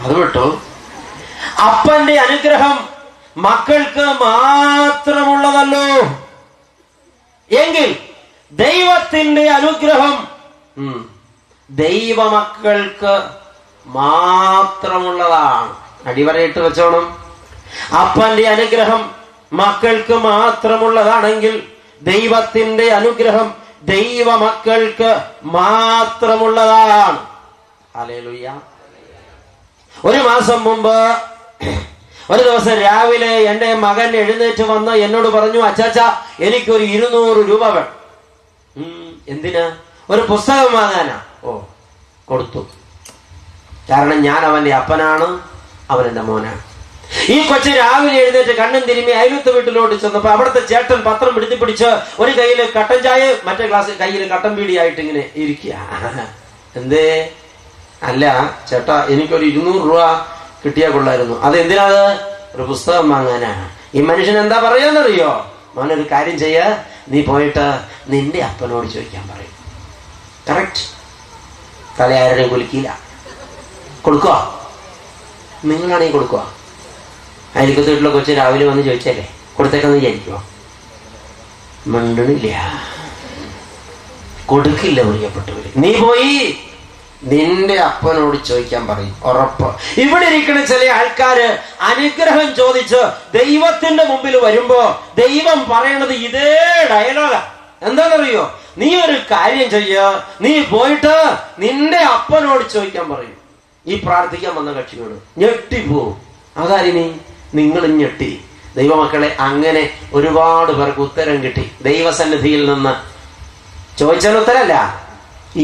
അത് വിട്ടു. അപ്പന്റെ അനുഗ്രഹം മക്കൾക്ക് മാത്രമുള്ളതല്ലോ എങ്കിൽ ദൈവത്തിന്റെ അനുഗ്രഹം ദൈവമക്കൾക്ക് മാത്രമുള്ളതാണ്. അടിവരയിട്ട് വെച്ചോണം. അപ്പന്റെ അനുഗ്രഹം മക്കൾക്ക് മാത്രമുള്ളതാണെങ്കിൽ ദൈവത്തിന്റെ അനുഗ്രഹം ദൈവമക്കൾക്ക് മാത്രമുള്ളതാണ്. ഹല്ലേലൂയ. ഒരു മാസം മുമ്പ് ഒരു ദിവസം രാവിലെ എൻ്റെ മകൻ എഴുന്നേറ്റ് വന്ന് എന്നോട് പറഞ്ഞു, അച്ചാച്ചാ എനിക്കൊരു 200 രൂപ വേണം. എന്തിനാ? ഒരു പുസ്തകം വാങ്ങാനാ. ഓ, കൊടുത്തു. കാരണം ഞാൻ അവന്റെ അപ്പനാണ്, അവൻ എൻ്റെ മോനാണ്. ഈ കൊച്ചു രാവിലെ എഴുന്നേറ്റ് കണ്ണും തിരുമ്മി അയലത്തെ വീട്ടിലോട്ട് ചെന്നപ്പോ അവിടുത്തെ ചേട്ടൻ പത്രം പിടിച്ച് ഒരു കയ്യില് കട്ടൻ ചായ, മറ്റേ ഗ്ലാസ് കയ്യിൽ കട്ടൻ പീടിയായിട്ട് ഇങ്ങനെ ഇരിക്കുക. എന്തേ? അല്ല ചേട്ടാ, എനിക്കൊരു 200 രൂപ കിട്ടിയാൽ കൊള്ളായിരുന്നു. അത് എന്തിനാത്? ഒരു പുസ്തകം വാങ്ങാനാ. ഈ മനുഷ്യൻ എന്താ പറയാന്നറിയോ? മോനൊരു കാര്യം ചെയ്യ, നീ പോയിട്ട് നിന്റെ അപ്പനോട് ചോദിക്കാൻ പറയും. കറക്റ്റ്. തലയാരുടെയും കുലുക്കിയില്ല. കൊടുക്കുക. നിങ്ങളാണെങ്കിൽ കൊടുക്കുക. അയൽക്കത്തെ വീട്ടിലെ കൊച്ചു രാവിലെ വന്ന് ചോദിച്ചല്ലേ, കൊടുത്തേക്കെന്ന് വിചാരിക്കുമോ? മണ്ടണില്ല, കൊടുക്കില്ല. പ്രിയപ്പെട്ടവര്, നീ പോയി നിന്റെ അപ്പനോട് ചോദിക്കാൻ പറയും. ഉറപ്പ്. ഇവിടെ ഇരിക്കുന്ന ചില ആൾക്കാര് അനുഗ്രഹം ചോദിച്ച് ദൈവത്തിന്റെ മുമ്പിൽ വരുമ്പോ ദൈവം പറയണത് ഇതേ ഡയലോഗാ. എന്താണെന്നറിയോ? നീ ഒരു കാര്യം ചെയ്യ, നീ പോയിട്ട് നിന്റെ അപ്പനോട് ചോദിക്കാൻ പറയും. ഈ പ്രാർത്ഥിക്കാൻ വന്ന കക്ഷിയോട് ഞെട്ടിപ്പോവും. അതാരിനി? നിങ്ങളും ഞെട്ടി. ദൈവമക്കളെ, അങ്ങനെ ഒരുപാട് പേർക്ക് ഉത്തരം കിട്ടി. ദൈവസന്നിധിയിൽ നിന്ന് ചോദിച്ചാൽ ഉത്തരല്ല,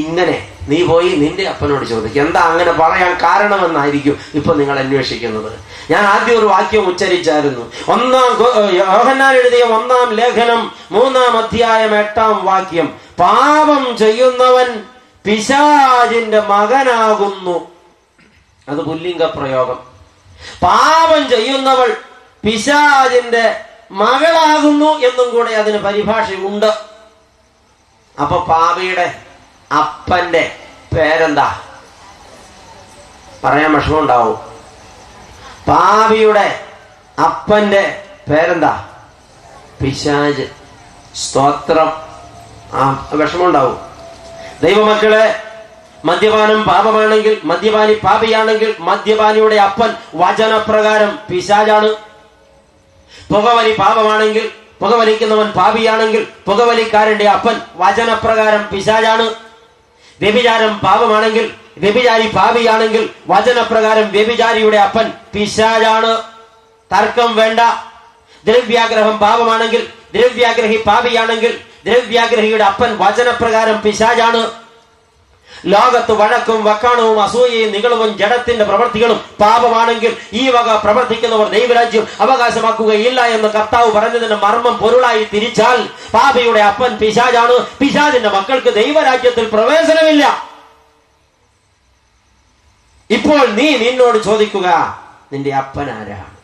ഇങ്ങനെ നീ പോയി നിന്റെ അപ്പനോട് ചോദിക്കുക. എന്താ അങ്ങനെ പറയാൻ കാരണമെന്നായിരിക്കും ഇപ്പൊ നിങ്ങൾ അന്വേഷിക്കുന്നത്. ഞാൻ ആദ്യം ഒരു വാക്യം ഉച്ചരിച്ചായിരുന്നു. യോഹന്നാൻ എഴുതിയ 1-ാം ലേഖനം 3-ാം അധ്യായം 8-ാം വാക്യം. പാപം ചെയ്യുന്നവൻ പിശാചിന്റെ മകനാകുന്നു. അത് പുല്ലിംഗ പ്രയോഗം. പാപം ചെയ്യുന്നവൾ പിശാചിന്റെ മകളാകുന്നു എന്നും കൂടെ അതിന് പരിഭാഷയുണ്ട്. അപ്പൊ പാപിയുടെ അപ്പന്റെ പേരെന്താ? പറയാൻ വിഷമമുണ്ടാവും. പാപിയുടെ അപ്പന്റെ പേരെന്താ? പിശാച്. സ്തോത്രം. വിഷമമുണ്ടാവും. ദൈവമക്കളെ, മദ്യപാനം പാപമാണെങ്കിൽ, മദ്യപാനി പാപിയാണെങ്കിൽ മദ്യപാനിയുടെ അപ്പൻ വചനപ്രകാരം പിശാചാണ്. പുകവലി പാപമാണെങ്കിൽ, പുകവലിക്കുന്നവൻ പാപിയാണെങ്കിൽ പുകവലിക്കാരന്റെ അപ്പൻ വചനപ്രകാരം പിശാചാണ്. വ്യഭിചാരം പാപമാണെങ്കിൽ, വ്യഭിചാരി പാപിയാണെങ്കിൽ വചനപ്രകാരം വ്യഭിചാരിയുടെ അപ്പൻ പിശാചാണ്. തർക്കം വേണ്ട. ദ്രവ്യാഗ്രഹം പാപമാണെങ്കിൽ, ദ്രവ്യാഗ്രഹി പാപിയാണെങ്കിൽ ദ്രവ്യാഗ്രഹിയുടെ അപ്പൻ വചനപ്രകാരം പിശാചാണ്. ലോകത്ത് വഴക്കും വക്കാണവും അസൂയയും നിഗളവും ജഡത്തിന്റെ പ്രവർത്തികളും പാപമാണെങ്കിൽ ഈ വക പ്രവർത്തിക്കുന്നവർ ദൈവരാജ്യം അവകാശമാക്കുകയില്ല എന്ന് കർത്താവ് പറഞ്ഞതിന്റെ മർമ്മം പൊരുളായി തിരിച്ചാൽ പാപിയുടെ അപ്പൻ പിശാചാണ്. പിശാചിന്റെ മക്കൾക്ക് ദൈവരാജ്യത്തിൽ പ്രവേശനമില്ല. ഇപ്പോൾ നീ നിന്നോട് ചോദിക്കുക, നിന്റെ അപ്പൻ ആരാണ്?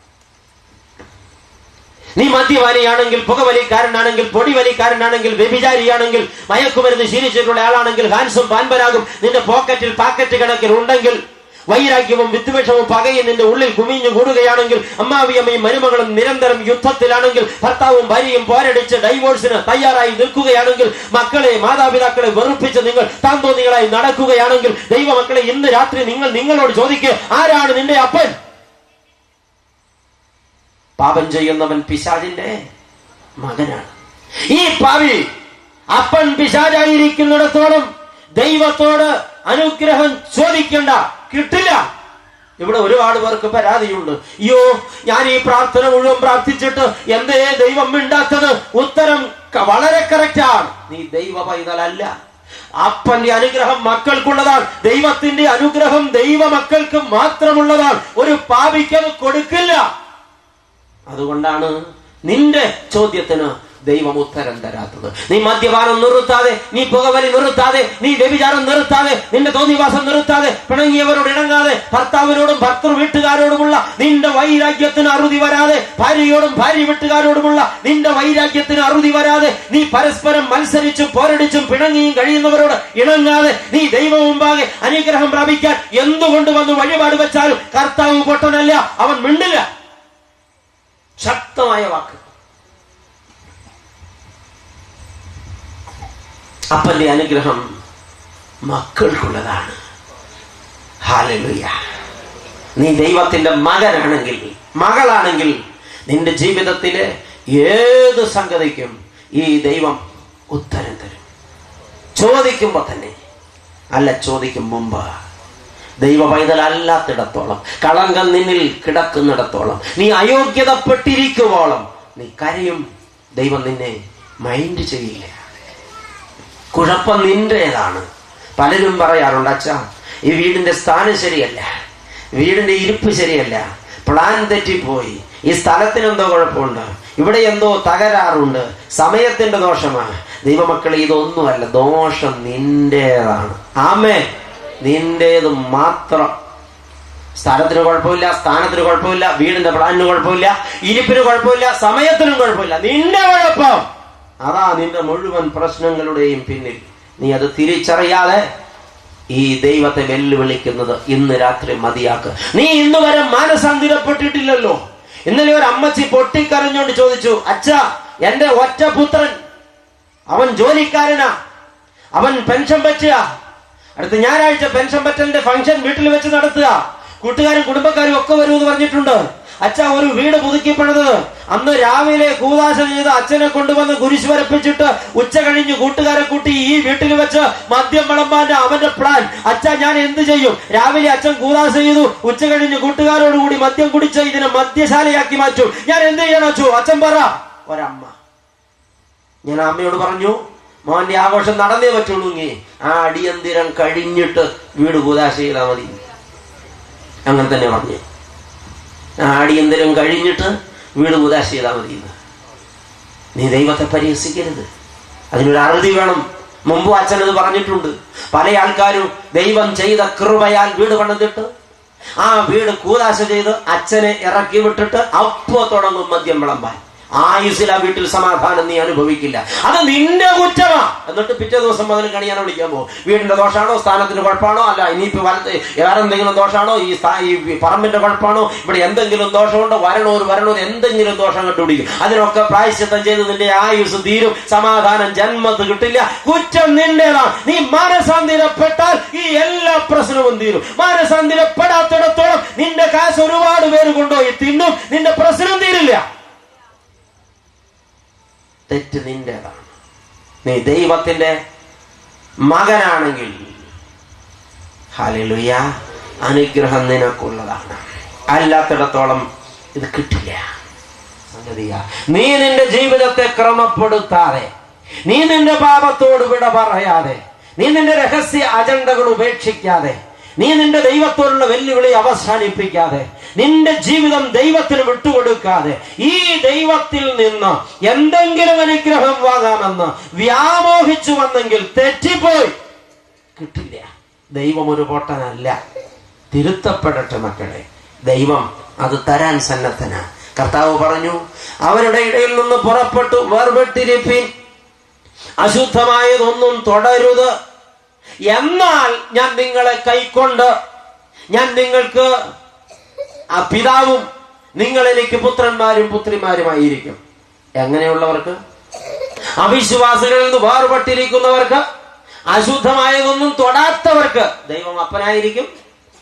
നീ മദ്യപാനിയാണെങ്കിൽ, പുകവലിക്കാരനാണെങ്കിൽ, പൊടിവലിക്കാരനാണെങ്കിൽ, വ്യഭിചാരിയാണെങ്കിൽ, മയക്കുമരുന്ന് ശീലിച്ചിട്ടുള്ള ആളാണെങ്കിൽ, ഹാൻസും പാൻപരാഗും നിന്റെ പോക്കറ്റിൽ പാക്കറ്റ് കണക്കിൽ ഉണ്ടെങ്കിൽ, വൈരാഗ്യവും വിദ്വേഷവും പകയും നിന്റെ ഉള്ളിൽ കുമിഞ്ഞു കൂടുകയാണെങ്കിൽ, അമ്മാവിയമ്മയും മരുമകളും നിരന്തരം യുദ്ധത്തിലാണെങ്കിൽ, ഭർത്താവും ഭാര്യയും പോരടിച്ച് ഡൈവോഴ്സിന് തയ്യാറായി നിൽക്കുകയാണെങ്കിൽ, മക്കളെ മാതാപിതാക്കളെ വെറുപ്പിച്ച് നിങ്ങൾ താന്തോന്നികളായി നടക്കുകയാണെങ്കിൽ, ദൈവമക്കളെ ഇന്ന് രാത്രി നിങ്ങൾ നിങ്ങളോട് ചോദിക്കുക, ആരാണ് നിന്റെ അപ്പൻ? പാപം ചെയ്യുന്നവൻ പിശാചിന്റെ മകനാണ്. ഈ പാവി അപ്പൻ പിശാചായിരിക്കുന്നിടത്തോളം ദൈവത്തോട് അനുഗ്രഹം ചോദിക്കണ്ട, കിട്ടില്ല. ഇവിടെ ഒരുപാട് പേർക്ക് പരാതിയുണ്ട്. അയ്യോ, ഞാൻ ഈ പ്രാർത്ഥന മുഴുവൻ പ്രാർത്ഥിച്ചിട്ട് എന്തേ ദൈവം മിണ്ടാത്തത്? ഉത്തരം വളരെ കറക്റ്റാണ്. നീ ദൈവ പൈതലല്ല. അപ്പന്റെ അനുഗ്രഹം മക്കൾക്കുള്ളതാണ്. ദൈവത്തിന്റെ അനുഗ്രഹം ദൈവ മക്കൾക്ക് മാത്രമുള്ളതാണ്. ഒരു പാപിക്കത് കൊടുക്കില്ല. അതുകൊണ്ടാണ് നിന്റെ ചോദ്യത്തിന് ദൈവം ഉത്തരം തരാത്തത്. നീ മദ്യപാനം നിർത്താതെ, നീ പുകവലി നിർത്താതെ, നീ വ്യഭിചാരം നിർത്താതെ, നിന്റെ തോന്നിവാസം നിർത്താതെ, പിണങ്ങിയവരോട് ഇണങ്ങാതെ, ഭർത്താവിനോടും ഭർത്തൃ വീട്ടുകാരോടുമുള്ള നിന്റെ വൈരാഗ്യത്തിന് അറുതി വരാതെ, ഭാര്യയോടും ഭാര്യ വീട്ടുകാരോടുമുള്ള നിന്റെ വൈരാഗ്യത്തിന് അറുതി വരാതെ, നീ പരസ്പരം മത്സരിച്ചും പോരടിച്ചും പിണങ്ങിയും കഴിയുന്നവരോട് ഇണങ്ങാതെ, നീ ദൈവം മുമ്പാകെ അനുഗ്രഹം പ്രാപിക്കാൻ എന്തുകൊണ്ട് വന്ന് വഴിപാട് വെച്ചാലും കർത്താവ് പൊട്ടനല്ല, അവൻ മിണ്ടില്ല. ശക്തമായ വാക്ക്. അപ്പന്റെ അനുഗ്രഹം മക്കൾക്കുള്ളതാണ്. ഹല്ലേലൂയ. നീ ദൈവത്തിന്റെ മകനാണെങ്കിൽ, മകളാണെങ്കിൽ, നിന്റെ ജീവിതത്തിലെ ഏത് സംഗതിക്കും ഈ ദൈവം ഉത്തരം തരും. ചോദിക്കുമ്പോ തന്നെ അല്ല, ചോദിക്കും മുമ്പ്. ദൈവ പൈതലല്ലാത്തിടത്തോളം, കളങ്കം നിന്നിൽ കിടക്കുന്നിടത്തോളം, നീ അയോഗ്യതപ്പെട്ടിരിക്കുവോളം നീ കരയും. ദൈവം നിന്നെ മൈൻഡ് ചെയ്യില്ല. കുഴപ്പം നിന്റേതാണ്. പലരും പറയാറുണ്ട്, അച്ഛാ ഈ വീടിന്റെ സ്ഥാനം ശരിയല്ല, വീടിന്റെ ഇരിപ്പ് ശരിയല്ല, പ്ലാൻ തെറ്റിപ്പോയി, ഈ സ്ഥലത്തിനെന്തോ കുഴപ്പമുണ്ട്, ഇവിടെ എന്തോ തകരാറുണ്ട്, സമയത്തിന്റെ ദോഷമാണ്. ദൈവമക്കളെ, ഇതൊന്നുമല്ല, ദോഷം നിന്റേതാണ്. ആമേൻ. നിന്റേത് മാത്രം. സ്ഥലത്തിന് കുഴപ്പമില്ല, സ്ഥാനത്തിന് കുഴപ്പമില്ല, വീടിന്റെ പ്ലാനിന് കുഴപ്പമില്ല, ഇരിപ്പിന് കുഴപ്പമില്ല, സമയത്തിനും കുഴപ്പമില്ല. നിന്റെ കുഴപ്പം അതാ നിന്റെ മുഴുവൻ പ്രശ്നങ്ങളുടെയും പിന്നിൽ. നീ അത് തിരിച്ചറിയാതെ ഈ ദൈവത്തെ വെല്ലുവിളിക്കുന്നത് ഇന്ന് രാത്രി മതിയാക്ക്. നീ ഇന്ന് വരെ മാനസാന്തരപ്പെട്ടിട്ടില്ലല്ലോ. ഇന്നലെ ഒരു അമ്മച്ചി പൊട്ടിക്കരഞ്ഞോണ്ട് ചോദിച്ചു, അച്ഛാ എന്റെ ഒറ്റ പുത്രൻ, അവൻ ജോലിക്കാരനാ, അവൻ പെൻഷൻ പറ്റുക, അടുത്ത ഞായറാഴ്ച പെൻഷൻ പറ്റലിന്റെ ഫംഗ്ഷൻ വീട്ടിൽ വെച്ച് നടത്തുക, കൂട്ടുകാരും കുടുംബക്കാരും ഒക്കെ വരുമെന്ന് പറഞ്ഞിട്ടുണ്ട്. അച്ഛ ഒരു വീട് പുതുക്കി പണിതത്, അന്ന് രാവിലെ കൂദാശ ചെയ്ത് അച്ഛനെ കൊണ്ടുവന്ന് കുരിശ് വരപ്പിച്ചിട്ട് ഉച്ച കഴിഞ്ഞ് കൂട്ടുകാരെ കൂട്ടി ഈ വീട്ടിൽ വെച്ച് മദ്യം വിളമ്പാന്റെ അവന്റെ പ്ലാൻ. അച്ഛ ഞാൻ എന്ത് ചെയ്യും? രാവിലെ അച്ഛൻ കൂദാശ ചെയ്തു, ഉച്ച കഴിഞ്ഞ് കൂട്ടുകാരോട് കൂടി മദ്യം കുടിച്ച് ഇതിനെ മദ്യശാലയാക്കി മാറ്റും. ഞാൻ എന്ത് ചെയ്യണം അച്ഛോ? അച്ഛൻ പറ. ഒരമ്മ. ഞാൻ അമ്മയോട് പറഞ്ഞു, മോന്റെ ആഘോഷം നടന്നേ പറ്റുള്ളൂ, ആ അടിയന്തിരം കഴിഞ്ഞിട്ട് വീട് കൂദാശ ചെയ്താൽ മതി. അങ്ങനെ തന്നെ പറഞ്ഞു. അടിയന്തരം കഴിഞ്ഞിട്ട് വീട് കൂദാശ ചെയ്താൽ മതി. നീ ദൈവത്തെ പരിഹസിക്കരുത്, അതിനൊരു അറുതി വേണം. മുമ്പ് അച്ഛനത് പറഞ്ഞിട്ടുണ്ട്. പല ആൾക്കാരും ദൈവം ചെയ്ത കൃപയാൽ വീട് പണിതിട്ട് ആ വീട് കൂദാശ ചെയ്ത് അച്ഛനെ ഇറക്കി വിട്ടിട്ട് അപ്പോ തുടങ്ങും മദ്യം വിളമ്പാൻ. ആയുസിൽ ആ വീട്ടിൽ സമാധാനം നീ അനുഭവിക്കില്ല. അത് നിന്റെ കുറ്റമാ. എന്നിട്ട് പിറ്റേ ദിവസം മുതൽ കണിയാൻ വിളിക്കാൻ പോകും. വീടിന്റെ ദോഷാണോ, സ്ഥാനത്തിന് കുഴപ്പമാണോ, അല്ല ഇനിയിപ്പോ വേറെ എന്തെങ്കിലും ദോഷമാണോ, ഈ പറമ്പിന്റെ കുഴപ്പമാണോ, ഇവിടെ എന്തെങ്കിലും ദോഷമുണ്ടോ, വരണോർ എന്തെങ്കിലും ദോഷം കണ്ടുപിടിക്കും. അതിനൊക്കെ പ്രായശ്ചിത്തം ചെയ്ത് നിന്റെ ആയുസ് തീരും. സമാധാനം ജന്മത്ത് കിട്ടില്ല. കുറ്റം നിന്റേതാണ്. നീ മാനസാന്തരപ്പെട്ടാൽ ഈ എല്ലാ പ്രശ്നവും തീരും. മാനസാന്തരപ്പെടാത്തിടത്തോളം നിന്റെ കാശ് ഒരുപാട് പേര് കൊണ്ടുപോയി തിന്നും, നിന്റെ പ്രശ്നം തീരില്ല. തെറ്റ് നിന്റേതാണ്. നീ ദൈവത്തിന്റെ മകനാണെങ്കിൽ ഹല്ലേലൂയ, അനുഗ്രഹം നിനക്കുള്ളതാണ്. അല്ലാത്തിടത്തോളം ഇത് കിട്ടില്ല. നീ നിന്റെ ജീവിതത്തെ ക്രമപ്പെടുത്താതെ, നീ നിന്റെ പാപത്തോട് വിട പറയാതെ, നീ നിന്റെ രഹസ്യ അജണ്ടകൾ ഉപേക്ഷിക്കാതെ, നീ നിന്റെ ദൈവത്തോടുള്ള വെല്ലുവിളി അവസാനിപ്പിക്കാതെ, നിന്റെ ജീവിതം ദൈവത്തിന് വിട്ടുകൊടുക്കാതെ, ഈ ദൈവത്തിൽ നിന്ന് എന്തെങ്കിലും അനുഗ്രഹം വാങ്ങാമെന്ന് വ്യാമോഹിച്ചു വന്നെങ്കിൽ തെറ്റിപ്പോയി. കിട്ടില്ല. ദൈവം ഒരു പൊട്ടനല്ല. തിരുത്തപ്പെടട്ടെ മക്കളെ. ദൈവം അത് തരാൻ സന്നദ്ധനാ. കർത്താവ് പറഞ്ഞു, അവരുടെ ഇടയിൽ നിന്ന് പുറപ്പെട്ടു വേർപെട്ടിരിപ്പിൻ, അശുദ്ധമായതൊന്നും തുടരുത്, എന്നാൽ ഞാൻ നിങ്ങളെ കൈക്കൊണ്ട് ഞാൻ നിങ്ങൾക്ക് ആ പിതാവും, നിങ്ങൾ എനിക്ക് പുത്രന്മാരും പുത്രിമാരുമായിരിക്കും. എങ്ങനെയുള്ളവർക്ക്? അവിശ്വാസികളിൽ നിന്ന് വേർപെട്ടിരിക്കുന്നവർക്ക്, അശുദ്ധമായതൊന്നും തൊടാത്തവർക്ക് ദൈവം അപ്പനായിരിക്കും.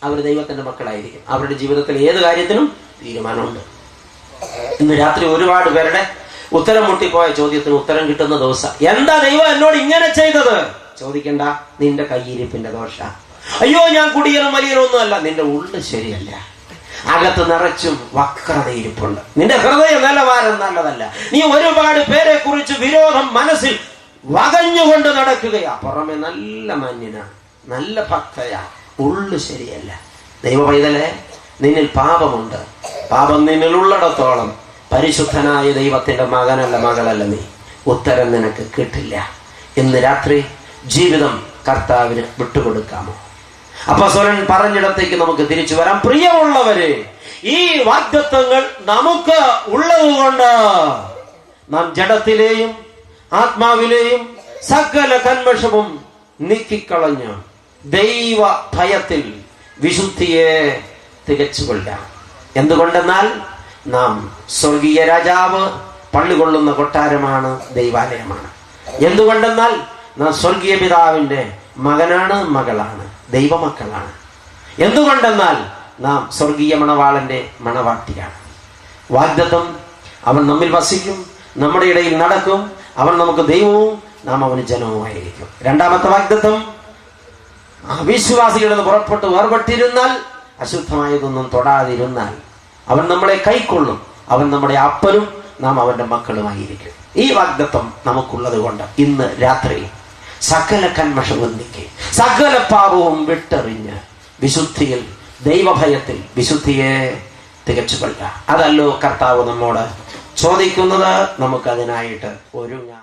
അവർ ദൈവത്തിന്റെ മക്കളായിരിക്കും. അവരുടെ ജീവിതത്തിൽ ഏത് കാര്യത്തിനും തീരുമാനമുണ്ട്. ഇന്ന് രാത്രി ഒരുപാട് പേരുടെ ഉത്തരം മുട്ടിപ്പോയ ചോദ്യത്തിന് ഉത്തരം കിട്ടുന്ന ദിവസം. എന്താ ദൈവം എന്നോട് ഇങ്ങനെ ചെയ്തത്? ചോദിക്കണ്ട, നിന്റെ കയ്യിരിപ്പിന്റെ ദോഷ. അയ്യോ, ഞാൻ കുടിയനും വലിയനൊന്നും അല്ല. നിന്റെ ഉള്ളു ശരിയല്ല, അകത്ത് നിറച്ചും വക്രതയിരിപ്പുണ്ട്. നിന്റെ ഹൃദയ നിലവാരം നല്ലതല്ല. നീ ഒരുപാട് പേരെ കുറിച്ച് വിരോധം മനസ്സിൽ വകഞ്ഞുകൊണ്ട് നടക്കുകയാ. പുറമെ നല്ല മാന്യനാ, നല്ല ഭക്തയാ, ഉള്ളു ശരിയല്ല. ദൈവ പൈതലേ, നിന്നിൽ പാപമുണ്ട്. പാപം നിന്നിൽ ഉള്ളിടത്തോളം പരിശുദ്ധനായ ദൈവത്തിന്റെ മകനല്ല, മകളല്ല നീ. ഉത്തരം നിനക്ക് കിട്ടില്ല. ഇന്ന് രാത്രി ജീവിതം കർത്താവിന് വിട്ടുകൊടുക്കാമോ? അപ്പോസ്തലൻ പറഞ്ഞിടത്തേക്ക് നമുക്ക് തിരിച്ചു വരാം. പ്രിയമുള്ളവരെ, ഈ വാഗ്ദത്തങ്ങൾ നമുക്ക് ഉള്ളതുകൊണ്ട് നാം ജഡത്തിലെയും ആത്മാവിലെയും സകല കന്മഷവും നീക്കിക്കളഞ്ഞ് ദൈവ ഭയത്തിൽ വിശുദ്ധിയെ തികച്ചുകൊള്ളാം. എന്തുകൊണ്ടെന്നാൽ നാം സ്വർഗീയ രാജാവ് പള്ളികൊള്ളുന്ന കൊട്ടാരമാണ്, ദൈവാലയമാണ്. എന്തുകൊണ്ടെന്നാൽ നാം സ്വർഗീയ പിതാവിന്റെ മകനാണ്, മകളാണ്, ദൈവമക്കളാണ്. എന്തുകൊണ്ടെന്നാൽ നാം സ്വർഗീയ മണവാളന്റെ മണവാട്ടിയാണ്. വാഗ്ദത്തം, അവൻ നമ്മിൽ വസിക്കും, നമ്മുടെ ഇടയിൽ നടക്കും, അവൻ നമുക്ക് ദൈവവും നാം അവന് ജനവുമായിരിക്കും. രണ്ടാമത്തെ വാഗ്ദത്തം, അവിശ്വാസികളിൽ നിന്ന് പുറപ്പെട്ട് വേർപെട്ടിരുന്നാൽ, അശുദ്ധമായതൊന്നും തൊടാതിരുന്നാൽ അവൻ നമ്മളെ കൈക്കൊള്ളും, അവൻ നമ്മുടെ അപ്പനും നാം അവന്റെ മക്കളുമായിരിക്കും. ഈ വാഗ്ദത്തം നമുക്കുള്ളത് കൊണ്ട് ഇന്ന് രാത്രി സകല കന്മഷവും നീക്കി സകല പാപവും വിട്ടെറിഞ്ഞ് വിശുദ്ധിയിൽ, ദൈവഭയത്തിൽ വിശുദ്ധിയെ തികച്ചുകൊള്ളുക. അതല്ലോ കർത്താവ് നമ്മോട് ചോദിക്കുന്നത്. നമുക്കതിനായിട്ട് ഒരുങ്ങാം.